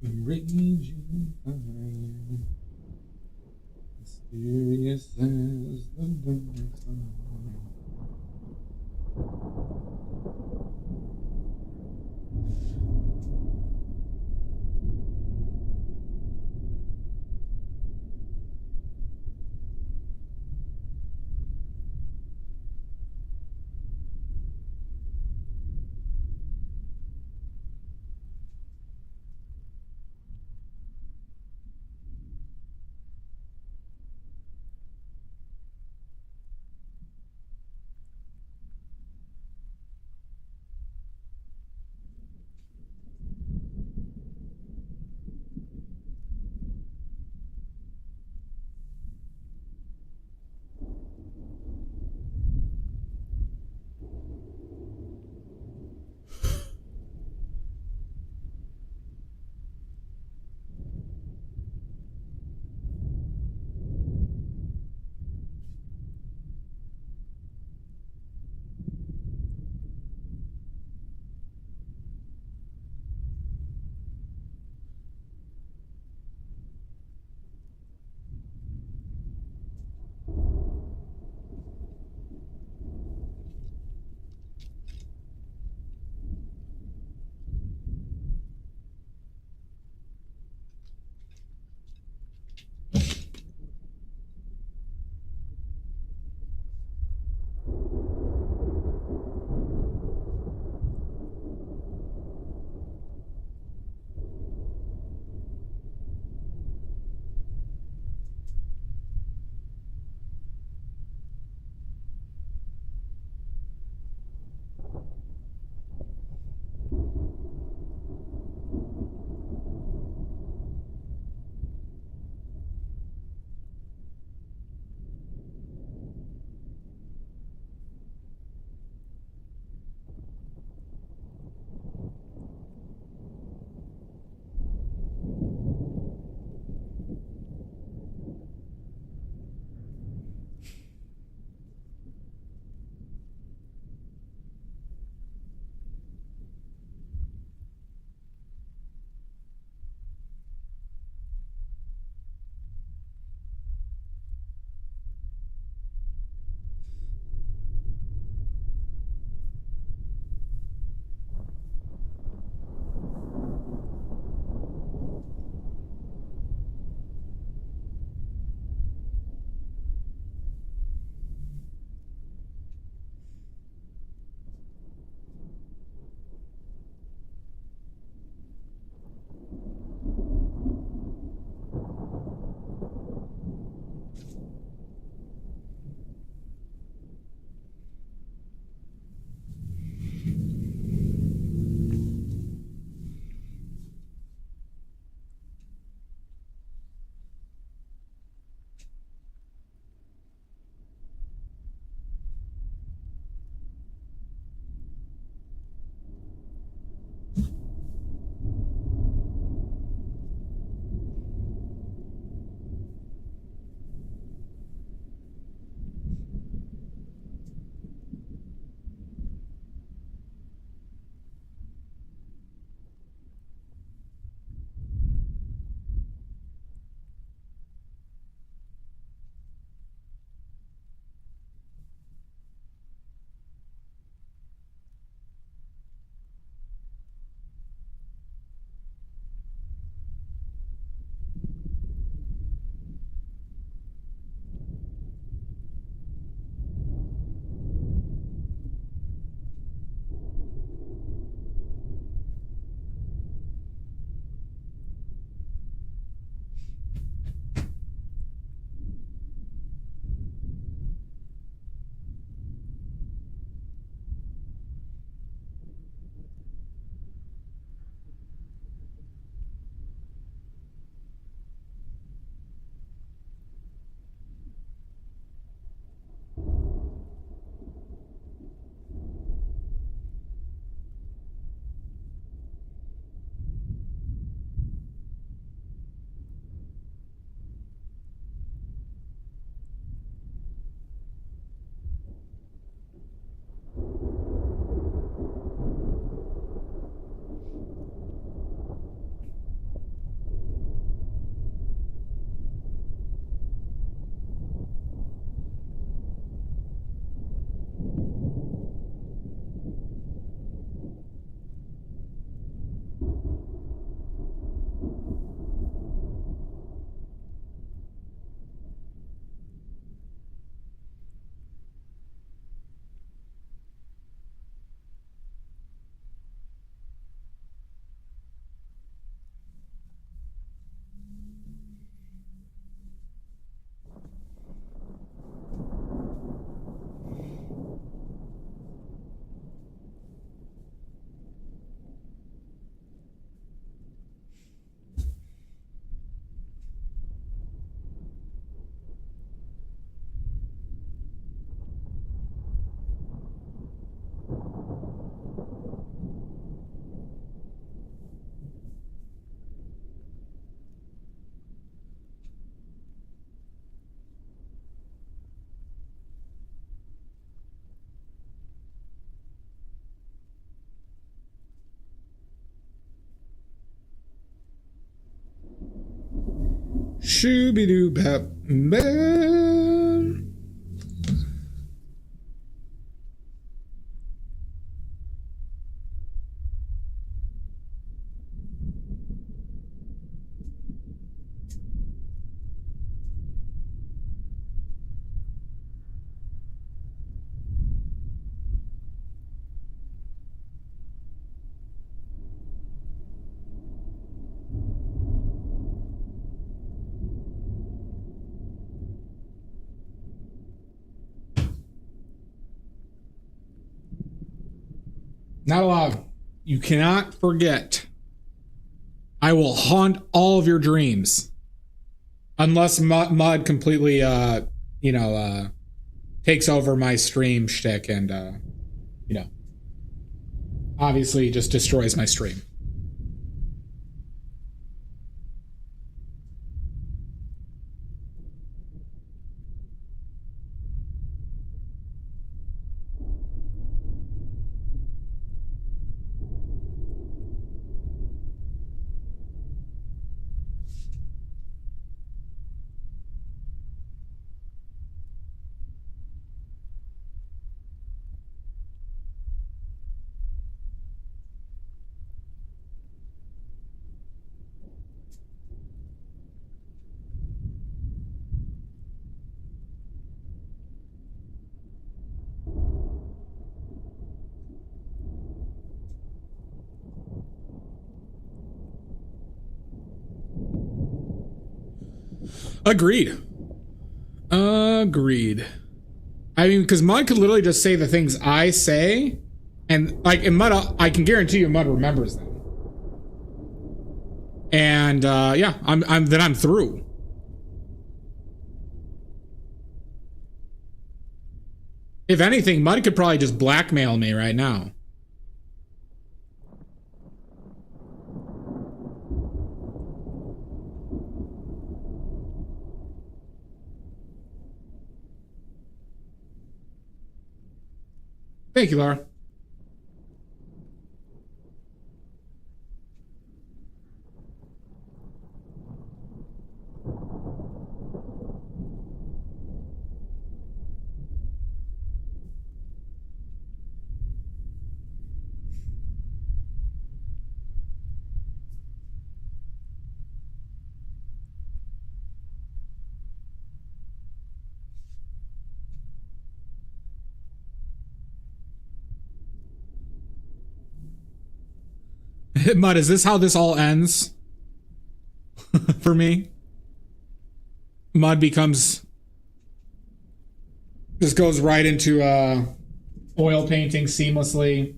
Raging fire, mysterious as the night. Shooby-doo Batman. Not allowed. You cannot forget. I will haunt all of your dreams. Unless Mud completely, takes over my stream shtick and, obviously just destroys my stream. Agreed. I mean, because Mud could literally just say the things I say, and in Mud, I can guarantee you, Mud remembers them. And I'm through. If anything, Mud could probably just blackmail me right now. Thank you, Laura. Mud, is this how this all ends? For me? Mud becomes... Just goes right into oil painting seamlessly.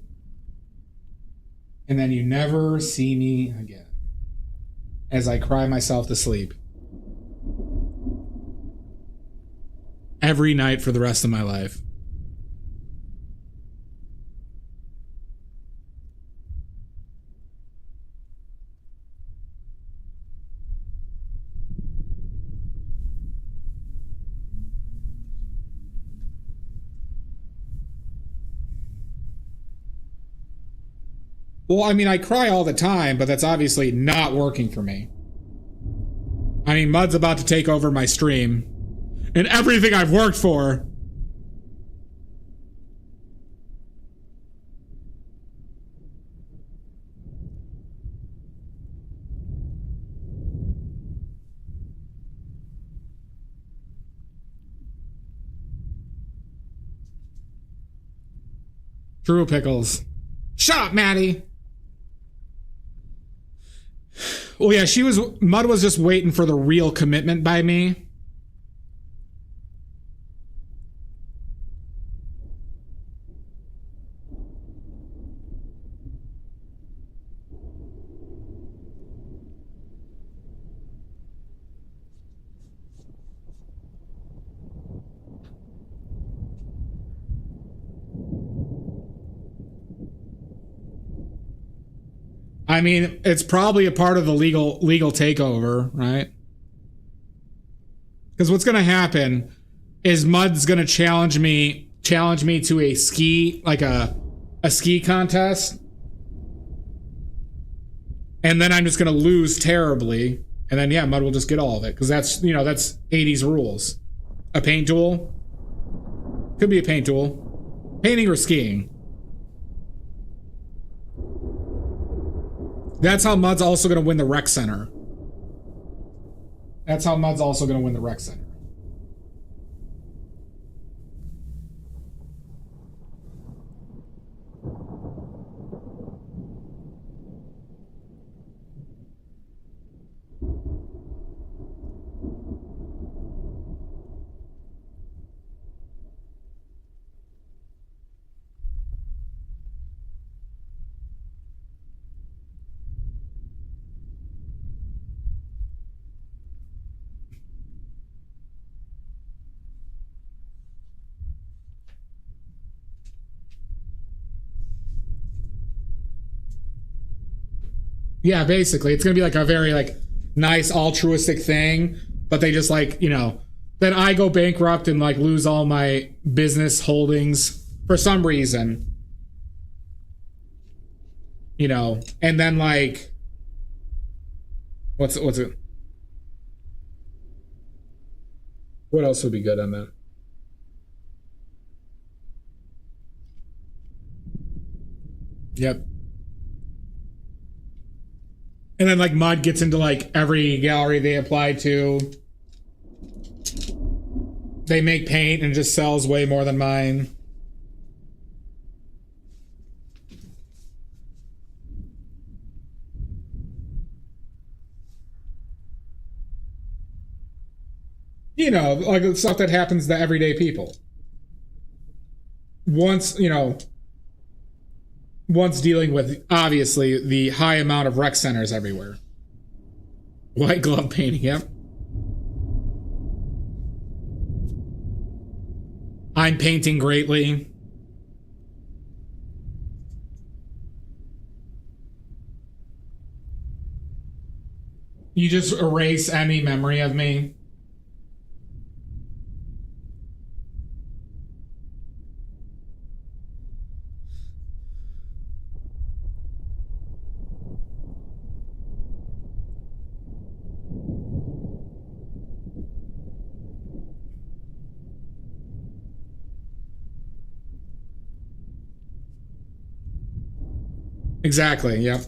And then you never see me again. As I cry myself to sleep. Every night for the rest of my life. Well, I mean, I cry all the time, but that's obviously not working for me. I mean, Mud's about to take over my stream. And everything I've worked for. True pickles. Shut up, Maddie! Well, yeah, Mud was just waiting for the real commitment by me. I mean, it's probably a part of the legal takeover, right? Because what's going to happen is Mud's going to challenge me to a ski, like a ski contest. And then I'm just going to lose terribly. And then, yeah, Mud will just get all of it. Because that's, you know, that's 80s rules. A paint tool. Could be a paint tool. Painting or skiing. That's how Mud's also going to win the rec center. That's how Mud's also going to win the rec center. Yeah, basically. It's going to be like a very like nice altruistic thing, but they just like, you know, then I go bankrupt and like lose all my business holdings for some reason. You know, and then like what's it? What else would be good on that? Yep. And then like Mud gets into like every gallery they apply to. They make paint and it just sells way more than mine. You know, like the stuff that happens to everyday people. Once, you know, once dealing with, obviously, the high amount of rec centers everywhere. White glove painting, yep. I'm painting greatly. You just erase any memory of me. Exactly, yep.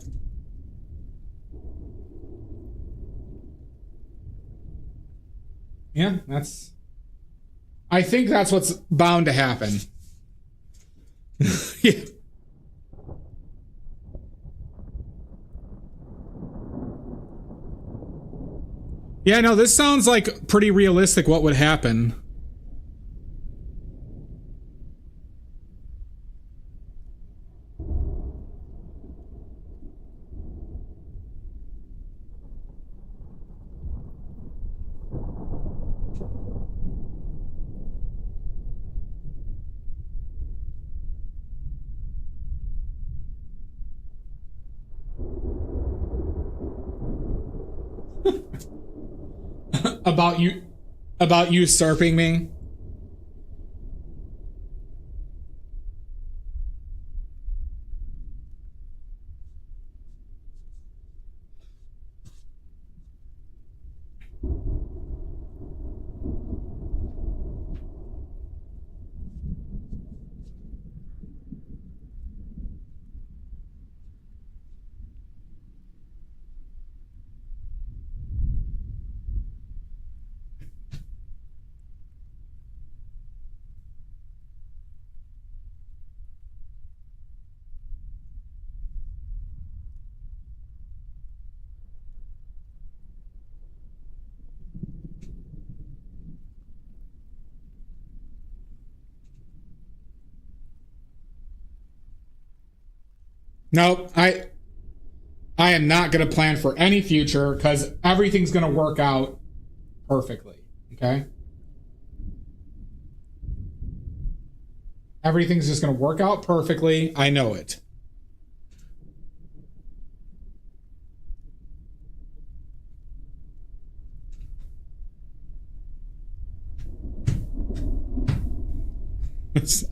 Yeah, that's... I think that's what's bound to happen. Yeah. Yeah, no, this sounds like pretty realistic what would happen. About usurping me. Nope, I am not going to plan for any future because everything's going to work out perfectly, okay? Everything's just going to work out perfectly. I know it.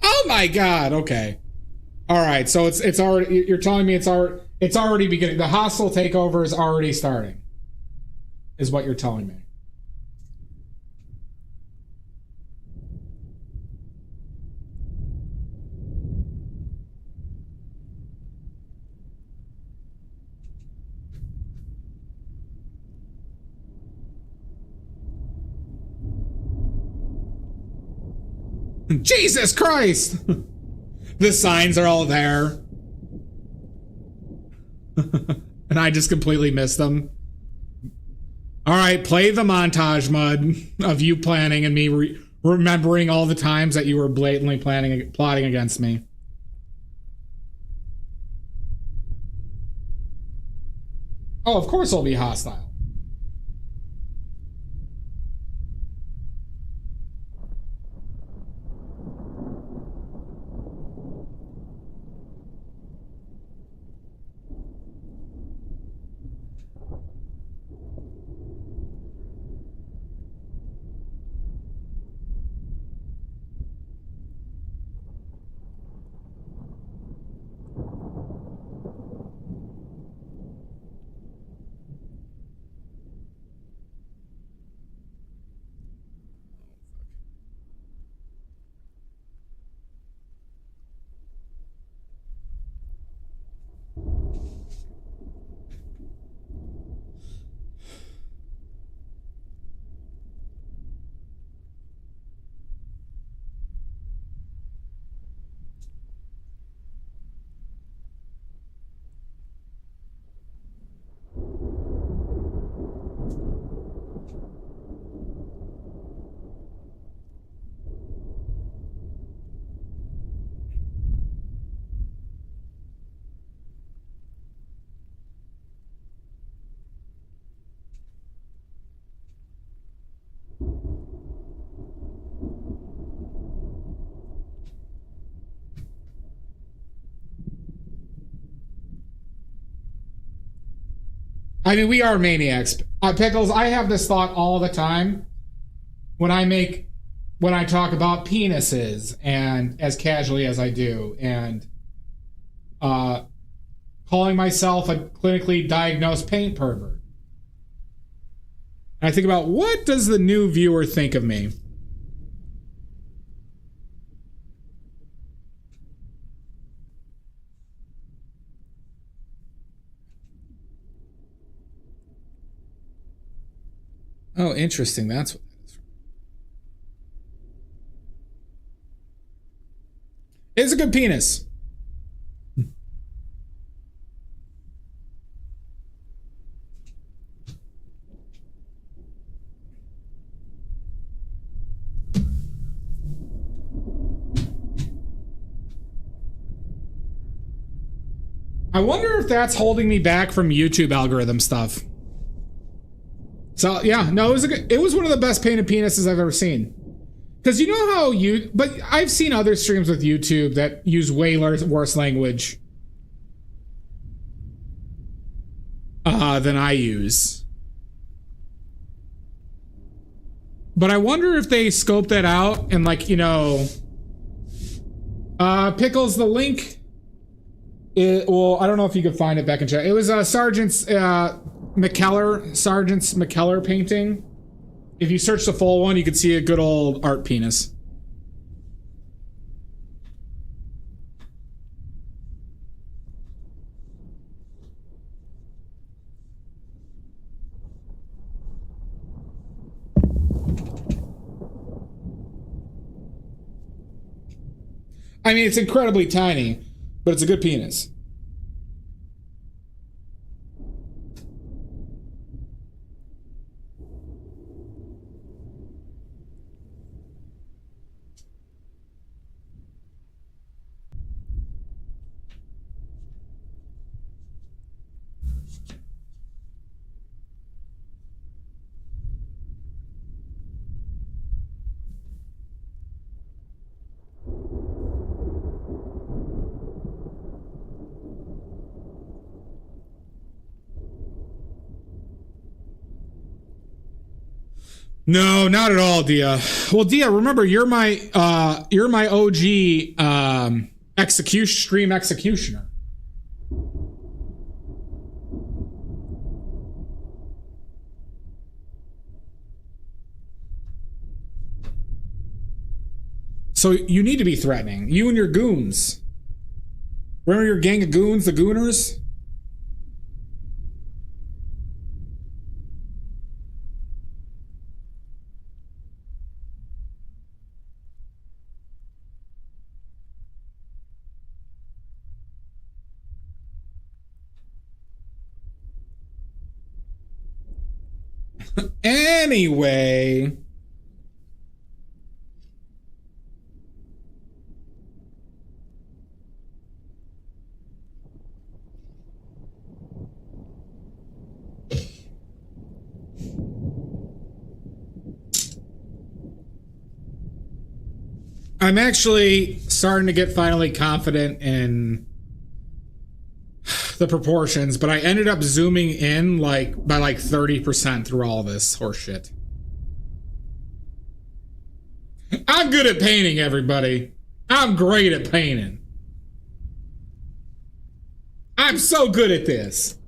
Oh my God, okay. All right, so it's already, you're telling me it's already beginning. The hostile takeover is already starting. is what you're telling me. Jesus Christ! The signs are all there. And I just completely missed them. Alright, play the montage, Mud, of you planning and me remembering all the times that you were blatantly plotting against me. Oh, of course I'll be hostile. I mean, we are maniacs. Pickles, I have this thought all the time when I talk about penises, and as casually as I do, and calling myself a clinically diagnosed paint pervert. And I think about, what does the new viewer think of me? Oh, interesting. That's what that is. It's a good penis. I wonder if that's holding me back from YouTube algorithm stuff. So yeah, no, it was one of the best painted penises I've ever seen. Because you know how but I've seen other streams with YouTube that use way worse language than I use. But I wonder if they scope that out and, like, you know, Pickles, the link. Well, I don't know if you could find it back in chat. It was Sergeant's McKellar painting. If you search the full one, you could see a good old art penis. I mean, it's incredibly tiny, but it's a good penis. No, not at all, Dia. Well, Dia, remember, you're my OG stream executioner. So you need to be threatening. You and your goons. Remember your gang of goons, the Gooners? Anyway. I'm actually starting to get finally confident in the proportions, but I ended up zooming in by 30% through all this horse shit. I'm good at painting, everybody. I'm great at painting. I'm so good at this.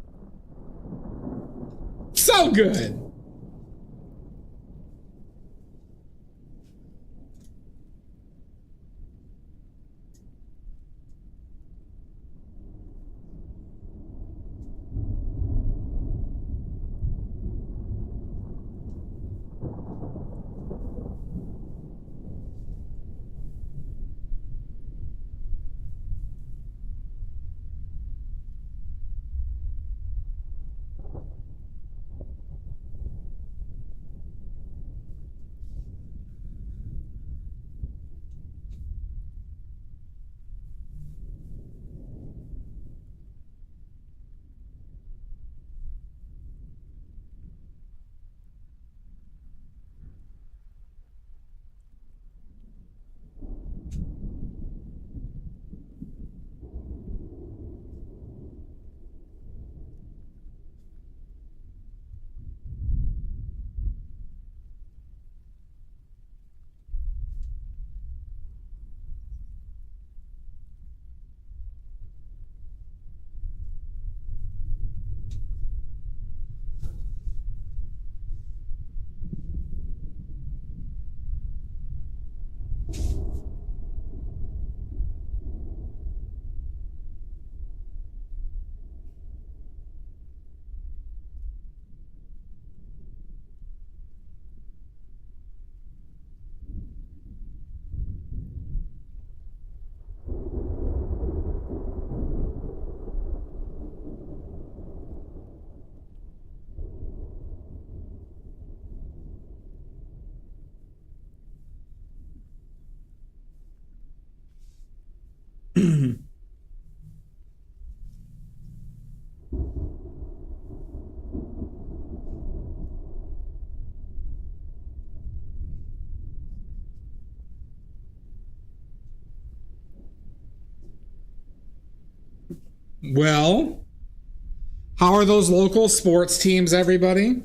So good. Well, how are those local sports teams, everybody?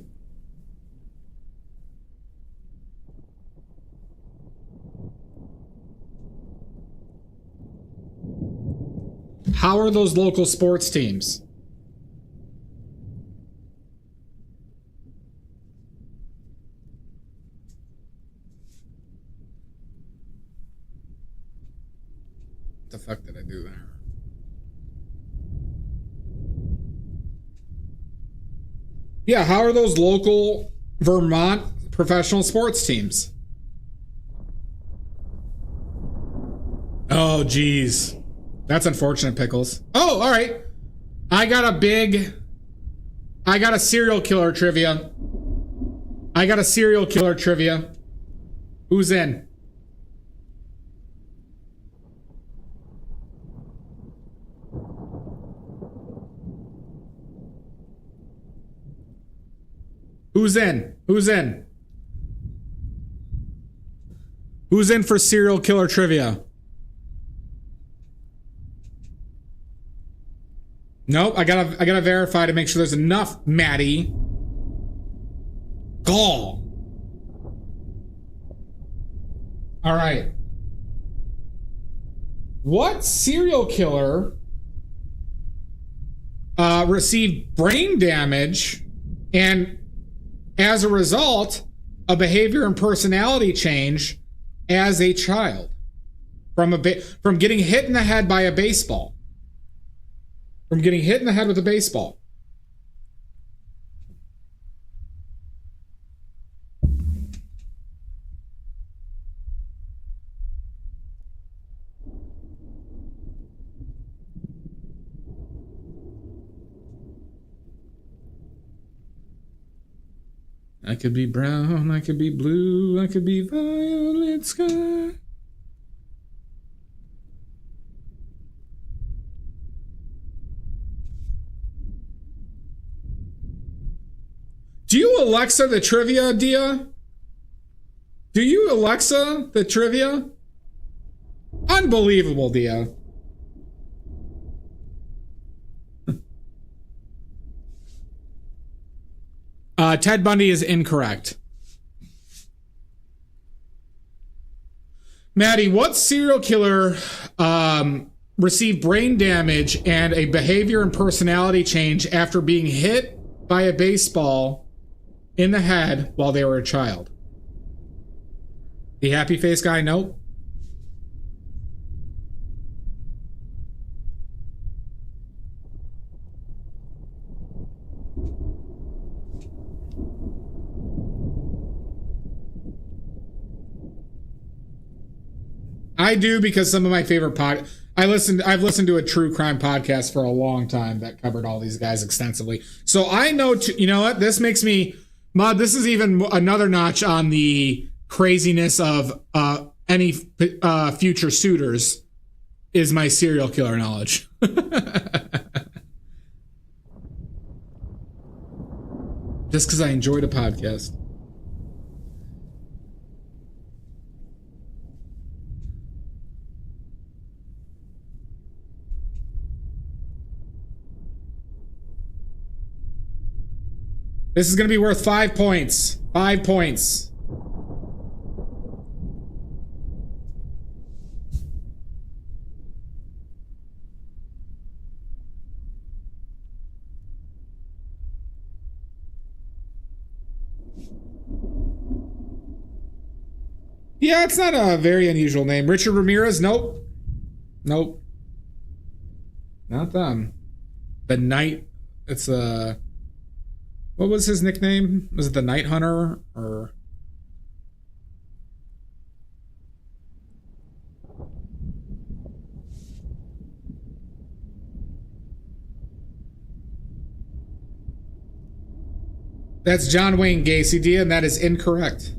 How are those local sports teams? What the fuck did I do there? Yeah, how are those local Vermont professional sports teams? Oh, geez. That's unfortunate, Pickles. Oh, all right. I got a serial killer trivia. Who's in? Who's in? Who's in for serial killer trivia? Nope, I gotta verify to make sure there's enough, Maddie. Gall. All right. What serial killer received brain damage and, as a result, a behavior and personality change as a child? from getting hit in the head by a baseball. From getting hit in the head with a baseball. I could be brown, I could be blue, I could be violet sky. Do you Alexa the trivia, Dia? Do you Alexa the trivia? Unbelievable, Dia. Ted Bundy is incorrect. Maddie, what serial killer received brain damage and a behavior and personality change after being hit by a baseball in the head while they were a child? The happy face guy? Nope. I do, because some of my favorite I've listened to a true crime podcast for a long time that covered all these guys extensively. So I know, you know what? This makes me, Mud, this is even another notch on the craziness of any future suitors is my serial killer knowledge. Just because I enjoyed a podcast. This is going to be worth 5 points. 5 points. Yeah, it's not a very unusual name. Richard Ramirez? Nope. Nope. Not them. The Night. It's a... What was his nickname? Was it the Night Hunter or? That's John Wayne Gacy, Dia, and that is incorrect.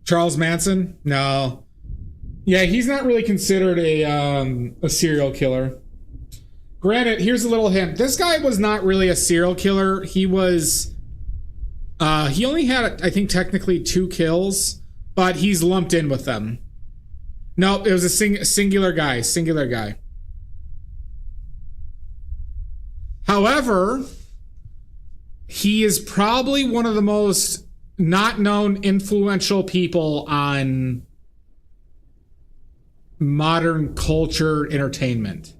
Charles Manson? No. Yeah, he's not really considered a serial killer. Granted, here's a little hint. This guy was not really a serial killer. He was... he only had, I think, technically 2 kills, but he's lumped in with them. No, it was a singular guy. Singular guy. However, he is probably one of the most not known influential people on modern culture entertainment.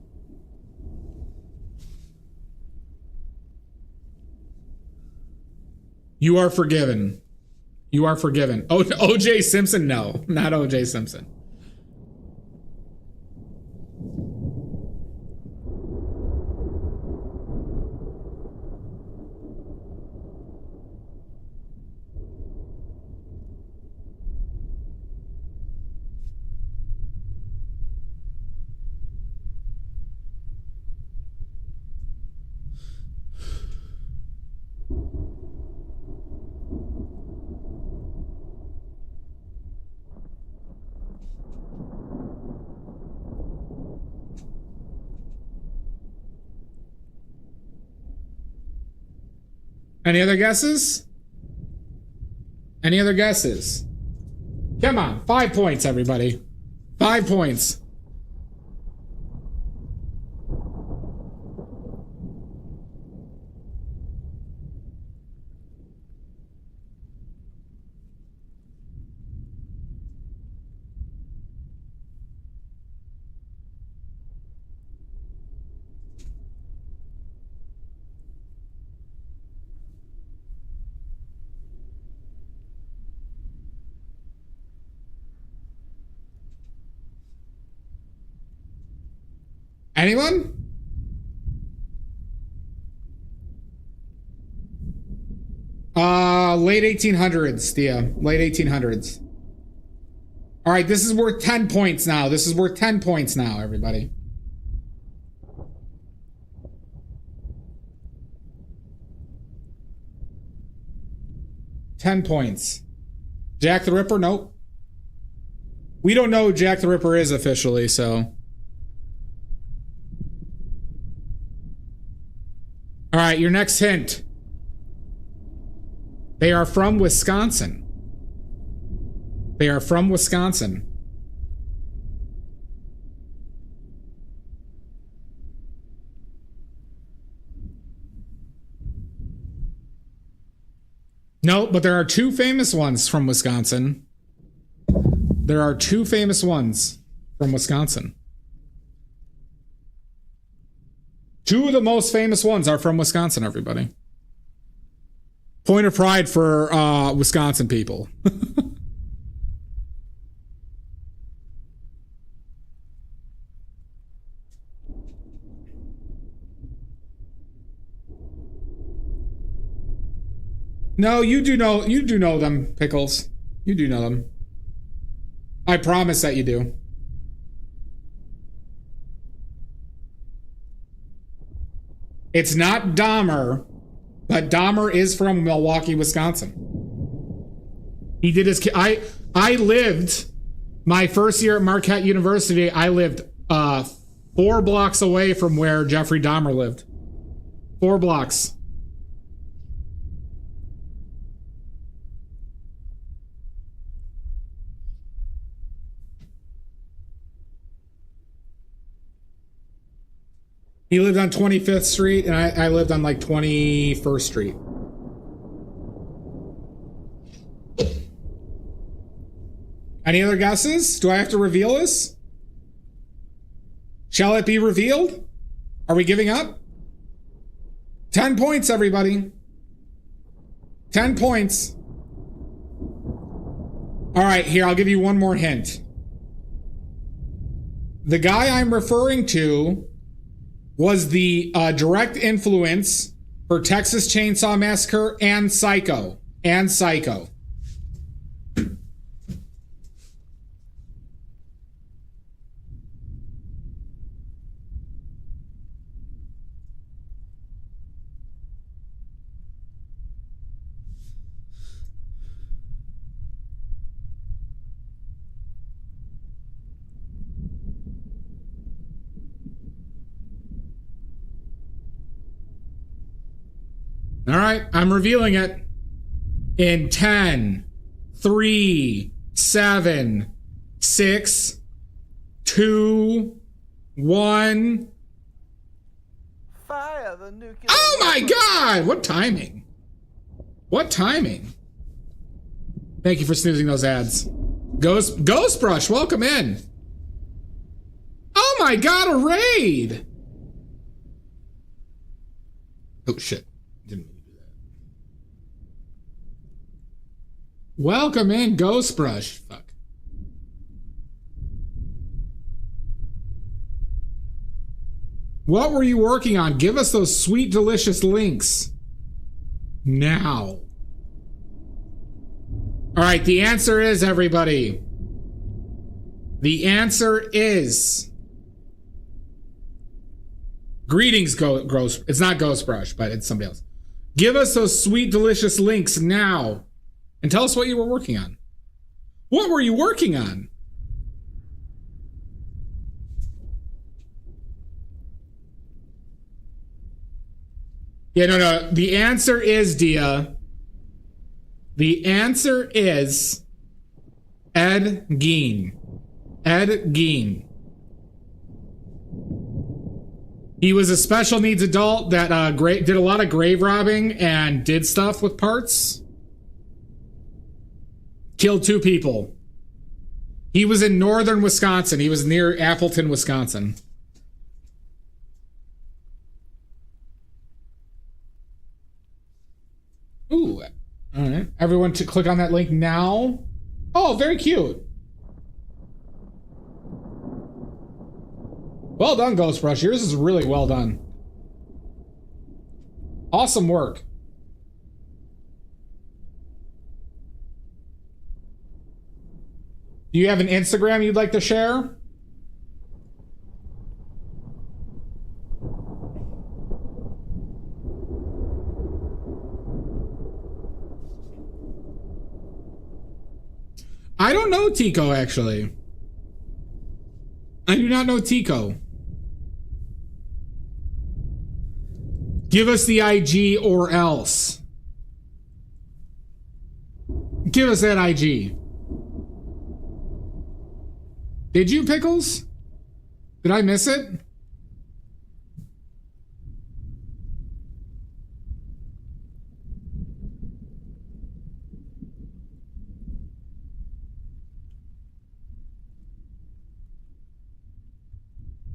You are forgiven. You are forgiven. Oh, O.J. Simpson? No, not O.J. Simpson. Any other guesses? Any other guesses? Come on, 5 points, everybody. 5 points. Anyone? Late 1800s, Thea. Late 1800s. All right, this is worth 10 points now. This is worth 10 points now, everybody. $10 points. Jack the Ripper? Nope. We don't know who Jack the Ripper is officially, so. All right, your next hint. They are from Wisconsin. They are from Wisconsin. No, but there are two famous ones from Wisconsin. There are two famous ones from Wisconsin. Two of the most famous ones are from Wisconsin, everybody. Point of pride for Wisconsin people. No, you do know them, Pickles. You do know them. I promise that you do. It's not Dahmer, but Dahmer is from Milwaukee, Wisconsin. He did his... I lived... My first year at Marquette University, I lived 4 blocks away from where Jeffrey Dahmer lived. 4 blocks. He lived on 25th Street, and I lived on, like, 21st Street. Any other guesses? Do I have to reveal this? Shall it be revealed? Are we giving up? 10 points, everybody. 10 points. All right, here, I'll give you one more hint. The guy I'm referring to was the direct influence for Texas Chainsaw Massacre and Psycho. All right, I'm revealing it in 10, 3, 7, 6, 2, 1. Fire the nuclear. Oh my God! What timing? What timing? Thank you for snoozing those ads. Ghost Brush, welcome in. Oh my God, a raid! Oh shit. Didn't mean to do that. Welcome in, Ghost Brush. Fuck. What were you working on? Give us those sweet, delicious links. Now. All right, the answer is, everybody. The answer is... Greetings, Ghost. It's not Ghost Brush, but it's somebody else. Give us those sweet, delicious links now. And tell us what you were working on. What were you working on? Yeah, no. The answer is, Dia. The answer is Ed Gein. Ed Gein. He was a special needs adult that did a lot of grave robbing and did stuff with parts. Killed 2 people. He was in northern Wisconsin. He was near Appleton, Wisconsin. Ooh. All right. Everyone to click on that link now. Oh, very cute. Well done, Ghost Brush. Yours is really well done. Awesome work. Do you have an Instagram you'd like to share? I don't know Tico, actually. I do not know Tico. Give us the IG or else. Give us that IG. Did you, Pickles? Did I miss it?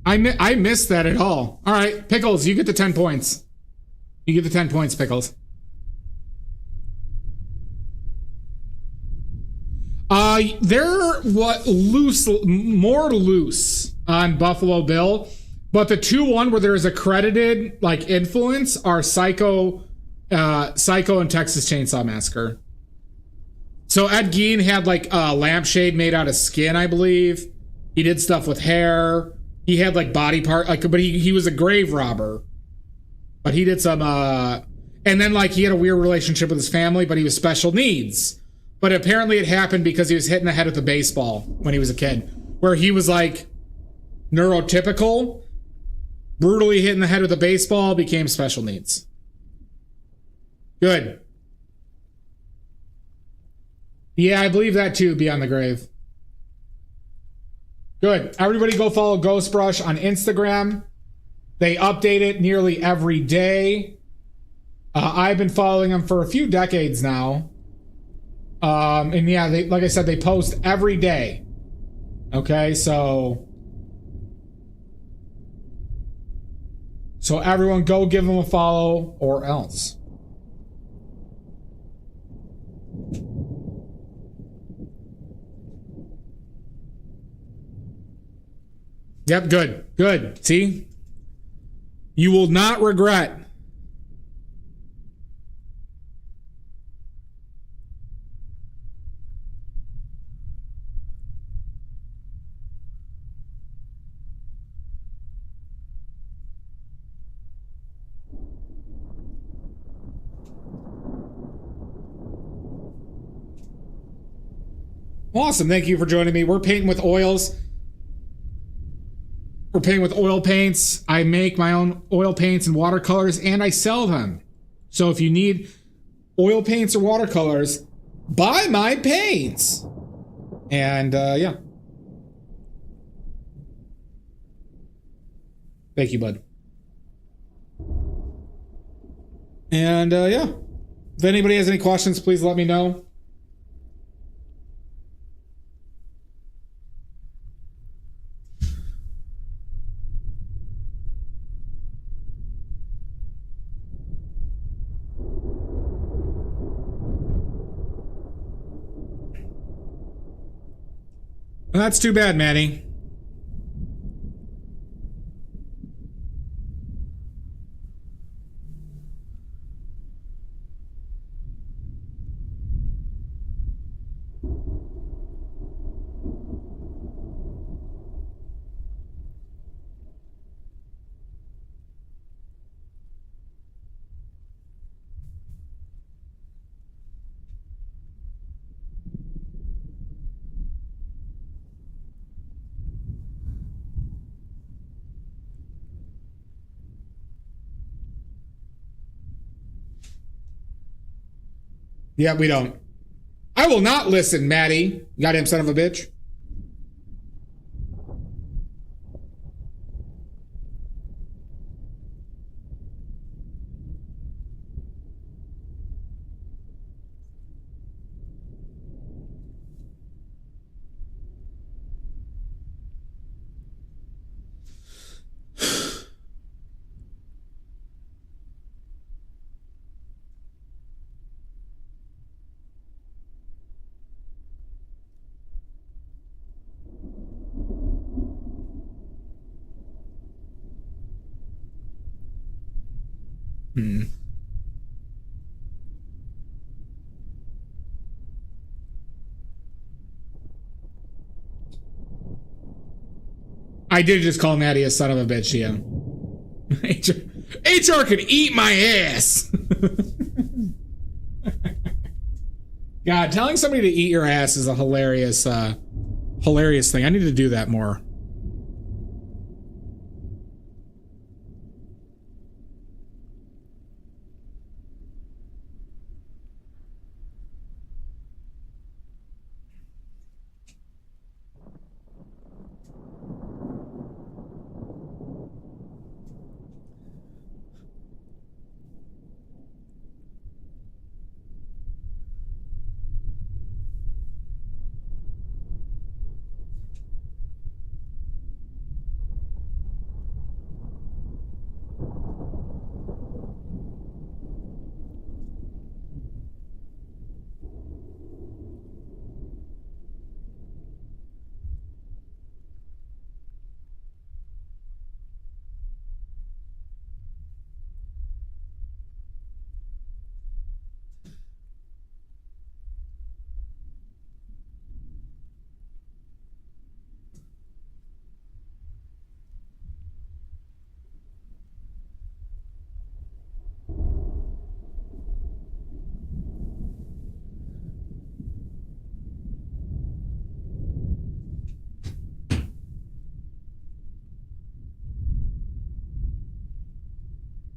I missed that at all. All right, Pickles, you get the 10 points. You get the 10 points, Pickles. They're more loose on Buffalo Bill, but the 2-1 where there is a credited like influence are Psycho and Texas Chainsaw Massacre. So Ed Gein had like a lampshade made out of skin, I believe. He did stuff with hair. He had like body part, like, but he was a grave robber. But he did some, and then like he had a weird relationship with his family, but he was special needs. But apparently it happened because he was hit in the head with a baseball when he was a kid, where he was like neurotypical, brutally hit in the head with a baseball, became special needs. Good. Yeah, I believe that too, Beyond the Grave. Good. Everybody go follow Ghost Brush on Instagram. They update it nearly every day. I've been following them for a few decades now. And yeah, like I said, they post every day. Okay, so everyone go give them a follow or else. Yep, good. See? You will not regret. Awesome. Thank you for joining me. We're painting with oils. We're painting with oil paints. I make my own oil paints and watercolors, and I sell them. So if you need oil paints or watercolors, buy my paints. And yeah. Thank you, bud. And yeah. If anybody has any questions, please let me know. Well, that's too bad, Manny. Yeah, we don't. I will not listen, Maddie. You goddamn son of a bitch. I did just call Maddie a son of a bitch, yeah. HR could eat my ass. God, telling somebody to eat your ass is a hilarious thing. I need to do that more.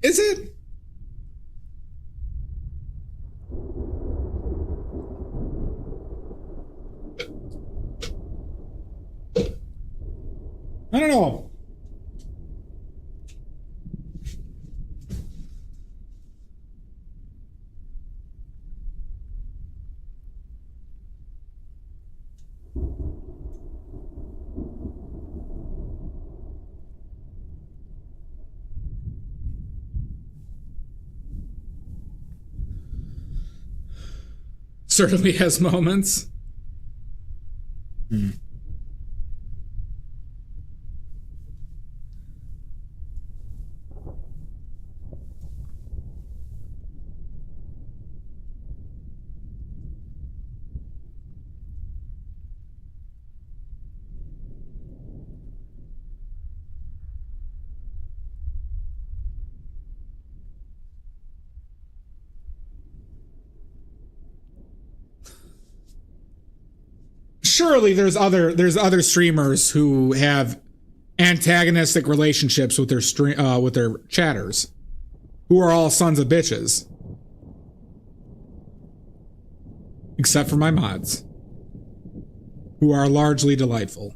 Is it? I don't know. Certainly has moments. Surely there's other streamers who have antagonistic relationships with their chatters, who are all sons of bitches, except for my mods, who are largely delightful.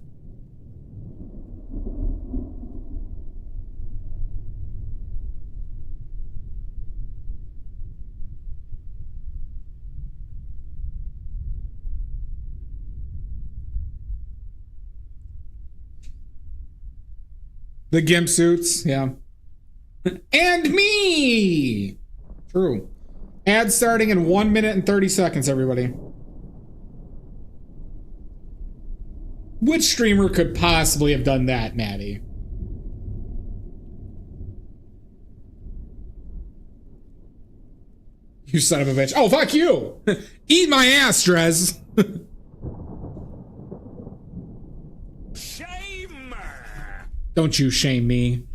The gimp suits, yeah. And me! True. Ad starting in 1 minute and 30 seconds, everybody. Which streamer could possibly have done that, Maddie? You son of a bitch. Oh, fuck you! Eat my ass, Drez! Don't you shame me.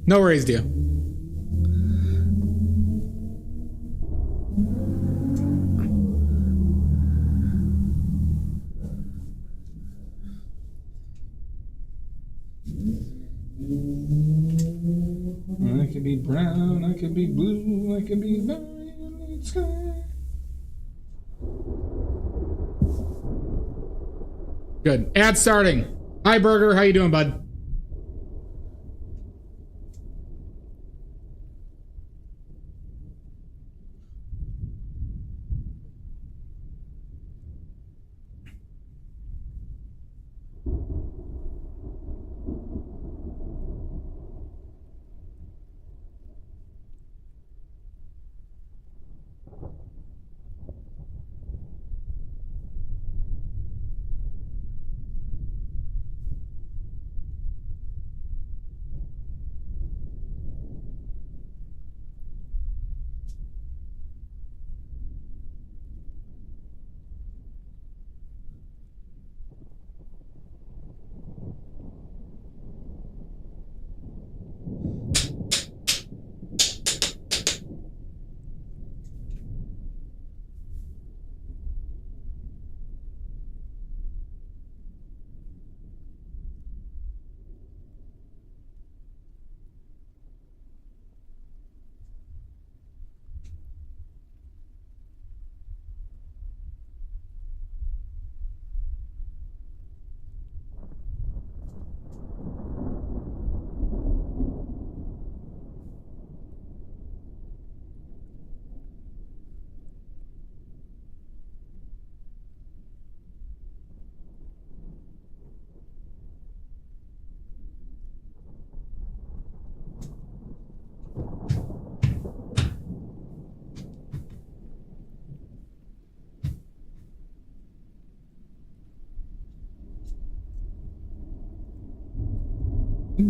No worries, dear. I could be brown, I could be blue, I could be violet sky. Good. Ad starting. Hi, Burger. How you doing, bud?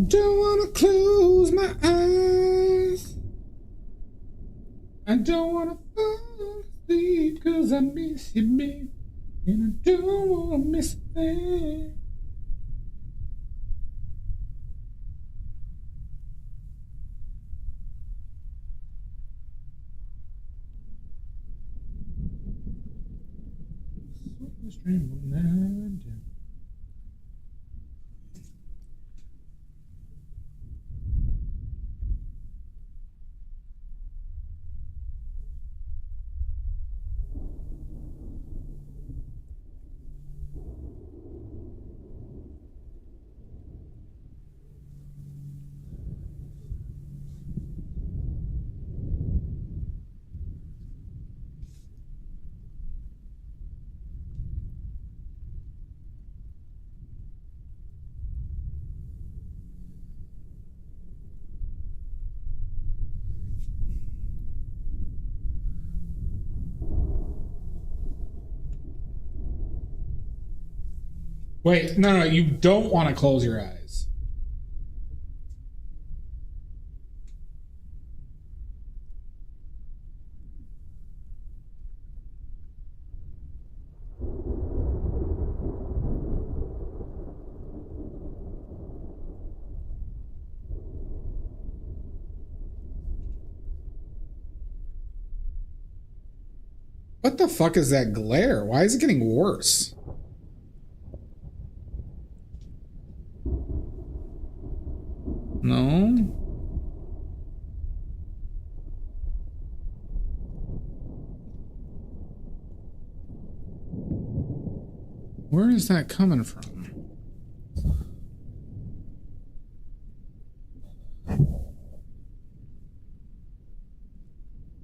Don't wanna close my eyes. I don't wanna fall asleep, cause I miss you, babe. And I don't wanna miss a thing. Rainbow now and then. Wait, no, you don't want to close your eyes. What the fuck is that glare? Why is it getting worse? No. Where is that coming from?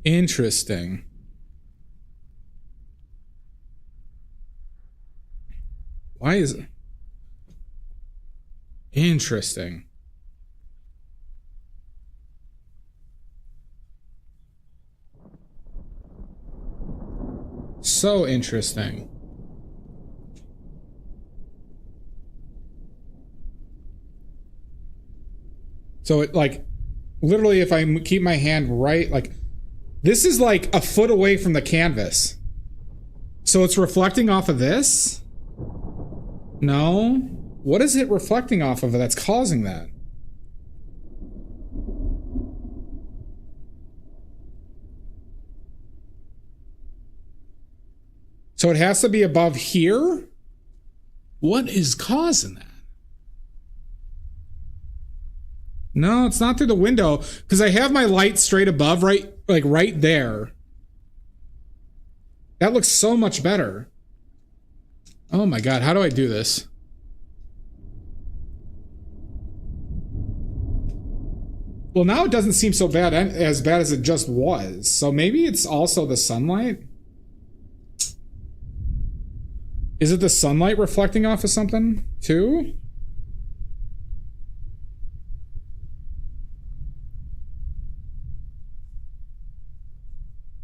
Interesting. Why is it? Interesting. So interesting. So it like literally if I keep my hand right, like this is like a foot away from the canvas. So it's reflecting off of this? No. What is it reflecting off of that's causing that? So it has to be above here? What is causing that? No, it's not through the window because I have my light straight above, right, like right there. That looks so much better. Oh my God, how do I do this? Well, now it doesn't seem so bad, as bad as it just was. So maybe it's also the sunlight? Is it the sunlight reflecting off of something too?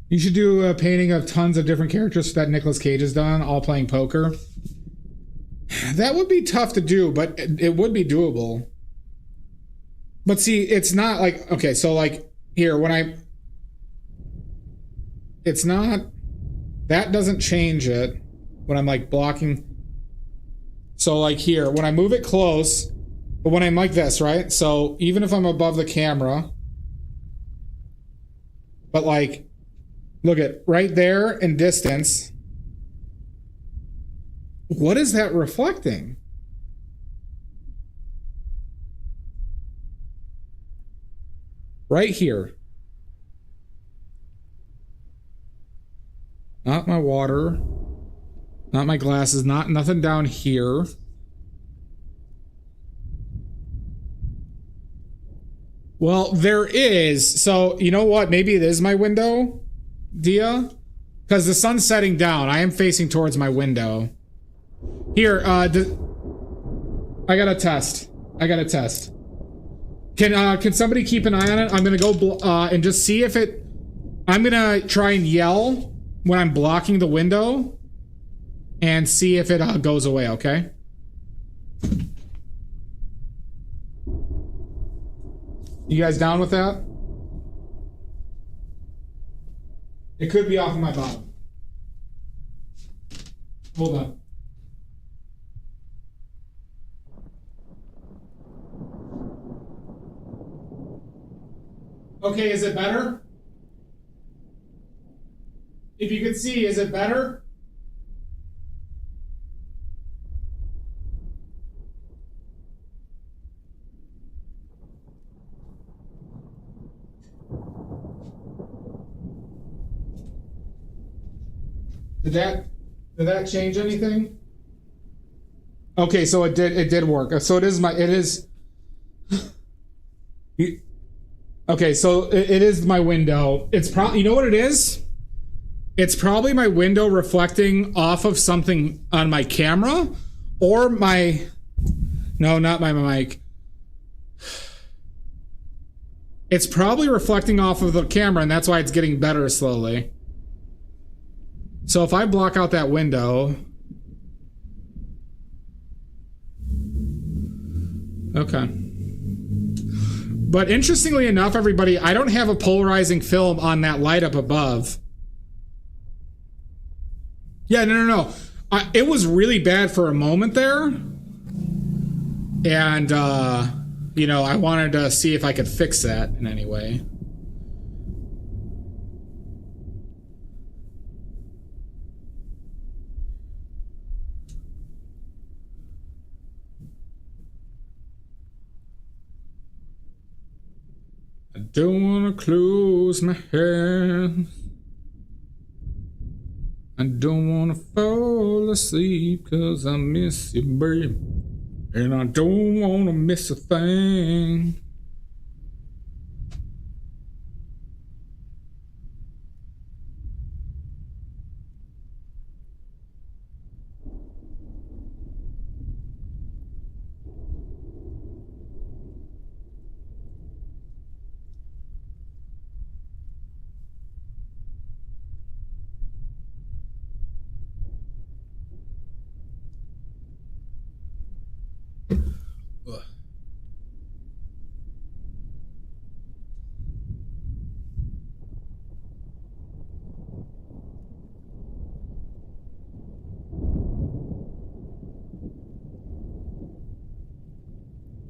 You should do a painting of tons of different characters that Nicolas Cage has done, all playing poker. That would be tough to do, but it would be doable. But see, it's not like, okay, so like here, it's not, that doesn't change it when I'm like blocking. So like here, when I move it close, but when I'm like this, right? So even if I'm above the camera, but like, look at right there in distance. What is that reflecting? Right here. Not my water. Not my glasses. Nothing down here. Well, there is. So, you know what? Maybe it is my window, Dia. Because the sun's setting down. I am facing towards my window. Here, I got a test. Can somebody keep an eye on it? I'm gonna go and just see if it. I'm gonna try and yell when I'm blocking the window, and see if it goes away. Okay. You guys down with that? It could be off of my bottom. Hold on. Okay, is it better? If you can see, is it better? Did that change anything? Okay, so it did work. So it is. Okay, so it is my window. It's probably, you know what it is? It's probably my window reflecting off of something on my camera or no, not my mic. It's probably reflecting off of the camera, and that's why it's getting better slowly. So if I block out that window. Okay. But interestingly enough, everybody, I don't have a polarizing film on that light up above. Yeah, no. It was really bad for a moment there. And, you know, I wanted to see if I could fix that in any way. I don't want to close my hands. I don't want to fall asleep 'cause I miss you, babe. And I don't want to miss a thing.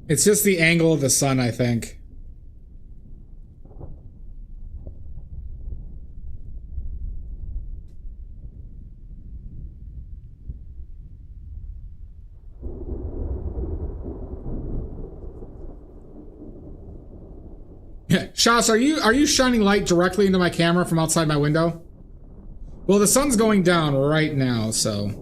It's just the angle of the sun, I think. Shas, are you shining light directly into my camera from outside my window? Well, the sun's going down right now, so.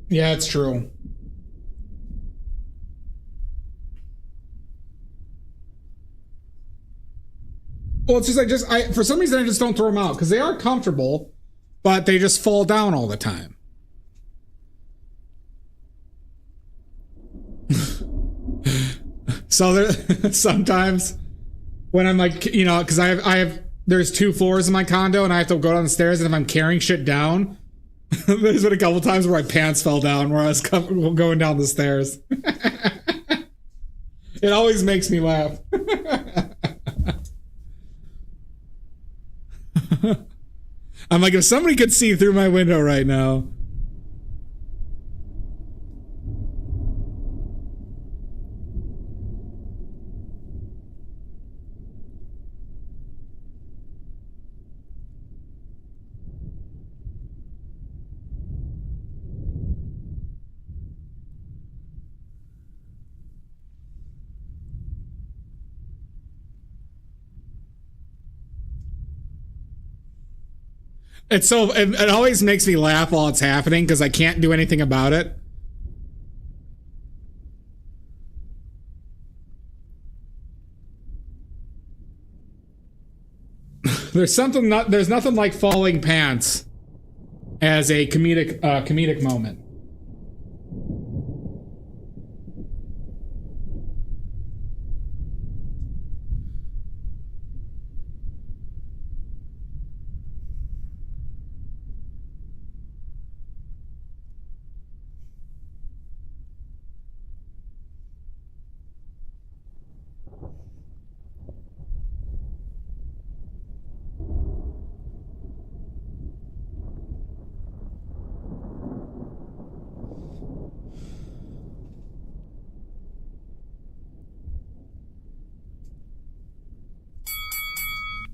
Yeah, it's true. Well, it's just I for some reason I just don't throw them out because they are comfortable, but they just fall down all the time. So there sometimes when I'm like, you know, because I have there's 2 floors in my condo and I have to go down the stairs, and if I'm carrying shit down, there's been a couple times where my pants fell down where I was going down the stairs. It always makes me laugh. I'm like, if somebody could see through my window right now. It's so it always makes me laugh while it's happening because I can't do anything about it. There's nothing like falling pants as a comedic moment.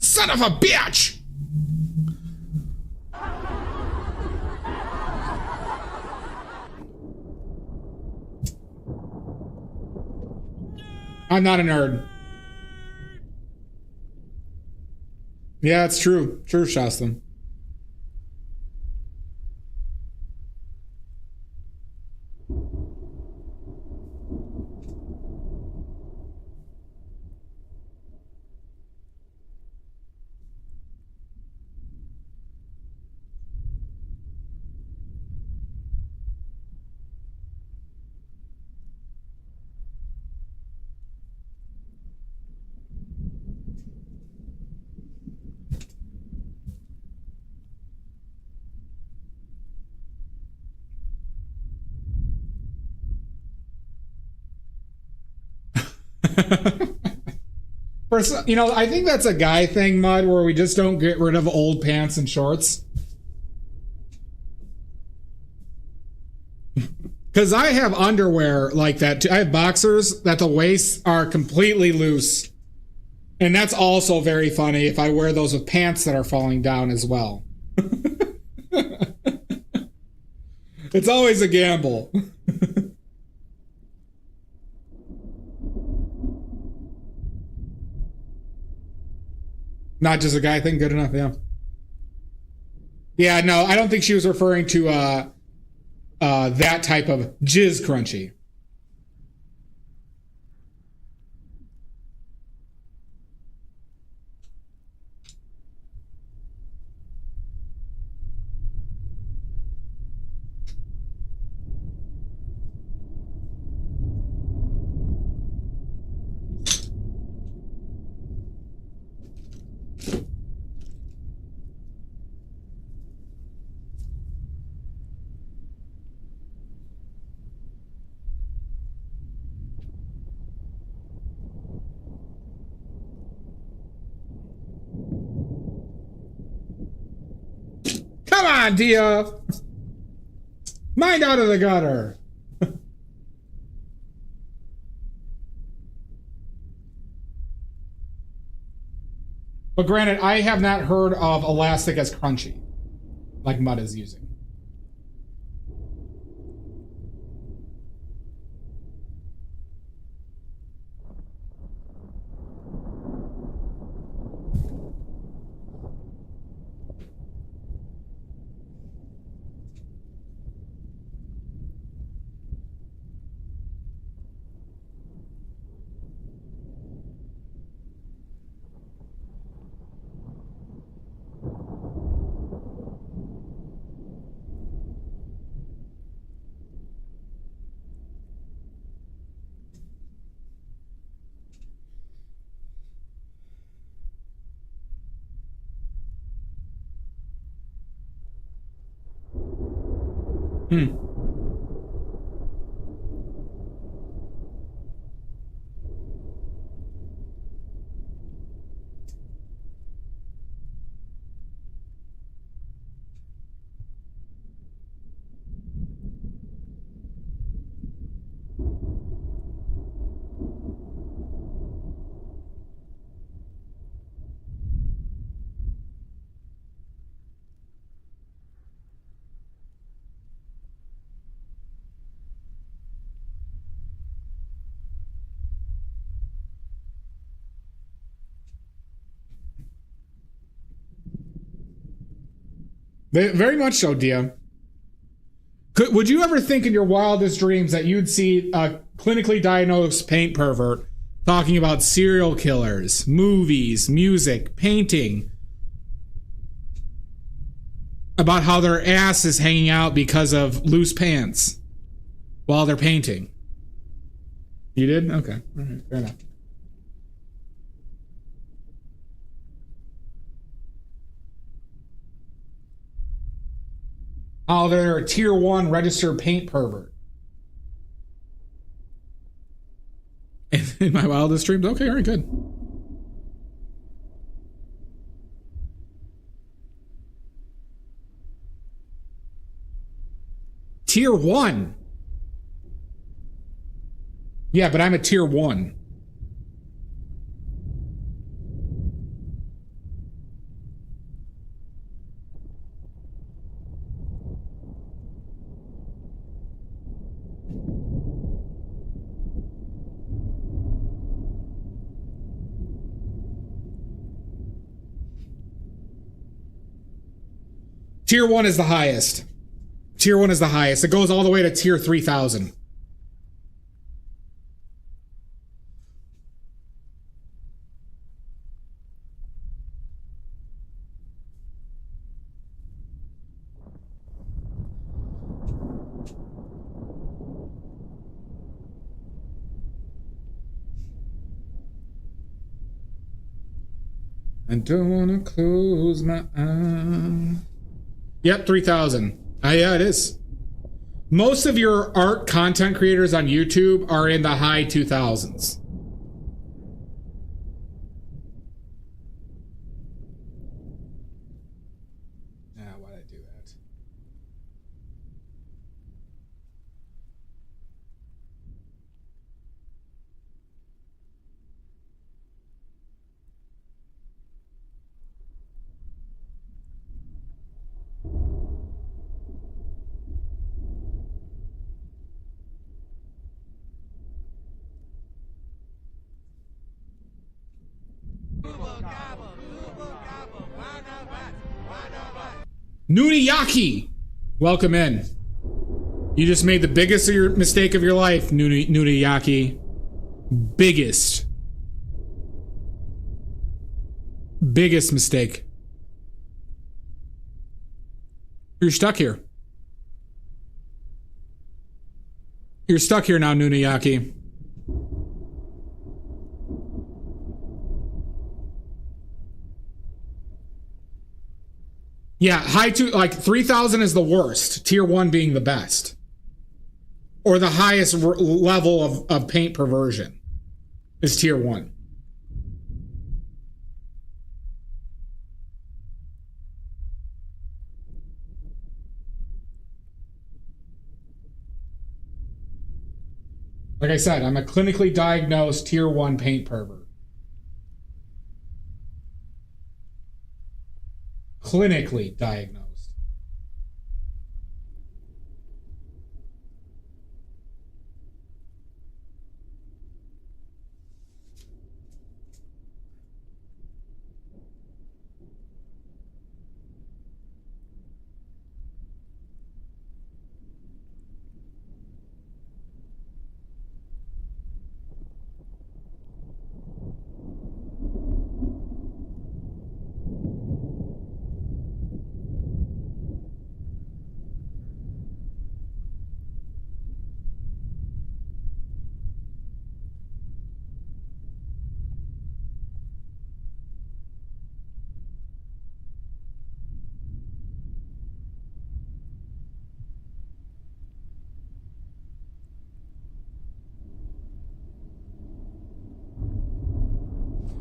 Son of a bitch! I'm not a nerd. Yeah, it's true. True, Shastam. You know, I think that's a guy thing, Mud, where we just don't get rid of old pants and shorts. Because I have underwear like that too. I have boxers that the waists are completely loose. And that's also very funny if I wear those with pants that are falling down as well. It's always a gamble. Not just a guy thing, good enough, yeah. Yeah, no, I don't think she was referring to that type of jizz crunchy. on, Dia. Mind out of the gutter. But granted, I have not heard of elastic as crunchy, like Mud is using. Very much so, Dia. Would you ever think in your wildest dreams that you'd see a clinically diagnosed paint pervert talking about serial killers, movies, music, painting, about how their ass is hanging out because of loose pants while they're painting? You did? Okay. All right. Fair enough. Oh, they're a tier 1 registered paint pervert. In my wildest dreams? Okay, all right, good. Tier 1? Yeah, but I'm a tier 1. Tier 1 is the highest. Tier 1 is the highest. It goes all the way to tier 3000. I don't want to close my eyes. Yep, 3000. Yeah, it is. Most of your art content creators on YouTube are in the high 2000s. Why'd I do that? Nuniyaki, welcome in. You just made the biggest mistake of your life, Nuniyaki. Biggest mistake. You're stuck here. You're stuck here now, Nuniyaki. Yeah, like 3000 is the worst. Tier 1 being the best. Or the highest level of paint perversion is tier 1. Like I said, I'm a clinically diagnosed tier 1 paint pervert. Clinically diagnosed.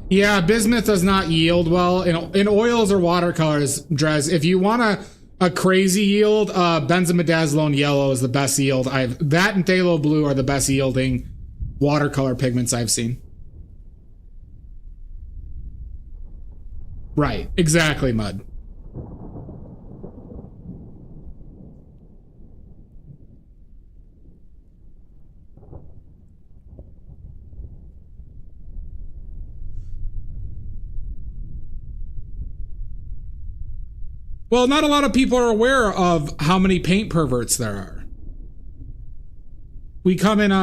Yeah, bismuth does not yield well in oils or watercolors, Drez. If you want a crazy yield, benzimidazoline yellow is the best yield. That and phthalo blue are the best yielding watercolor pigments I've seen. Right, exactly, Mud. Well, not a lot of people are aware of how many paint perverts there are. We come in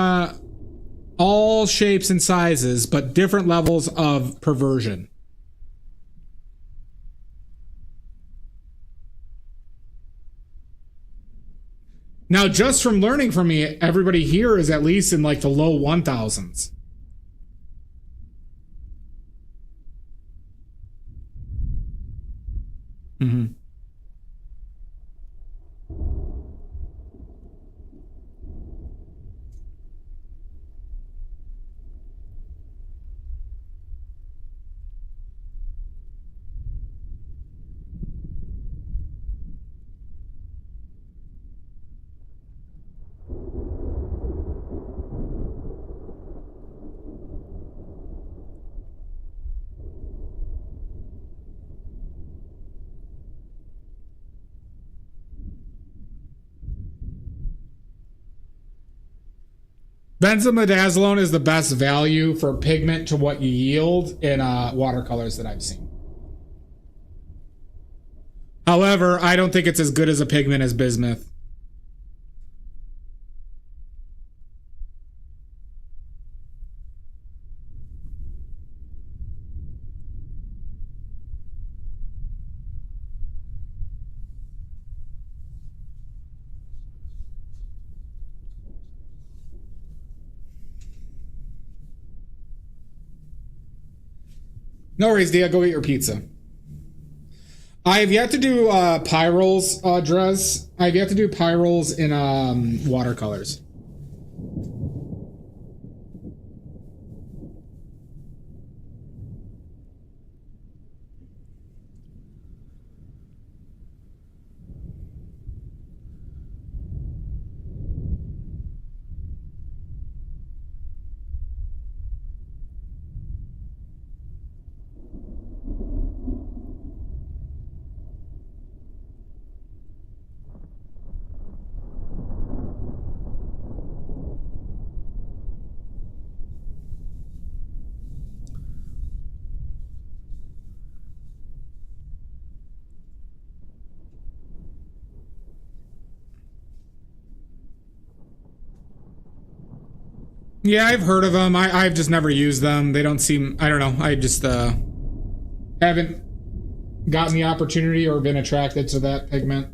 all shapes and sizes, but different levels of perversion. Now, just from learning from me, everybody here is at least in like the low 1000s. Mm-hmm. Benzimidazoline is the best value for pigment to what you yield in watercolors that I've seen. However, I don't think it's as good as a pigment as bismuth. No worries, Dia. Go eat your pizza. I have yet to do pyrroles, Drez. I have yet to do pyrroles in watercolors. Yeah, I've heard of them. I've just never used them. They don't seem, I don't know. I just haven't gotten the opportunity or been attracted to that pigment.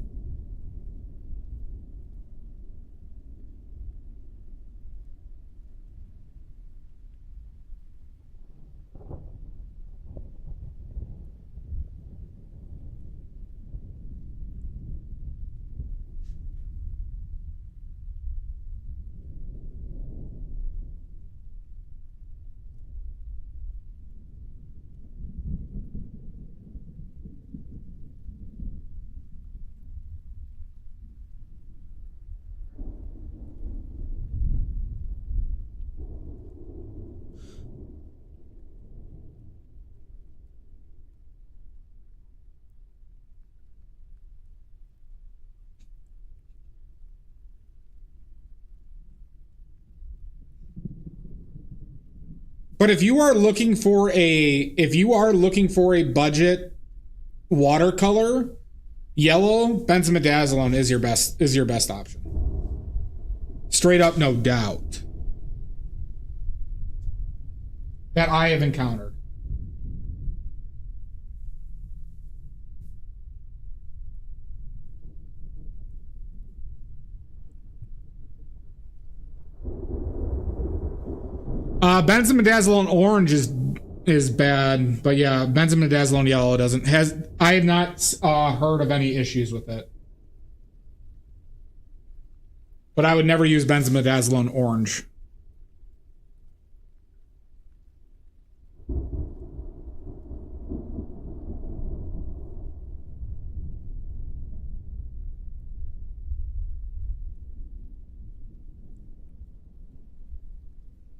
But if you are looking for a budget watercolor, yellow benzimidazoline is your best option. Straight up, no doubt. That I have encountered. Benzimidazoline orange is bad, but yeah, benzimidazoline yellow I have not heard of any issues with it. But I would never use benzimidazoline orange.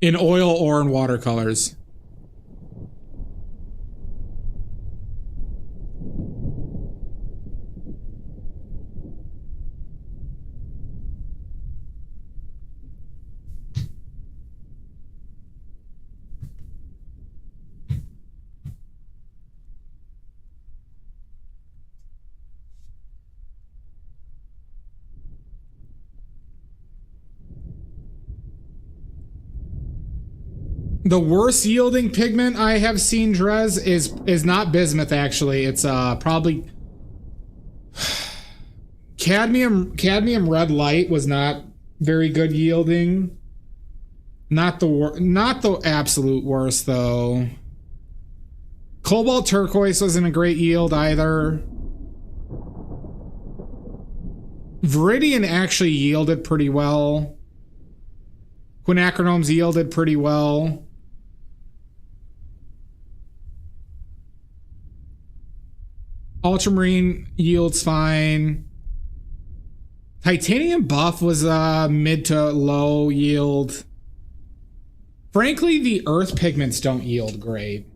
In oil or in watercolors. The worst yielding pigment I have seen, Drez, is not bismuth, actually. It's probably cadmium red light was not very good yielding. Not the absolute worst, though. Cobalt turquoise wasn't a great yield either. Viridian actually yielded pretty well. Quinacridone yielded pretty well. Ultramarine yields fine. Titanium buff was mid to low yield. Frankly, the earth pigments don't yield great.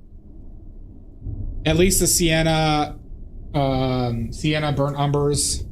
At least the sienna burnt umbers.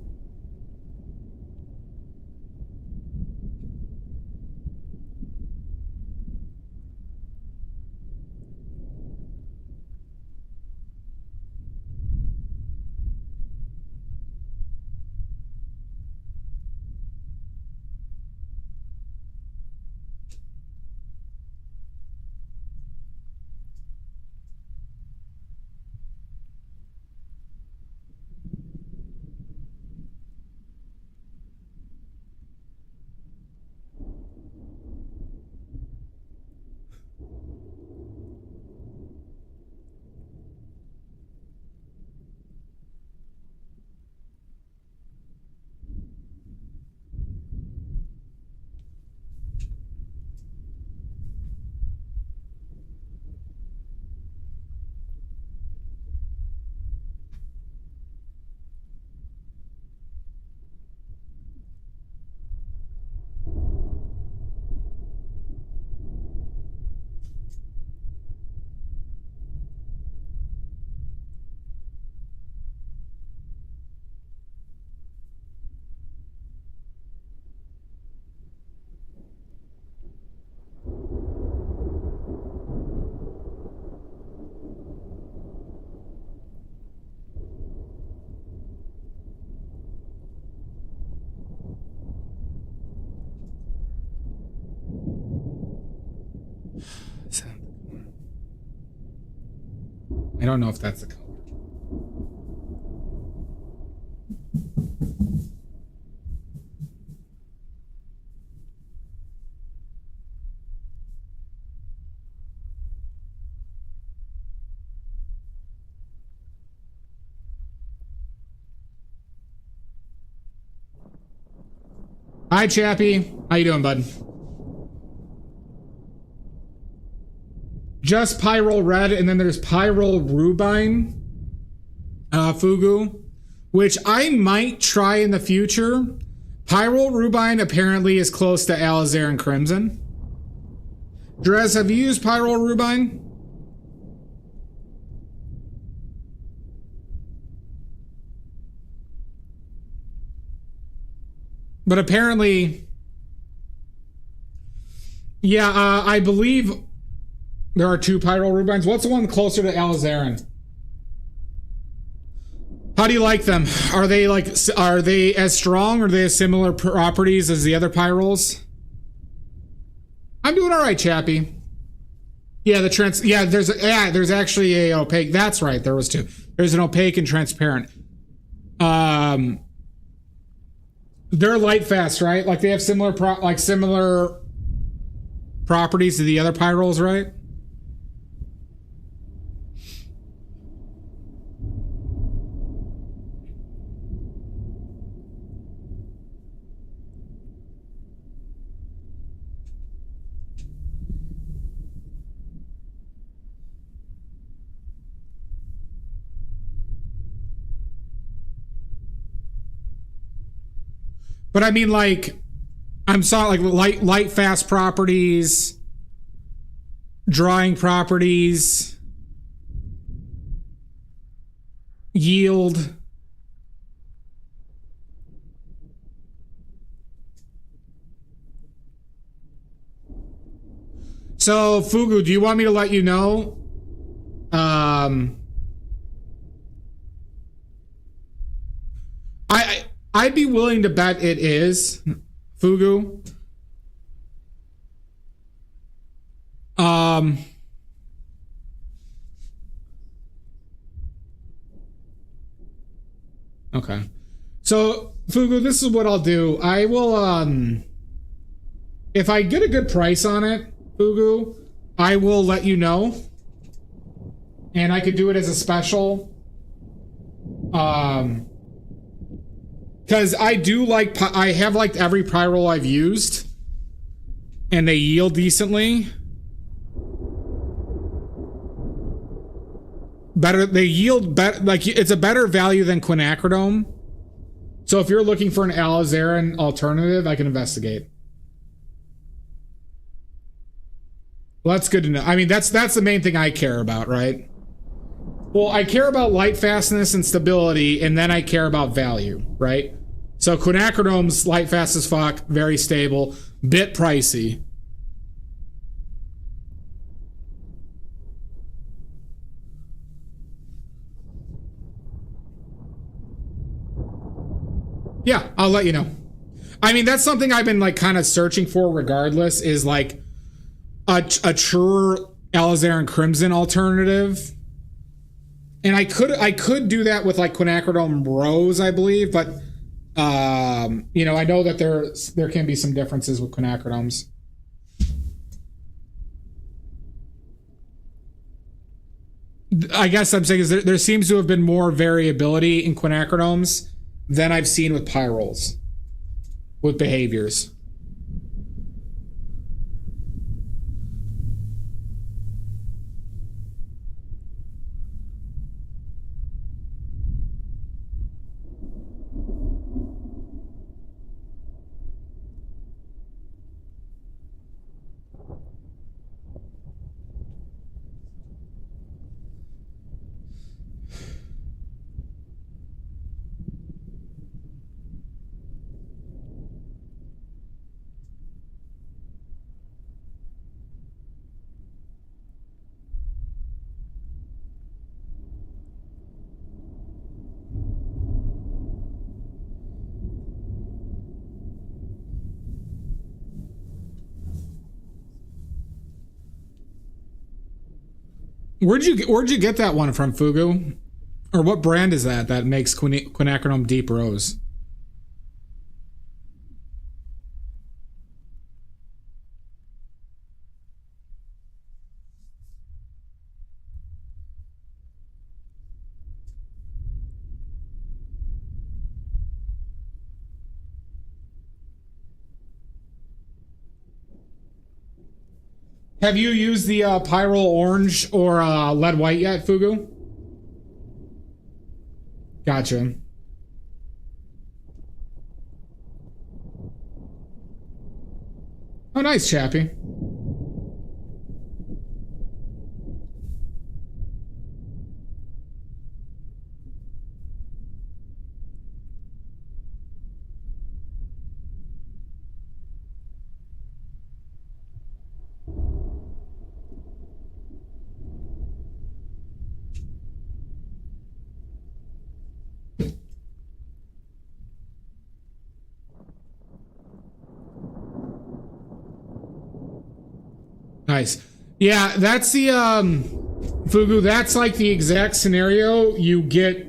I don't know if that's the color. Hi, Chappie. How you doing, bud? Just Pyrrole Red, and then there's Pyrrole Rubine Fugu, which I might try in the future. Pyrrole Rubine apparently is close to Alizarin Crimson. Drez, have you used Pyrrole Rubine? But apparently, yeah, I believe There are two pyrorubines. What's the one closer to alizarin? How do you like them? Are they as strong, or are they as similar properties as the other pyrols? I'm doing all right, Chappie. Yeah, there's actually a opaque. That's right. There was two. There's an opaque and transparent. They're light fast, right? Like they have similar properties to the other pyrols, right? But I mean, like, I'm sorry, like light fast properties, drying properties, yield. So, Fugu, do you want me to let you know? I'd be willing to bet it is Fugu. Okay. So, Fugu, this is what I'll do. I will, if I get a good price on it, Fugu, I will let you know. And I could do it as a special. Because I have liked every pyrol I've used, and they yield decently. They yield better, like it's a better value than quinacridone. So if you're looking for an alizarin alternative, I can investigate. Well, that's good to know. I mean, that's the main thing I care about, right? Well, I care about light fastness and stability, and then I care about value, right? So quinacridone's light fast as fuck, very stable, bit pricey. Yeah, I'll let you know. I mean, that's something I've been like kind of searching for regardless, is like a truer alizarin crimson alternative. And I could do that with like quinacridone rose, I believe, but you know, I know that there can be some differences with quinacridones. I guess I'm saying is there seems to have been more variability in quinacridones than I've seen with pyrols, with behaviors. Where'd you get that one from, Fugu? Or what brand is that makes quinacridone deep rose? Have you used the Pyrol Orange or Lead White yet, Fugu? Gotcha. Oh, nice, Chappie. Nice. Yeah, that's the Fugu, that's like the exact scenario you get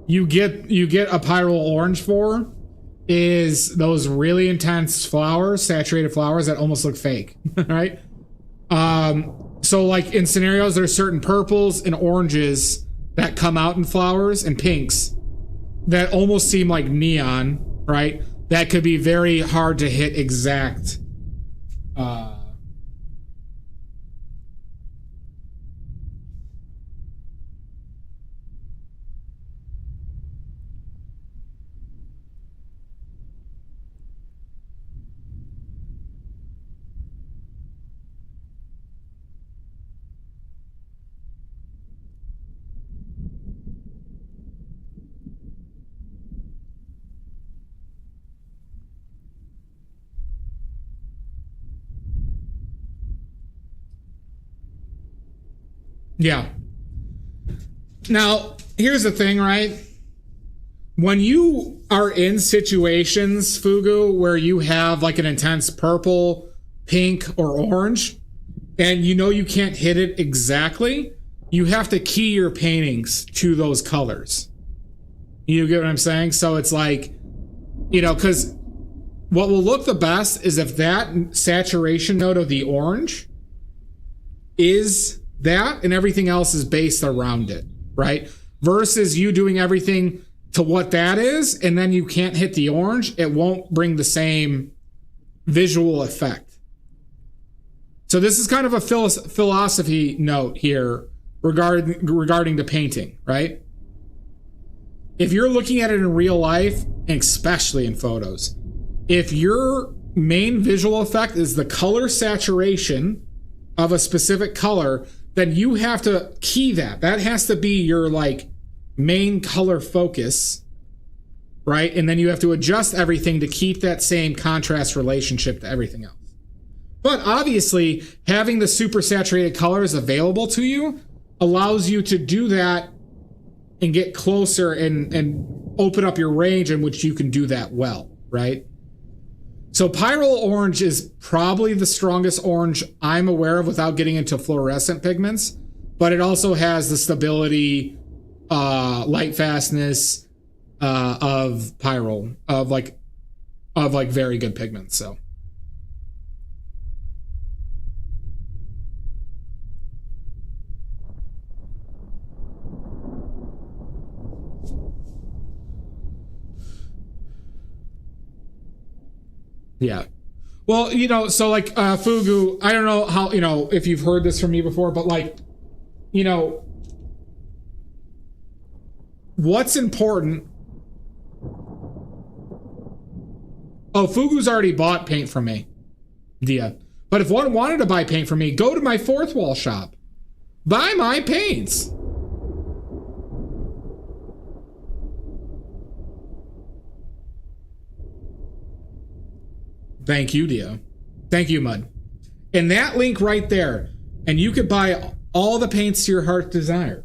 you get a Pyro Orange for, is those really intense flowers, saturated flowers that almost look fake, right? So like in scenarios, there's certain purples and oranges that come out in flowers, and pinks that almost seem like neon, right? That could be very hard to hit exact. Yeah. Now, here's the thing, right? When you are in situations, Fugu, where you have like an intense purple, pink, or orange, and you know you can't hit it exactly, you have to key your paintings to those colors. You get what I'm saying? So it's like, you know, because what will look the best is if that saturation note of the orange is that and everything else is based around it, right? Versus you doing everything to what that is and then you can't hit the orange, it won't bring the same visual effect. So this is kind of a philosophy note here regarding the painting, right? If you're looking at it in real life, and especially in photos, if your main visual effect is the color saturation of a specific color, then you have to key that. That has to be your like main color focus, right? And then you have to adjust everything to keep that same contrast relationship to everything else. But obviously, having the super saturated colors available to you allows you to do that and get closer and open up your range in which you can do that well, right? So Pyrrole Orange is probably the strongest orange I'm aware of without getting into fluorescent pigments, but it also has the stability, light fastness of Pyrrole, of like very good pigments. So. Yeah. Well, you know, so like Fugu, I don't know how, you know, if you've heard this from me before, but like, you know, what's important. Oh, Fugu's already bought paint from me. Dia. But if one wanted to buy paint from me, go to my fourth wall shop. Buy my paints. Thank you, Dio. Thank you, Mud. And that link right there, and you could buy all the paints to your heart's desire.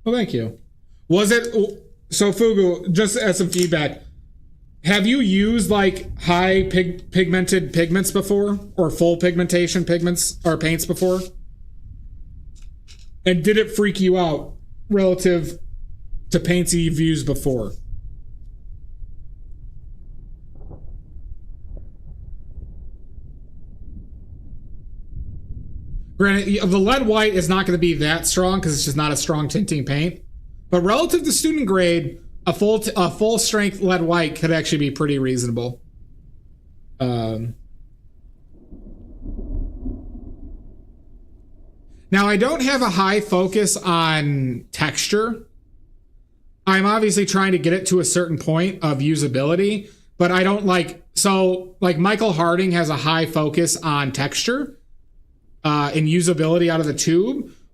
Well, thank you. Was it so, Fugu? Just as some feedback, have you used like high pigmented pigments before, or full pigmentation pigments or paints before? And did it freak you out relative to paints you've used before? Granted, the lead white is not going to be that strong because it's just not a strong tinting paint. But relative to student grade, a full strength lead white could actually be pretty reasonable. Now, I don't have a high focus on texture. I'm obviously trying to get it to a certain point of usability, but I don't like, so like Michael Harding has a high focus on texture and usability out of the tube,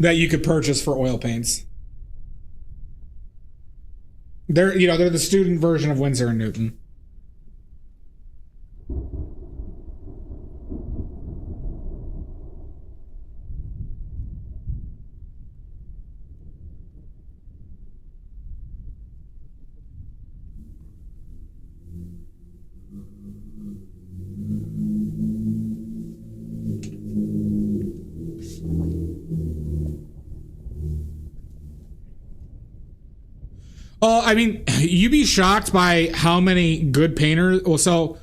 that you could purchase for oil paints. They're the student version of Winsor and Newton. I mean, you'd be shocked by how many good painters. Well, so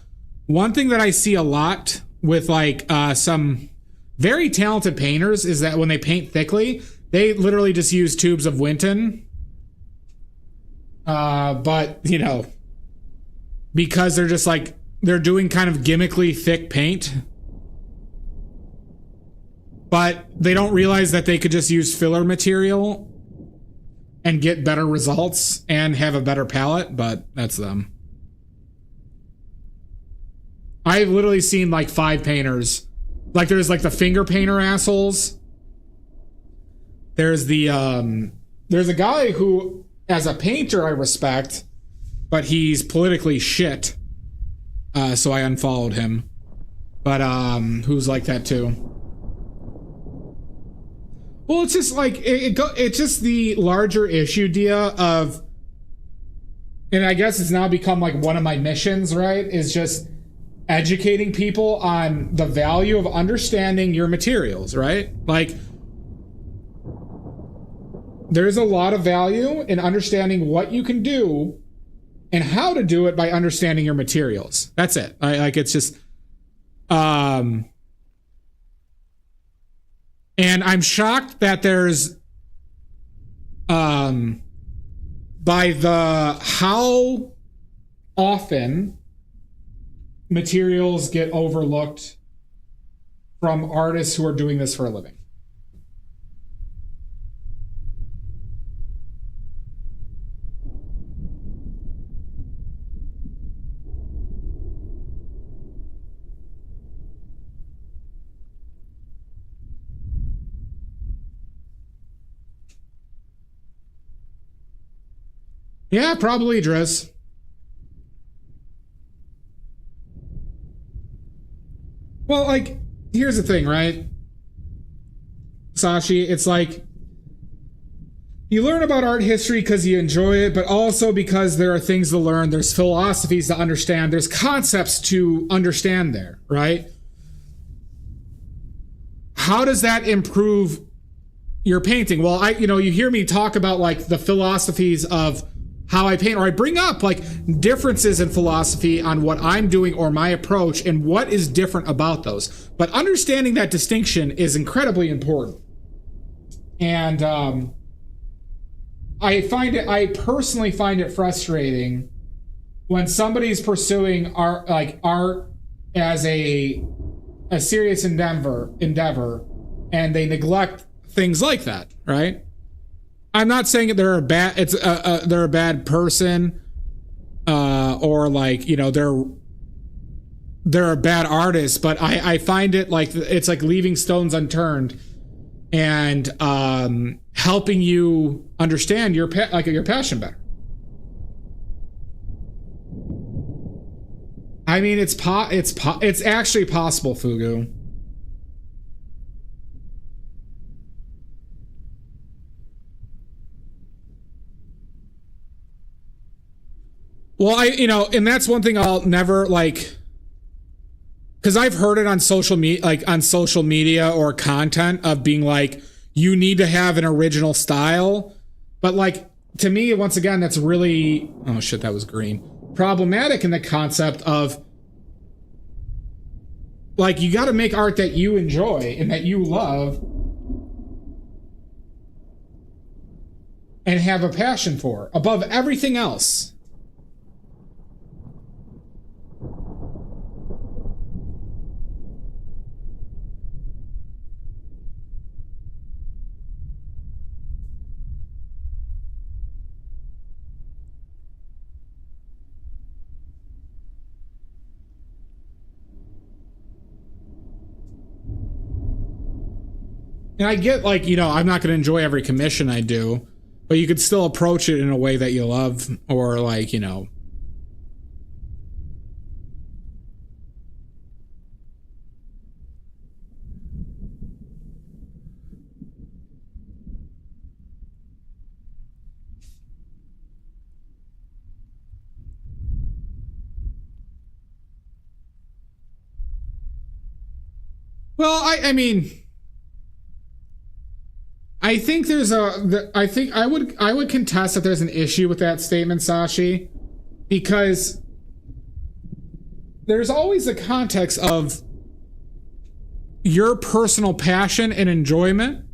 one thing that I see a lot with like some very talented painters is that when they paint thickly, they literally just use tubes of Winton. But because they're just like they're doing kind of gimmickly thick paint, but they don't realize that they could just use filler material and get better results and have a better palette, but that's them. I've literally seen like 5 painters. Like there's like the finger painter assholes. There's there's a guy who, as a painter, I respect, but he's politically shit. So I unfollowed him. But who's like that too? Well, it's just like it's just the larger issue, Dia, of, and I guess it's now become like one of my missions, right? Is just educating people on the value of understanding your materials, right? Like, there's a lot of value in understanding what you can do and how to do it by understanding your materials. That's it. It's just, and I'm shocked that there's, by the how often materials get overlooked from artists who are doing this for a living. Yeah, probably, Driz. Well, like, here's the thing, right? Sashi, it's like, you learn about art history because you enjoy it, but also because there are things to learn, there's philosophies to understand, there's concepts to understand there, right? How does that improve your painting? Well, you hear me talk about like the philosophies of how I paint, or I bring up like differences in philosophy on what I'm doing or my approach and what is different about those. But understanding that distinction is incredibly important. And I personally find it frustrating when somebody's pursuing art as a serious endeavor, and they neglect things like that, right? I'm not saying they're a bad person, or like, they're a bad artist, but I find it like it's like leaving stones unturned and helping you understand your passion better. I mean, it's actually possible, Fugu. Well, and that's one thing I'll never like, because I've heard it on social media or content of being like, you need to have an original style. But like, to me, once again, that's really, oh shit, that was green, problematic in the concept of like, you got to make art that you enjoy and that you love and have a passion for above everything else. And I get, like, you know, I'm not going to enjoy every commission I do, but you could still approach it in a way that you love, or, like, you know. Well, I mean, I think there's I think I would contest that there's an issue with that statement, Sashi, because there's always the context of your personal passion and enjoyment.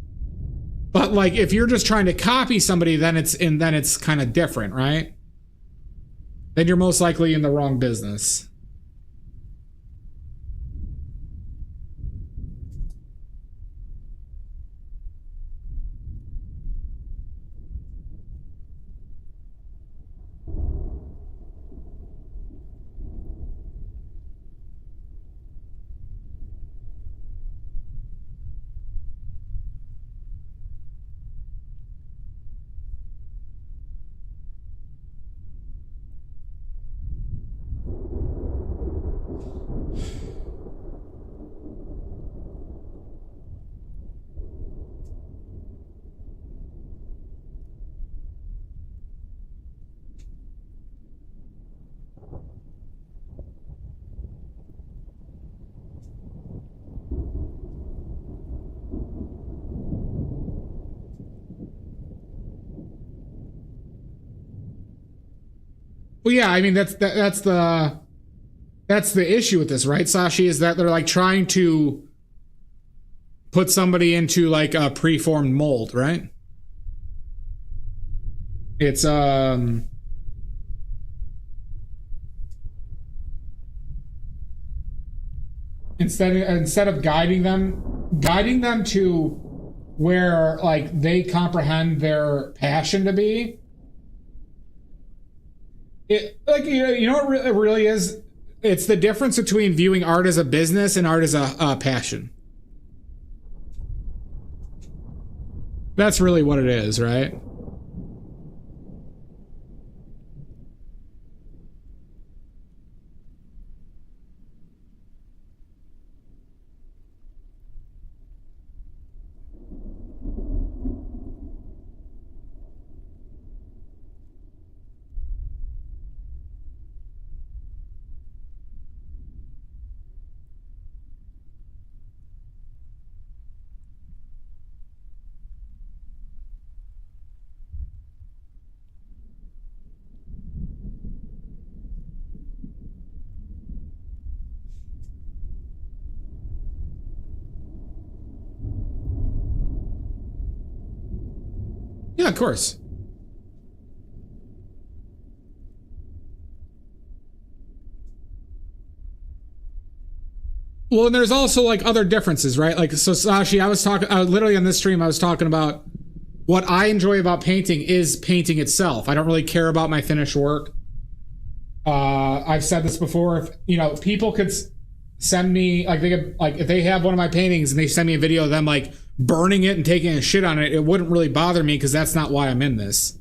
But, like, if you're just trying to copy somebody, then it's kind of different, right? Then you're most likely in the wrong business. Well, yeah, I mean, that's the issue with this, right, Sashi? Is that they're, like, trying to put somebody into, like, a preformed mold, right? It's instead of guiding them to where, like, they comprehend their passion to be. It, like, you know what it really is? It's the difference between viewing art as a business and art as a passion. That's really what it is, right? Yeah, of course. Well, and there's also, like, other differences, right? Like, so Sashi, I was literally on this stream, I was talking about what I enjoy about painting is painting itself. I don't really care about my finished work. I've said this before. If, you know, people could send me, like, they could, like, if they have one of my paintings and they send me a video of them, like, burning it and taking a shit on it, it wouldn't really bother me, because that's not why I'm in this.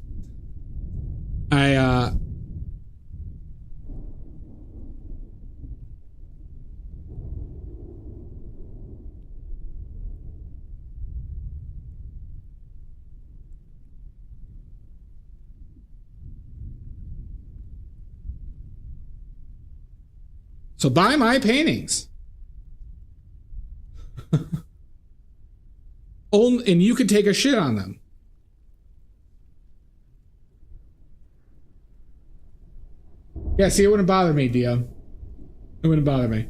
So buy my paintings. And you could take a shit on them. Yeah, see, it wouldn't bother me, Dio. It wouldn't bother me.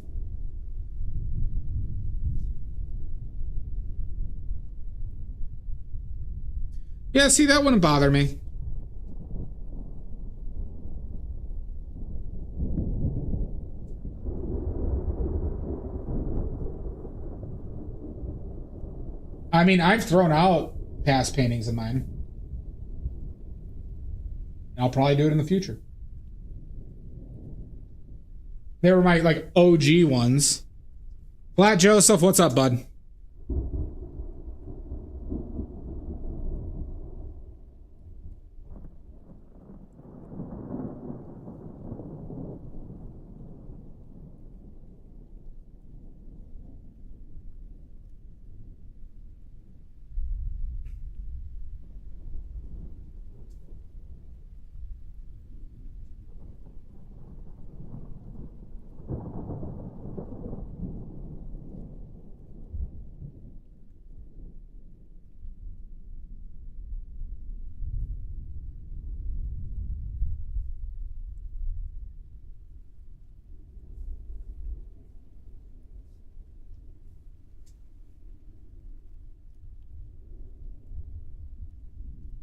Yeah, see, that wouldn't bother me. I mean, I've thrown out past paintings of mine. I'll probably do it in the future. They were my, like, OG ones. Flat Joseph, what's up, bud?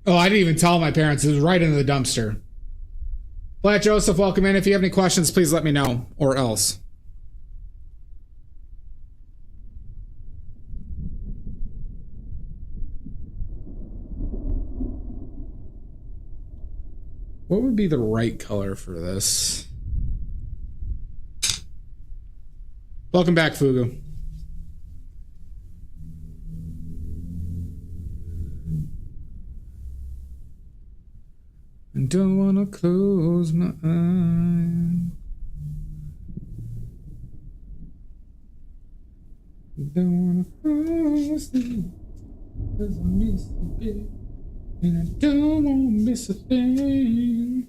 Oh, I didn't even tell my parents. It was right into the dumpster. Flat Joseph, welcome in. If you have any questions, please let me know, or else. What would be the right color for this? Welcome back, Fugu. I don't want to close my eyes. I don't want to close them, 'cause I miss a bit, and I don't want to miss a thing.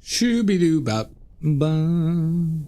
Shooby-doo-bop. Bum.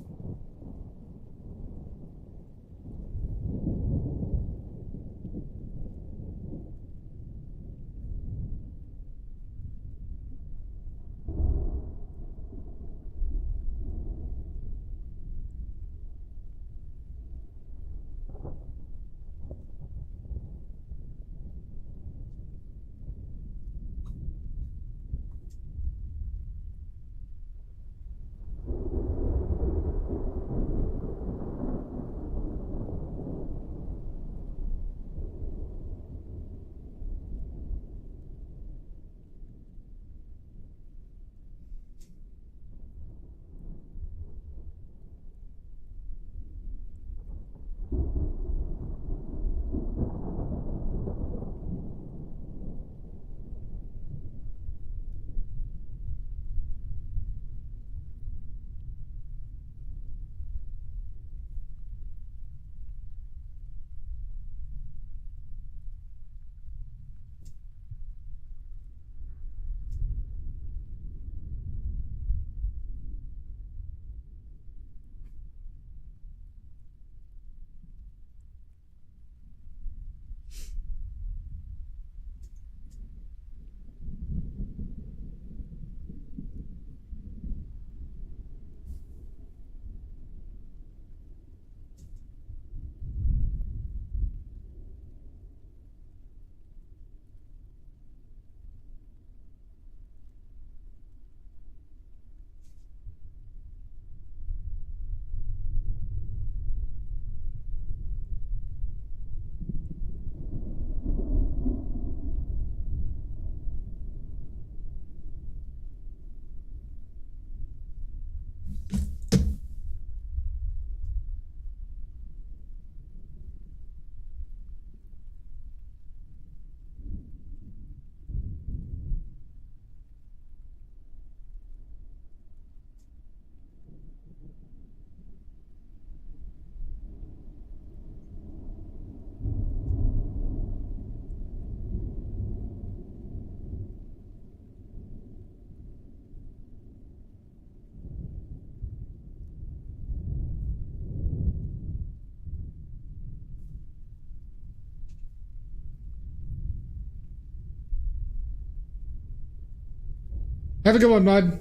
Have a good one, Mud.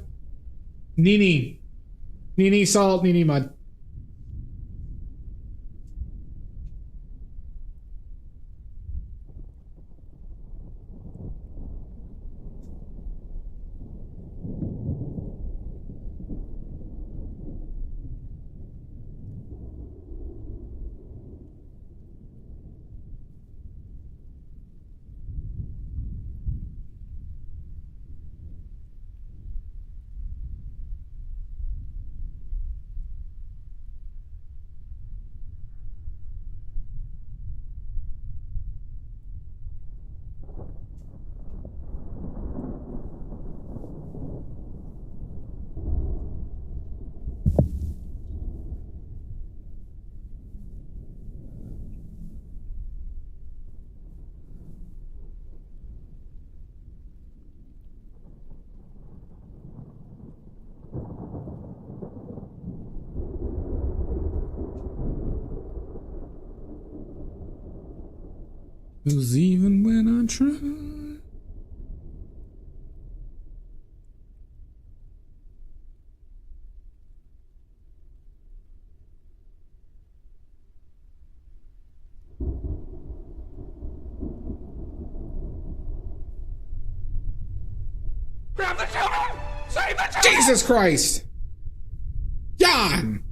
Nini. Nini Salt, Nini Mud. 'Cause even when I try. Grab the children! Save the children! Jesus Christ! Jan!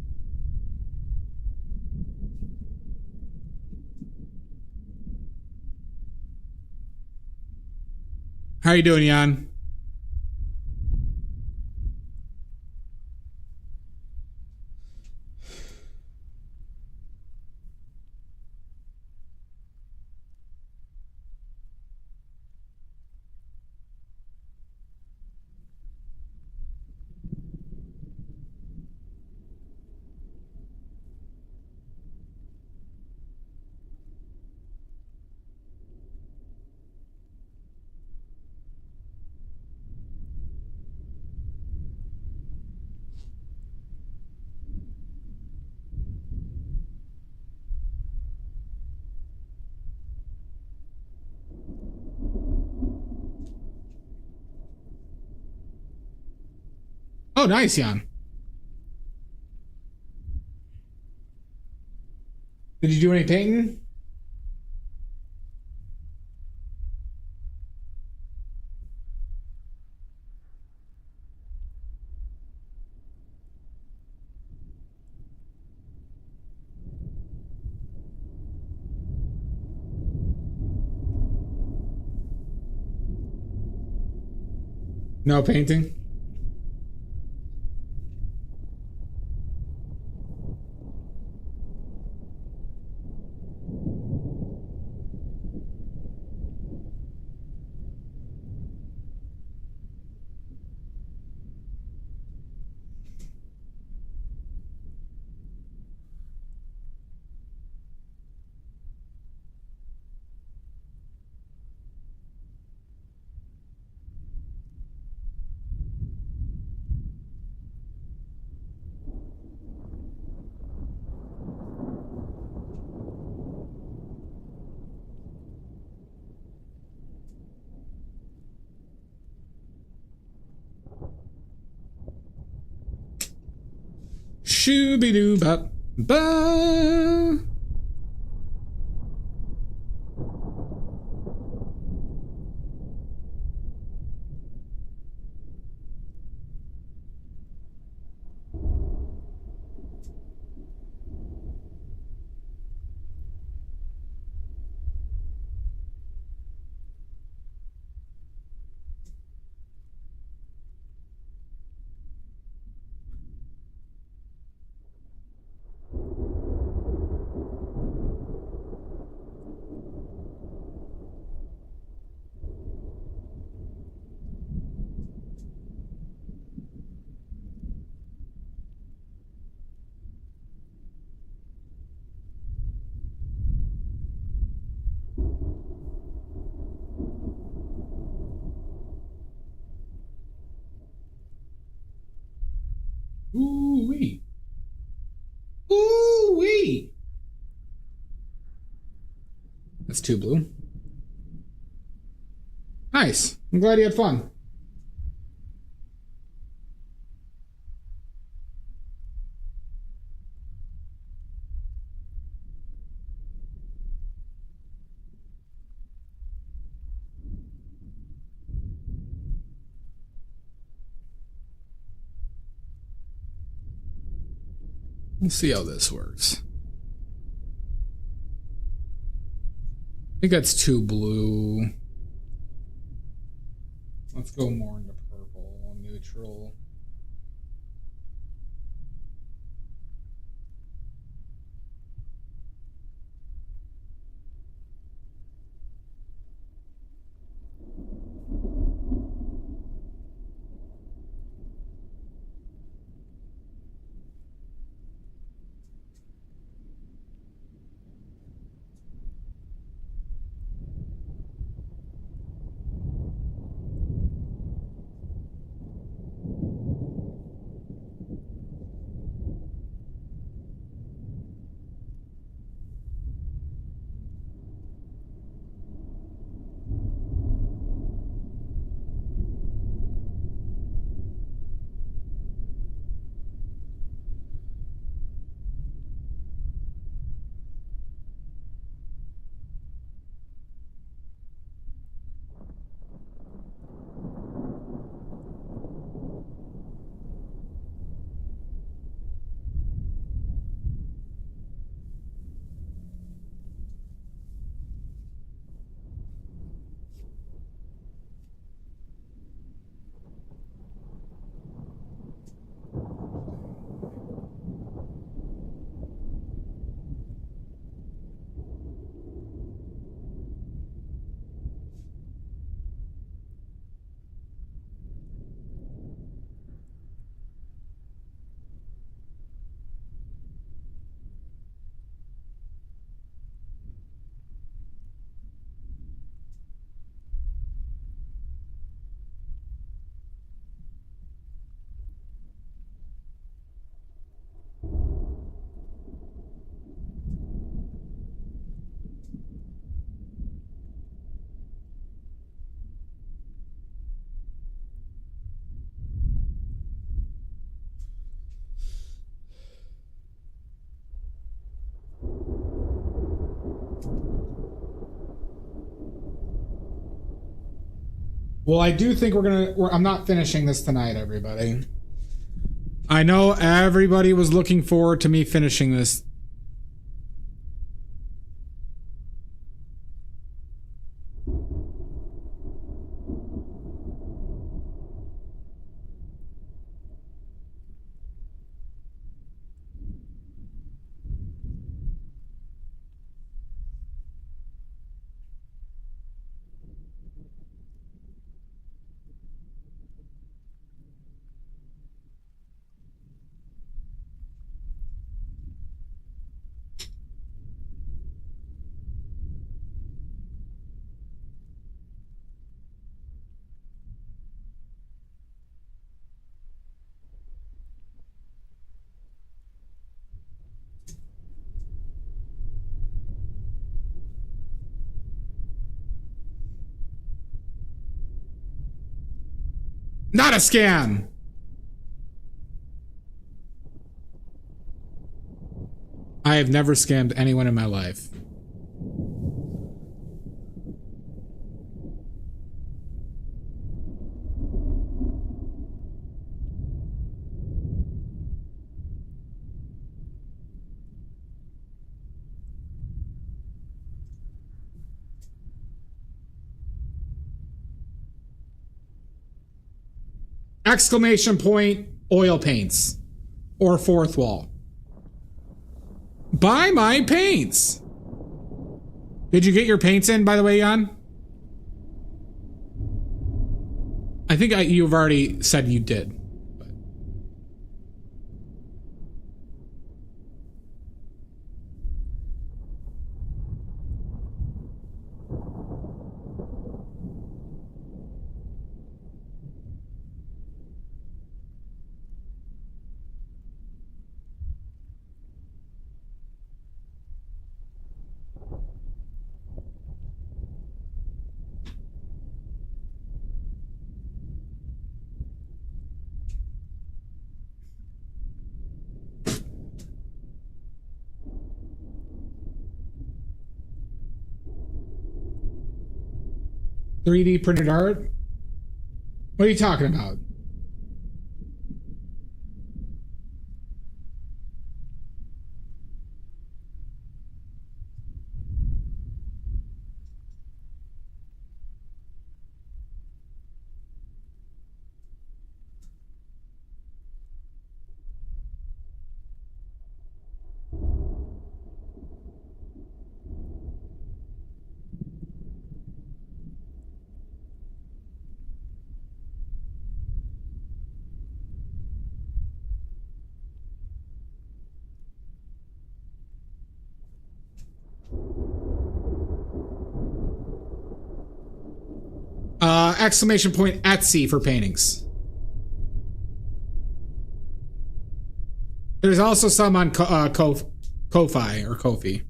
How you doing, Jan? Oh, nice, Jan. Did you do any painting? No painting? Shooby-doo bop ba. Ooh-wee. Ooh-wee. That's too blue. Nice. I'm glad you had fun. Let's see how this works. I think that's too blue. Let's go more into purple, neutral. Well, I do think I'm not finishing this tonight, everybody. I know everybody was looking forward to me finishing this. Not a scam. I have never scammed anyone in my life. Exclamation point, oil paints. Or fourth wall. Buy my paints. Did you get your paints in, by the way, Jan? I think you've already said you did. .3D printed art? What are you talking about? Exclamation point Etsy for paintings. There's also some on Ko-Fi or Ko-fi.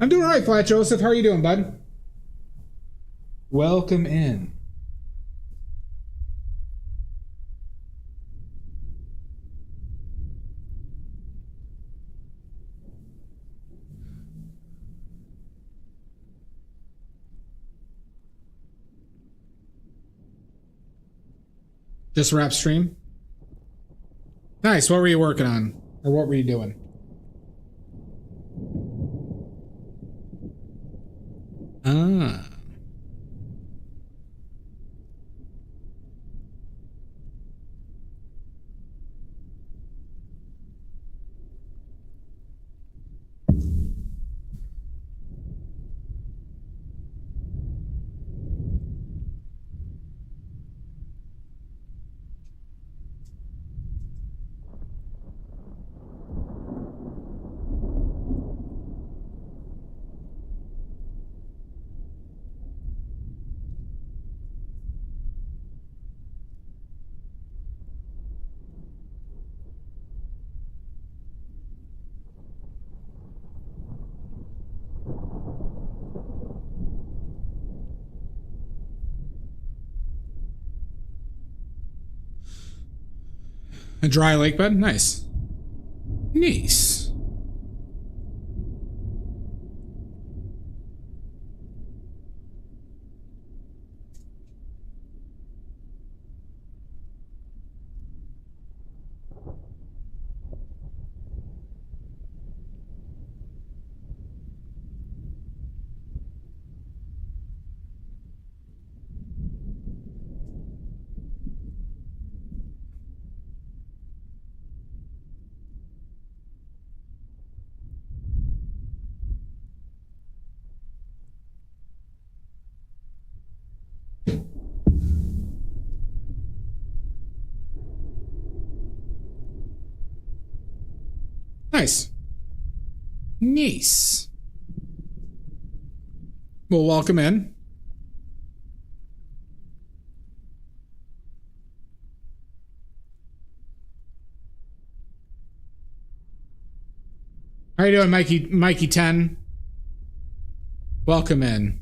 I'm doing all right, Flat Joseph. How are you doing, bud? Welcome in. Just wrap stream? Nice. What were you working on? Or what were you doing? Ah. A dry lake bed? Nice. Nice. Nice. Nice. Well, welcome in. How you doing, Mikey 10? Welcome in.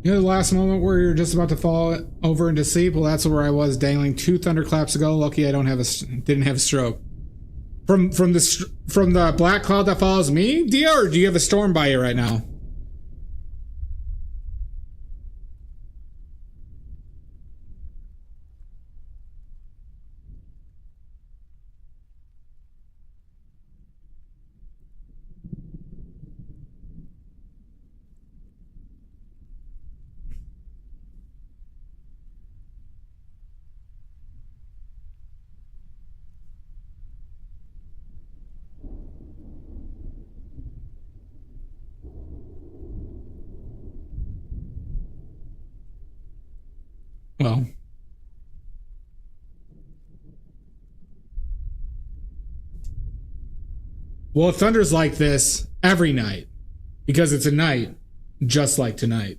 You know the last moment where you're just about to fall over into sleep? Well, that's where I was dangling 2 thunderclaps ago. Lucky I didn't have a stroke. From the black cloud that follows me, Dia, or do you have a storm by you right now? Well, it thunders like this every night because it's a night just like tonight.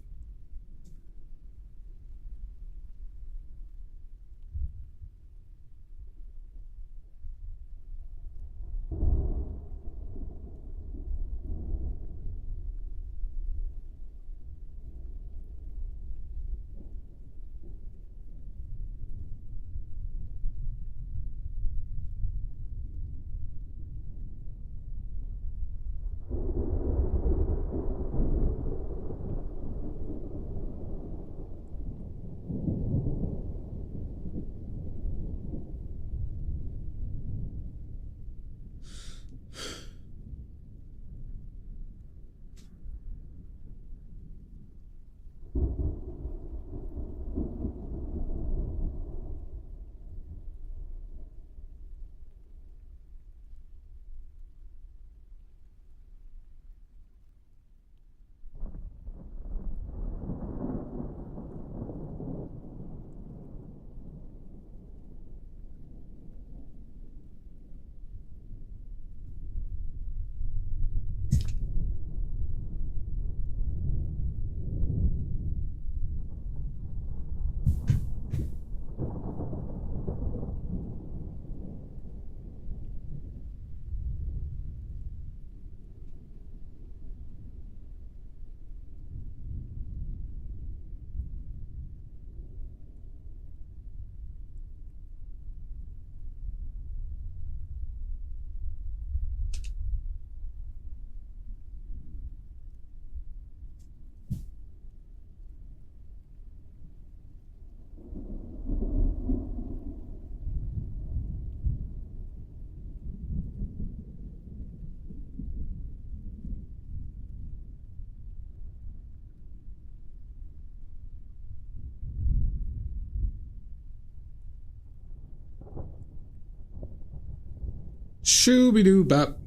Shooby-doo bop.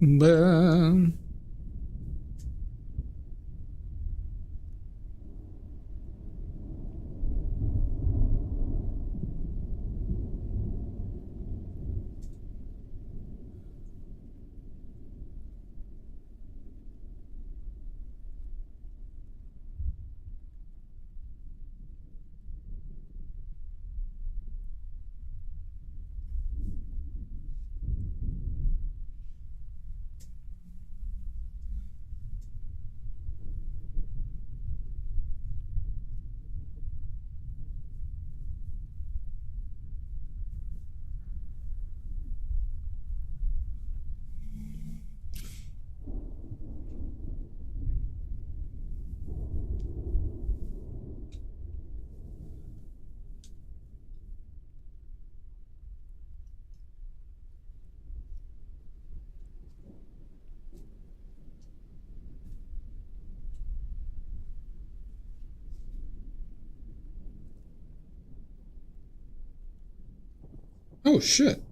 Oh, shit.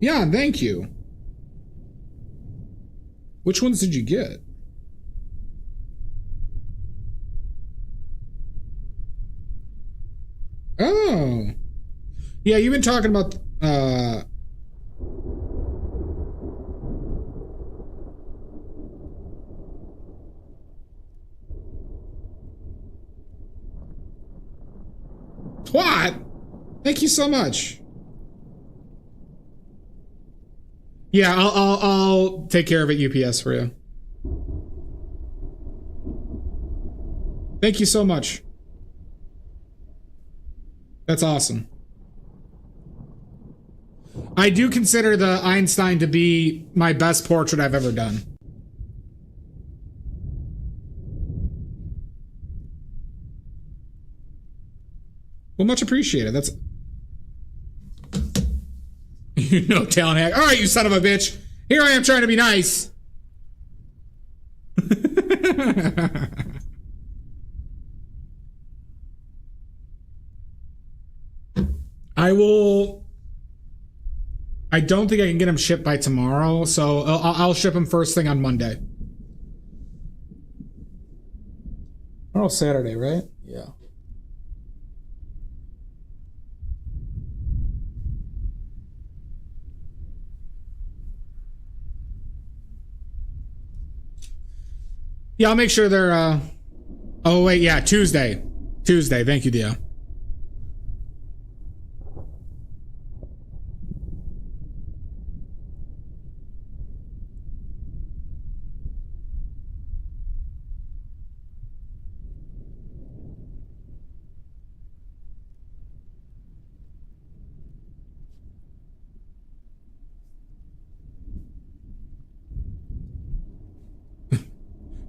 Yeah, thank you. Which ones did you get? Oh. Yeah, you've been talking about, What? Thank you so much. Yeah, I'll take care of it UPS for you. Thank you so much. That's awesome. I do consider the Einstein to be my best portrait I've ever done. Well, much appreciated. That's... You know, talent hack. All right, you son of a bitch. Here I am trying to be nice. I don't think I can get them shipped by tomorrow, so I'll ship them first thing on Monday. Tomorrow's Saturday, right? Yeah. Yeah, I'll make sure they're, oh, wait, yeah, Tuesday. Tuesday, thank you, Dia.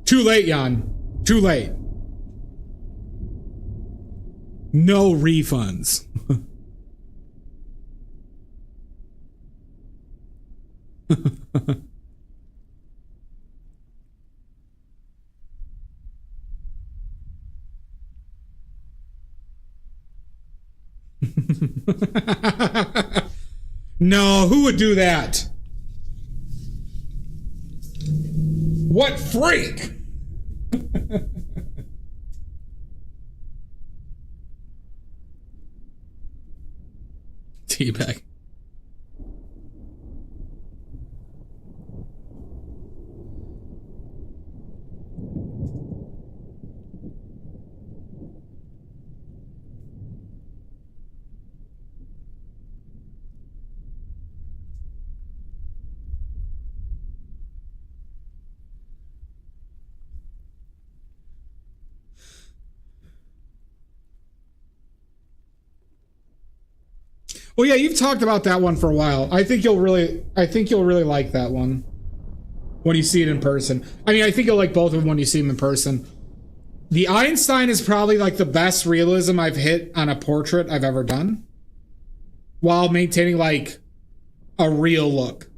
Too late, Jan. Too late. No refunds. No, who would do that? What freak? Teabag. Well, yeah, you've talked about that one for a while. I think you'll really like that one when you see it in person. I mean, I think you'll like both of them when you see them in person. The Einstein is probably like the best realism I've hit on a portrait I've ever done, while maintaining like a real look.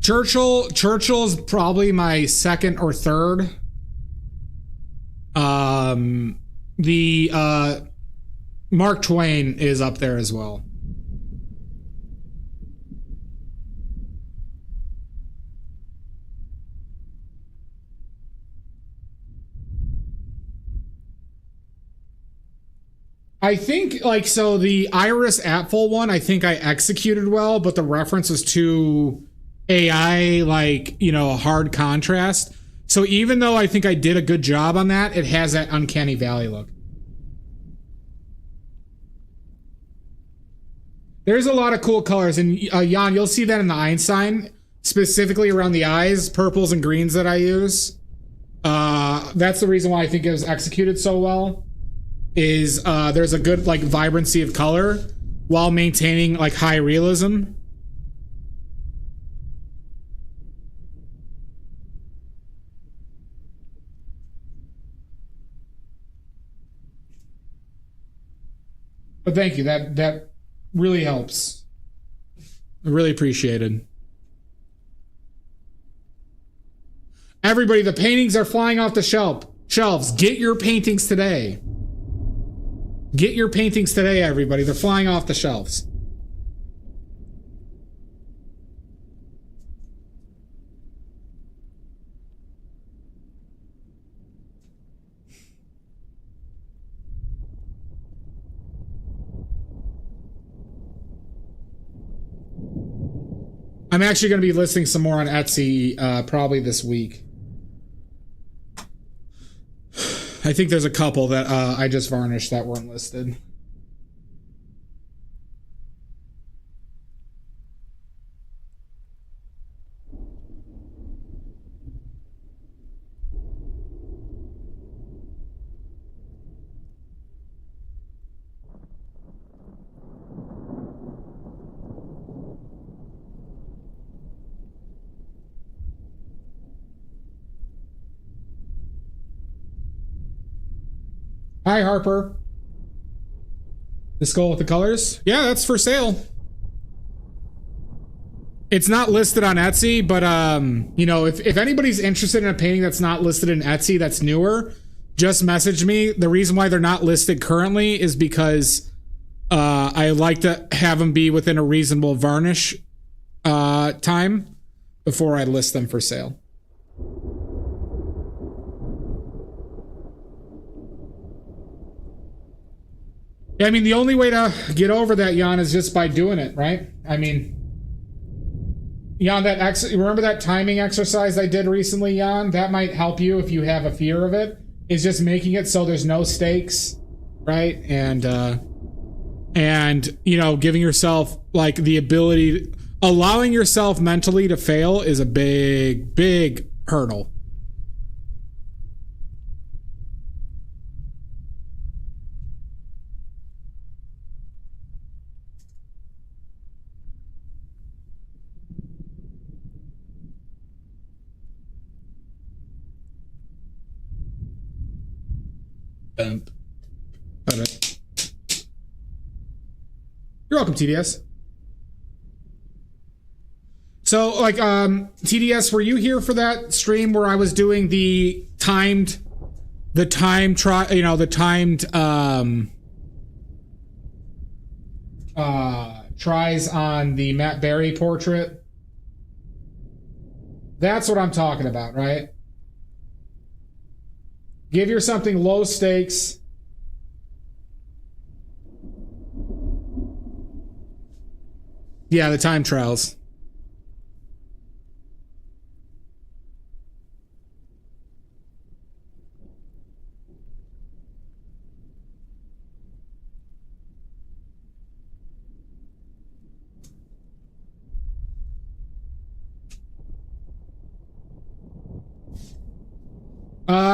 Churchill's probably my second or third. The Mark Twain is up there as well. I think, like, so the Iris Apfel one, I think I executed well, but the reference was too AI, like, you know, a hard contrast. So even though I think I did a good job on that, it has that uncanny valley look. There's a lot of cool colors, and Jan, you'll see that in the Einstein, specifically around the eyes, purples and greens that I use. That's the reason why I think it was executed so well. Is there's a good like vibrancy of color while maintaining like high realism. But thank you. That really helps. I really appreciate it. Everybody, the paintings are flying off the shelves. Get your paintings today. Get your paintings today, everybody. They're flying off the shelves. I'm actually going to be listing some more on Etsy probably this week. I think there's a couple that I just varnished that weren't listed. Hi, Harper. The skull with the colors? Yeah, that's for sale. It's not listed on Etsy, but you know, if anybody's interested in a painting that's not listed in Etsy that's newer, just message me. The reason why they're not listed currently is because I like to have them be within a reasonable varnish time before I list them for sale. Yeah, I mean, the only way to get over that, Jan, is just by doing it, right? I mean, Jan, remember that timing exercise I did recently, Jan? That might help you if you have a fear of it. Is just making it so there's no stakes, right? And you know, giving yourself like the ability, allowing yourself mentally to fail is a big, big hurdle. You're welcome, TDS. So, like, TDS, were you here for that stream where I was doing the timed tries on the Matt Berry portrait? That's what I'm talking about, right? Give your something low stakes. Yeah, the time trials.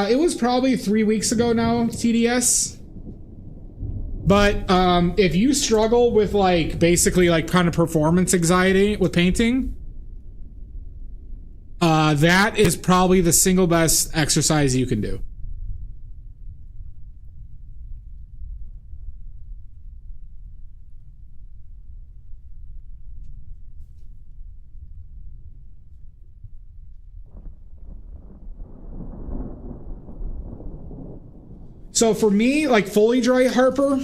It was probably 3 weeks ago now, TDS. But if you struggle with like basically like kind of performance anxiety with painting, that is probably the single best exercise you can do. So for me, like fully dry Harper,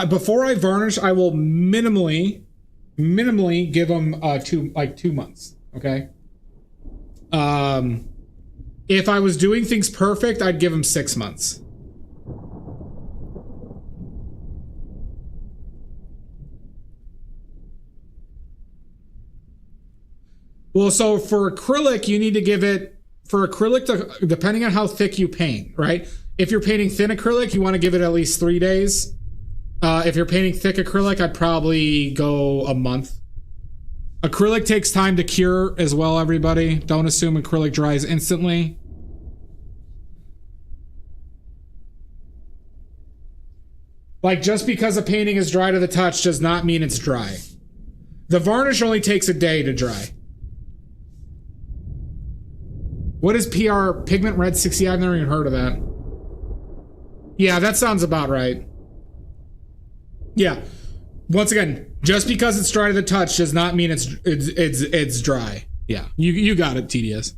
before I varnish, I will minimally give them 2 months. Okay. If I was doing things perfect, I'd give them 6 months. Well, so for acrylic, you need to give it, for acrylic, depending on how thick you paint, right? If you're painting thin acrylic, you want to give it at least 3 days. If you're painting thick acrylic, I'd probably go a month. Acrylic takes time to cure as well, everybody. Don't assume acrylic dries instantly. Like, just because a painting is dry to the touch does not mean it's dry. The varnish only takes a day to dry. What is PR? Pigment Red 60? I've never even heard of that. Yeah, that sounds about right. Yeah. Once again, just because it's dry to the touch does not mean it's dry. Yeah, you got it, TDS.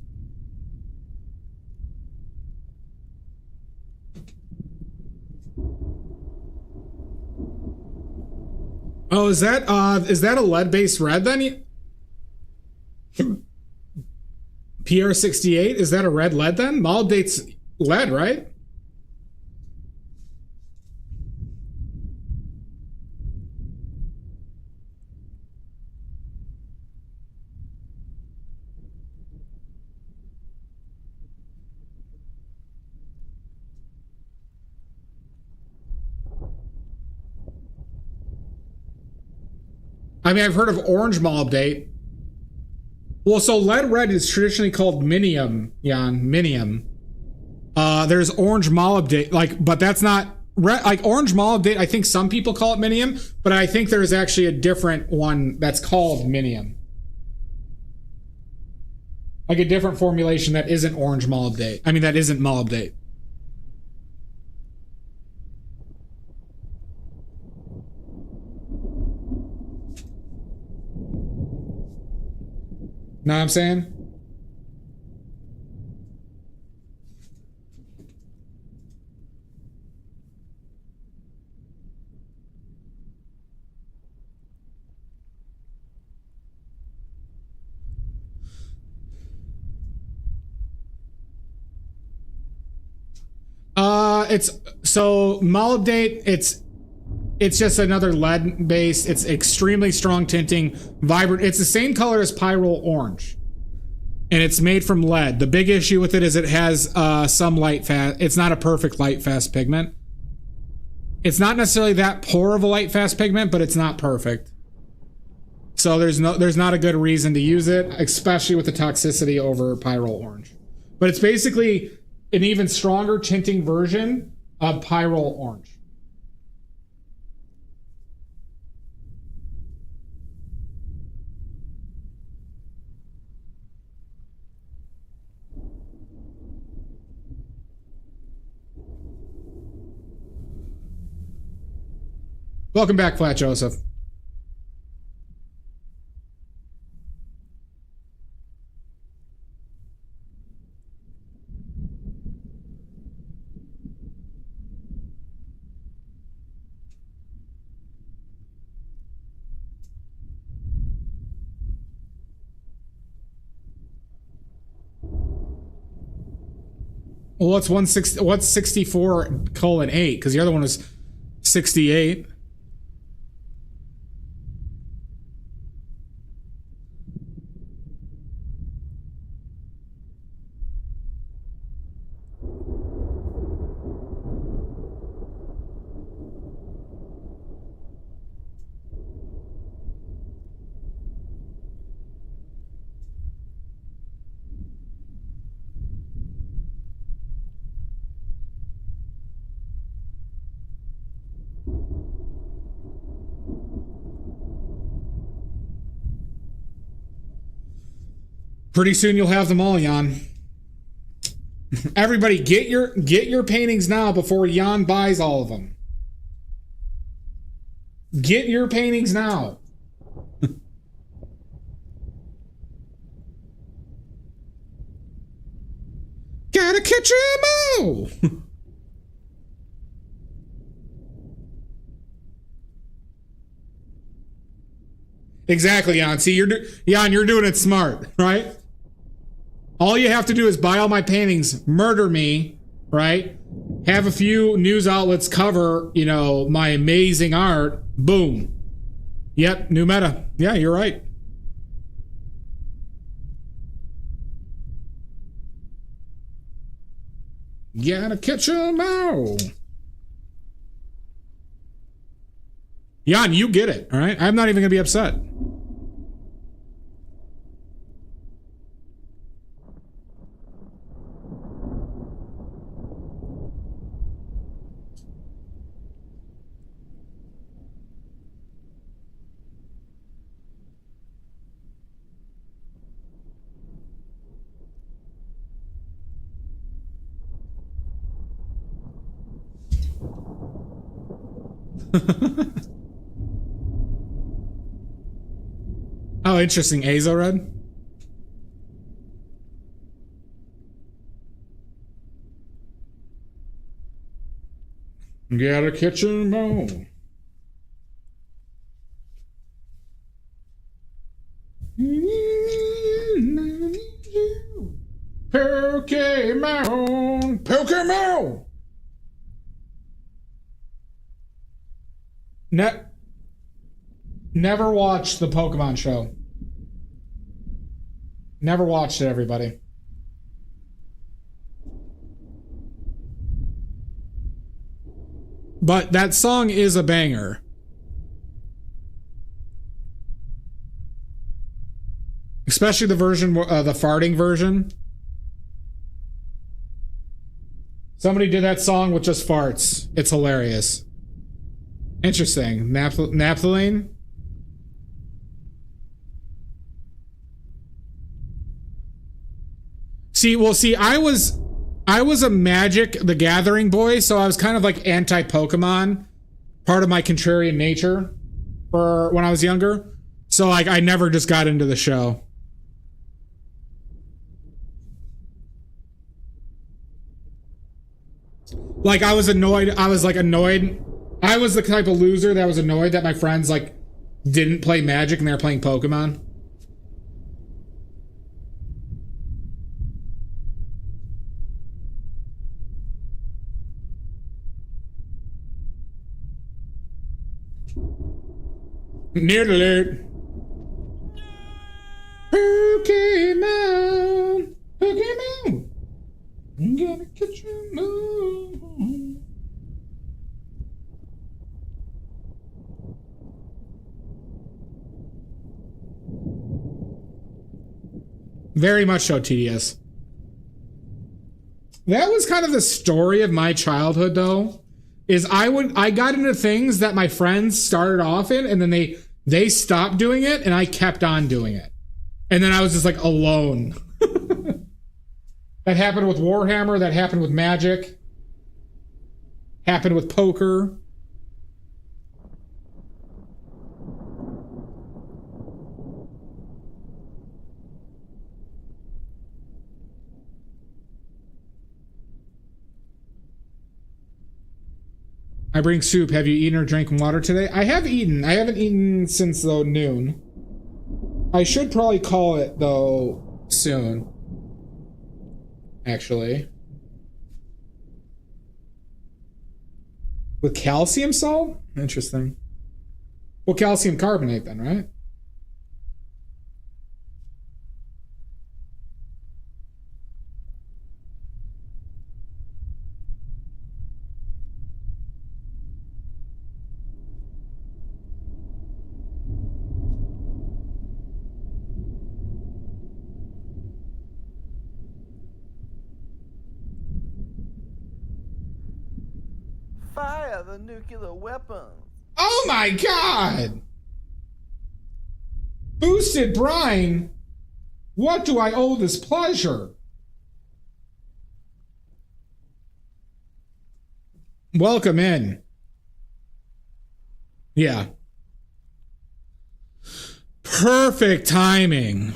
Oh, is that a lead-based red then? PR68, is that a red lead then? Molybdate's lead, right? I mean, I've heard of orange molybdate. Well, so lead red is traditionally called minium, Jan, minium. There's orange molybdate, but that's not red. Like orange molybdate, I think some people call it minium, but I think there's actually a different one that's called minium. Like a different formulation that isn't orange molybdate. I mean, that isn't molybdate. Know what I'm saying? It's so molybdate, it's just another lead base. It's extremely strong tinting, vibrant. It's the same color as pyrrole orange. And it's made from lead. The big issue with it is it has some light fast. It's not a perfect light fast pigment. It's not necessarily that poor of a light fast pigment, but it's not perfect. So there's not a good reason to use it, especially with the toxicity over pyrrole orange. But it's basically an even stronger tinting version of pyrrole orange. Welcome back, Flat Joseph. Well, what's 64:8? Because the other one was 68. Pretty soon you'll have them all, Jan. Everybody, get your paintings now before Jan buys all of them. Get your paintings now. Gotta catch 'em all. Exactly, Jan. See, Jan, you're doing it smart, right? All you have to do is buy all my paintings, murder me, right? Have a few news outlets cover, you know, my amazing art. Boom. Yep, new meta. Yeah, you're right. Gotta catch 'em all. Jan, you get it, all right? I'm not even gonna be upset. Oh, interesting. Azo Red? Gotta catch 'em all. Pokemon! Pokemon! Never watched the Pokemon show. Never watched it, everybody. But that song is a banger. Especially the version, the farting version. Somebody did that song with just farts. It's hilarious. Interesting. Naphthalene? See, I was a Magic the Gathering boy, so I was kind of like anti-Pokemon, part of my contrarian nature for when I was younger. So like I never just got into the show. Like I was annoyed. I was the type of loser that was annoyed that my friends like didn't play Magic and they were playing Pokemon. Near alert. Pokemon. Pokemon. I'm gonna catch 'em all. Very much so, TDS. That was kind of the story of my childhood, though. Is I got into things that my friends started off in, and then they stopped doing it, and I kept on doing it. And then I was just like alone. That happened with Warhammer, that happened with Magic, happened with poker. I bring soup. Have you eaten or drank water today? I have eaten. I haven't eaten since though noon. I should probably call it though soon. Actually. With calcium salt? Interesting. Well, calcium carbonate then, right? Fire the nuclear weapons. Oh my god! Boosted brine? What do I owe this pleasure? Welcome in. Yeah. Perfect timing.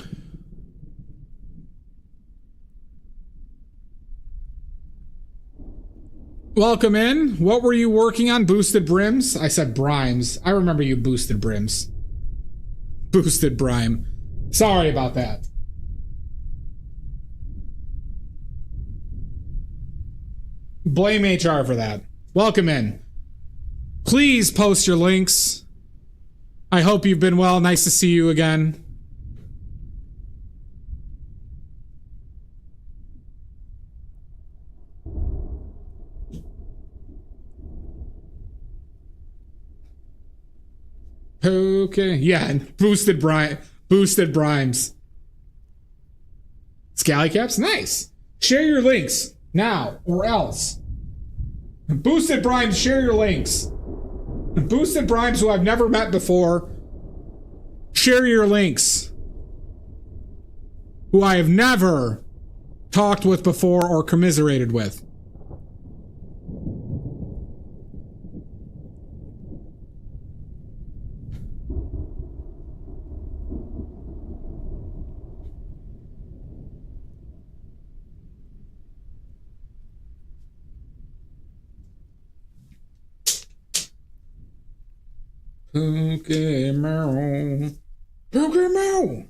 Welcome in. What were you working on? Boosted brims? I said brimes. I remember you boosted brims. Boosted Brime. Sorry about that. Blame HR for that. Welcome in. Please post your links. I hope you've been well. Nice to see you again. Okay. Yeah, boosted brimes. Scally caps, nice. Share your links now or else. Boosted brimes, share your links. Boosted brimes who I've never met before, share your links. Who I have never talked with before or commiserated with. Pokemon. Pokemon.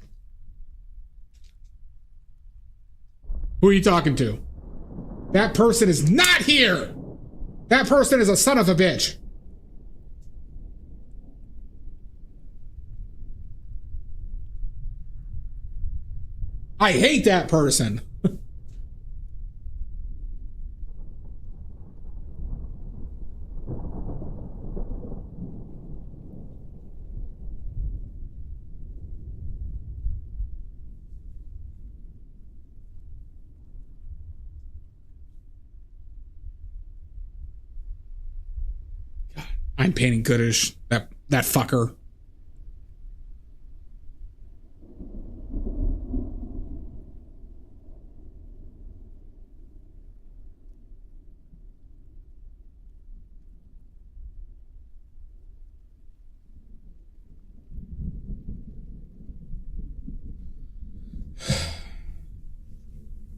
Who are you talking to? That person is not here. That person is a son of a bitch. I hate that person. I'm painting goodish. That fucker.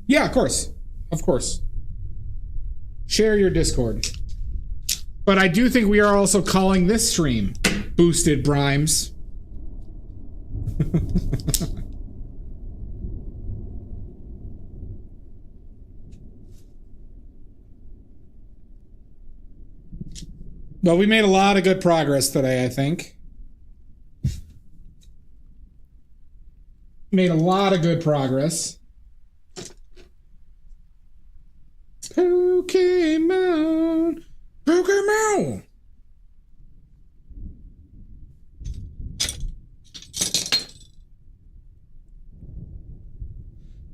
Yeah, of course. Of course. Share your Discord. But I do think we are also calling this stream Boosted Brimes. Well, we made a lot of good progress today, I think. Made a lot of good progress. Pokemon. Pokemon.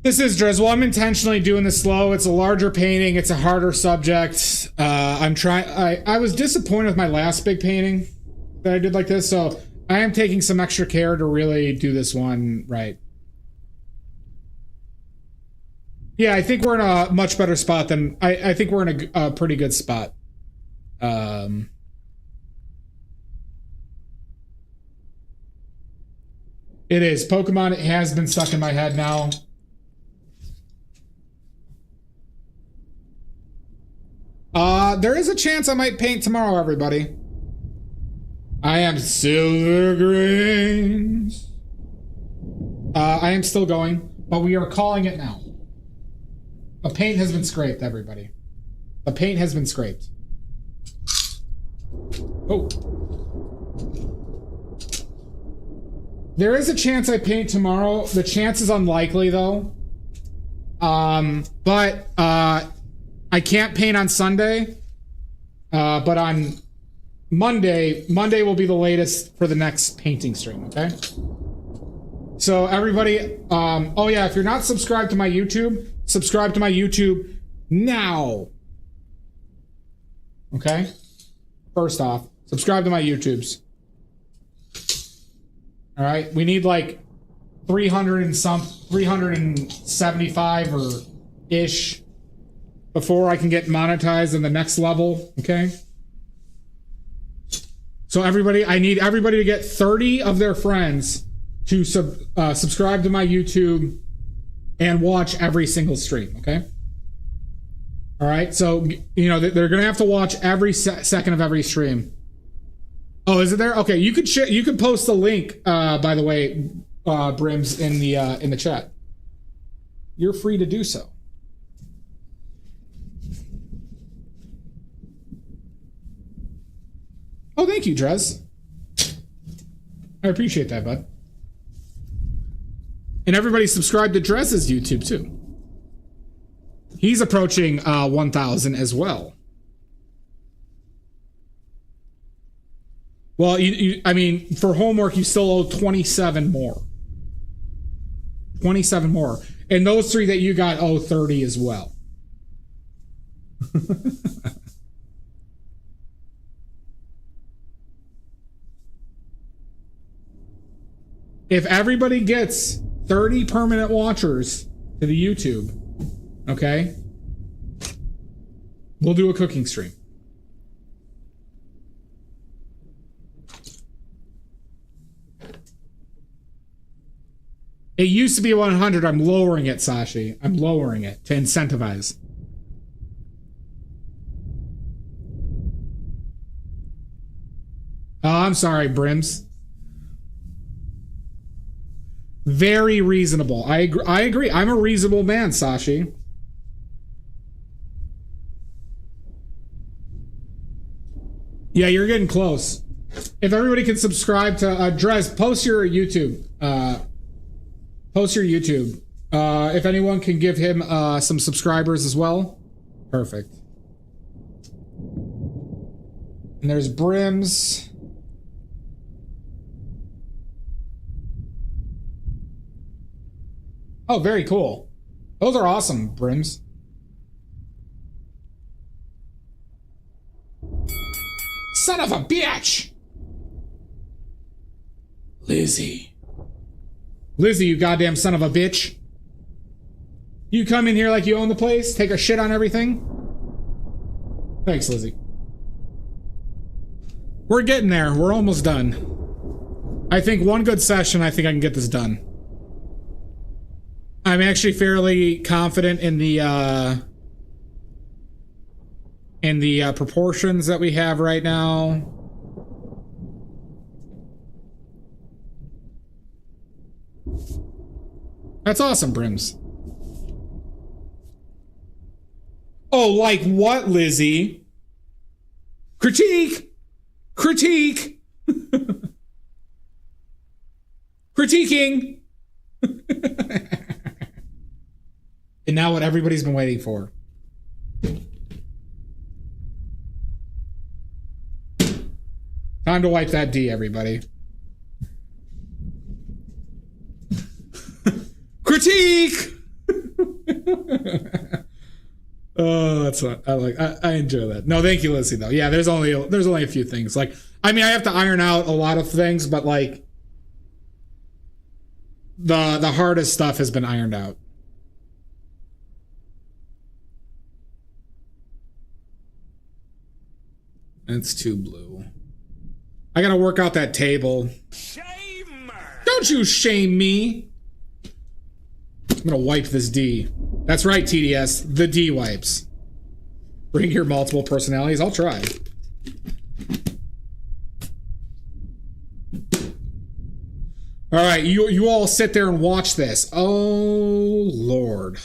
This is Drizzle. I'm intentionally doing this slow. It's a larger painting. It's a harder subject. I was disappointed with my last big painting that I did like this, so I am taking some extra care to really do this one right. Yeah, I think we're in a much better spot than I think we're in a pretty good spot. It is Pokemon. It has been stuck in my head now. There is a chance I might paint tomorrow, everybody. I am Silver Grains. I am still going, but we are calling it now. The paint has been scraped, everybody. The paint has been scraped. Oh. There is a chance I paint tomorrow. The chance is unlikely, though. But I can't paint on Sunday. But on Monday will be the latest for the next painting stream, okay? So everybody, oh yeah, if you're not subscribed to my YouTube, subscribe to my YouTube now. Okay? First off, subscribe to my YouTubes. All right, we need like 375 or ish before I can get monetized in the next level, okay? So everybody, I need everybody to get 30 of their friends to subscribe to my YouTube and watch every single stream, okay? All right, so, you know, they're going to have to watch every second of every stream. Oh, is it there? Okay, you could you could post the link. By the way, Brims, in the chat. You're free to do so. Oh, thank you, Drez. I appreciate that, bud. And everybody subscribe to Drez's YouTube too. He's approaching 1,000 as well. Well, I mean, for homework, you still owe 27 more. 27 more. And those 3 that you got owe 30 as well. If everybody gets 30 permanent watchers to the YouTube, okay, we'll do a cooking stream. It used to be 100. I'm lowering it, Sashi. I'm lowering it to incentivize. Oh, I'm sorry, Brims. Very reasonable. I agree. I'm a reasonable man, Sashi. Yeah, you're getting close. If everybody can subscribe to Drez, post your YouTube. Post your YouTube. If anyone can give him some subscribers as well. Perfect. And there's Brims. Oh, very cool. Those are awesome, Brims. Son of a bitch! Lizzie, you goddamn son of a bitch. You come in here like you own the place, take a shit on everything. Thanks, Lizzie. We're getting there. We're almost done. I think one good session, I think I can get this done. I'm actually fairly confident in the proportions that we have right now. That's awesome, Brims. Oh, like what, Lizzie? Critique! Critique! Critiquing! And now what everybody's been waiting for. Time to wipe that D, everybody. Critique! Oh, that's what I enjoy that. No, thank you, Lizzie, though. Yeah, there's only a few things. Like, I mean, I have to iron out a lot of things, but like the hardest stuff has been ironed out. It's too blue. I gotta work out that table. Shame! Don't you shame me! I'm gonna wipe this D. That's right, TDS. The D wipes. Bring your multiple personalities. I'll try. Alright, you all sit there and watch this. Oh, Lord.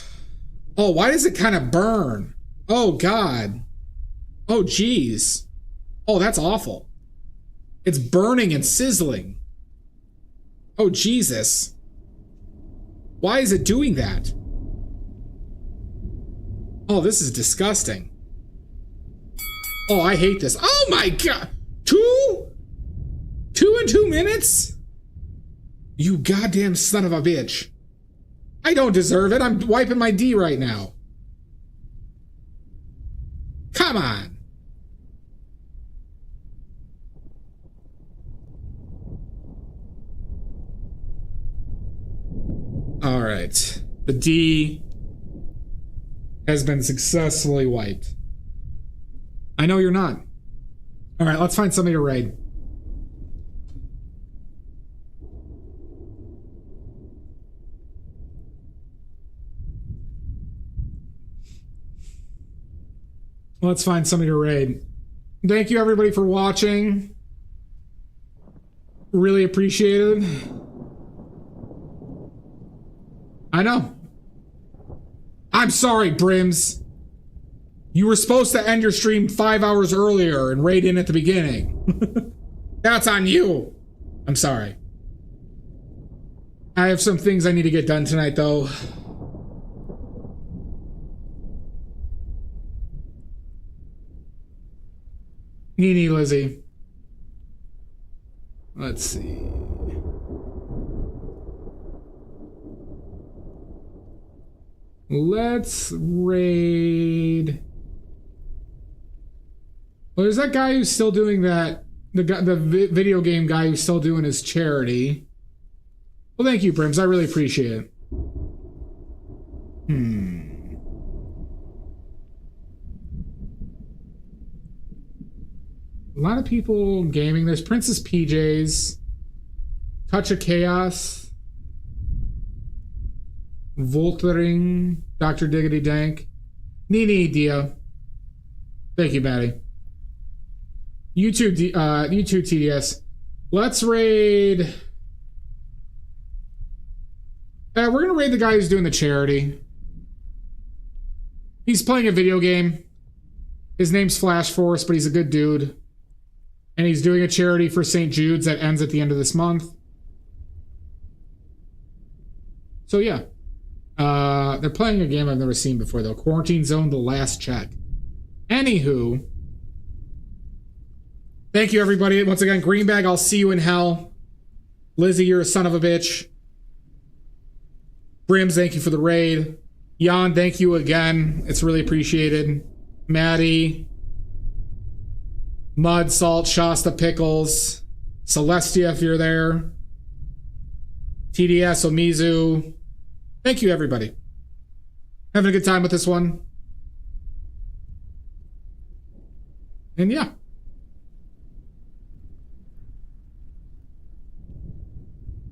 Oh, why does it kind of burn? Oh, God. Oh, geez. Oh, that's awful. It's burning and sizzling. Oh, Jesus. Why is it doing that? Oh, this is disgusting. Oh, I hate this. Oh my God. 2 in 2 minutes? You goddamn son of a bitch. I don't deserve it. I'm wiping my D right now. Come on. All right. The D has been successfully wiped. I know you're not. All right, let's find somebody to raid. Let's find somebody to raid. Thank you, everybody, for watching. Really appreciated. I know. I'm sorry, Brims. You were supposed to end your stream 5 hours earlier and raid in at the beginning. That's on you. I'm sorry. I have some things I need to get done tonight, though. Nene, Lizzie. Let's see. Let's raid. Well, there's that guy who's still doing that. The video game guy who's still doing his charity. Well, thank you, Brims. I really appreciate it. A lot of people gaming. There's Princess PJs. Touch of Chaos. Voltering. Dr. Diggity Dank. Nini Dia. Thank you, Maddie. YouTube TDS. Let's raid. We're gonna raid the guy who's doing the charity. He's playing a video game. His name's Flash Force, but he's a good dude. And he's doing a charity for St. Jude's that ends at the end of this month. So yeah. They're playing a game I've never seen before, though. Quarantine Zone, The Last Check. Anywho. Thank you, everybody. Once again, Greenbag, I'll see you in hell. Lizzie, you're a son of a bitch. Brims, thank you for the raid. Jan, thank you again. It's really appreciated. Maddie. Mud, Salt, Shasta, Pickles. Celestia, if you're there. TDS, Omizu. Thank you, everybody. Having a good time with this one. And yeah.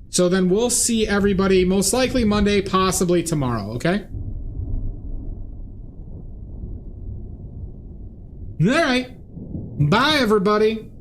So then we'll see everybody most likely Monday, possibly tomorrow, okay? All right. Bye, everybody.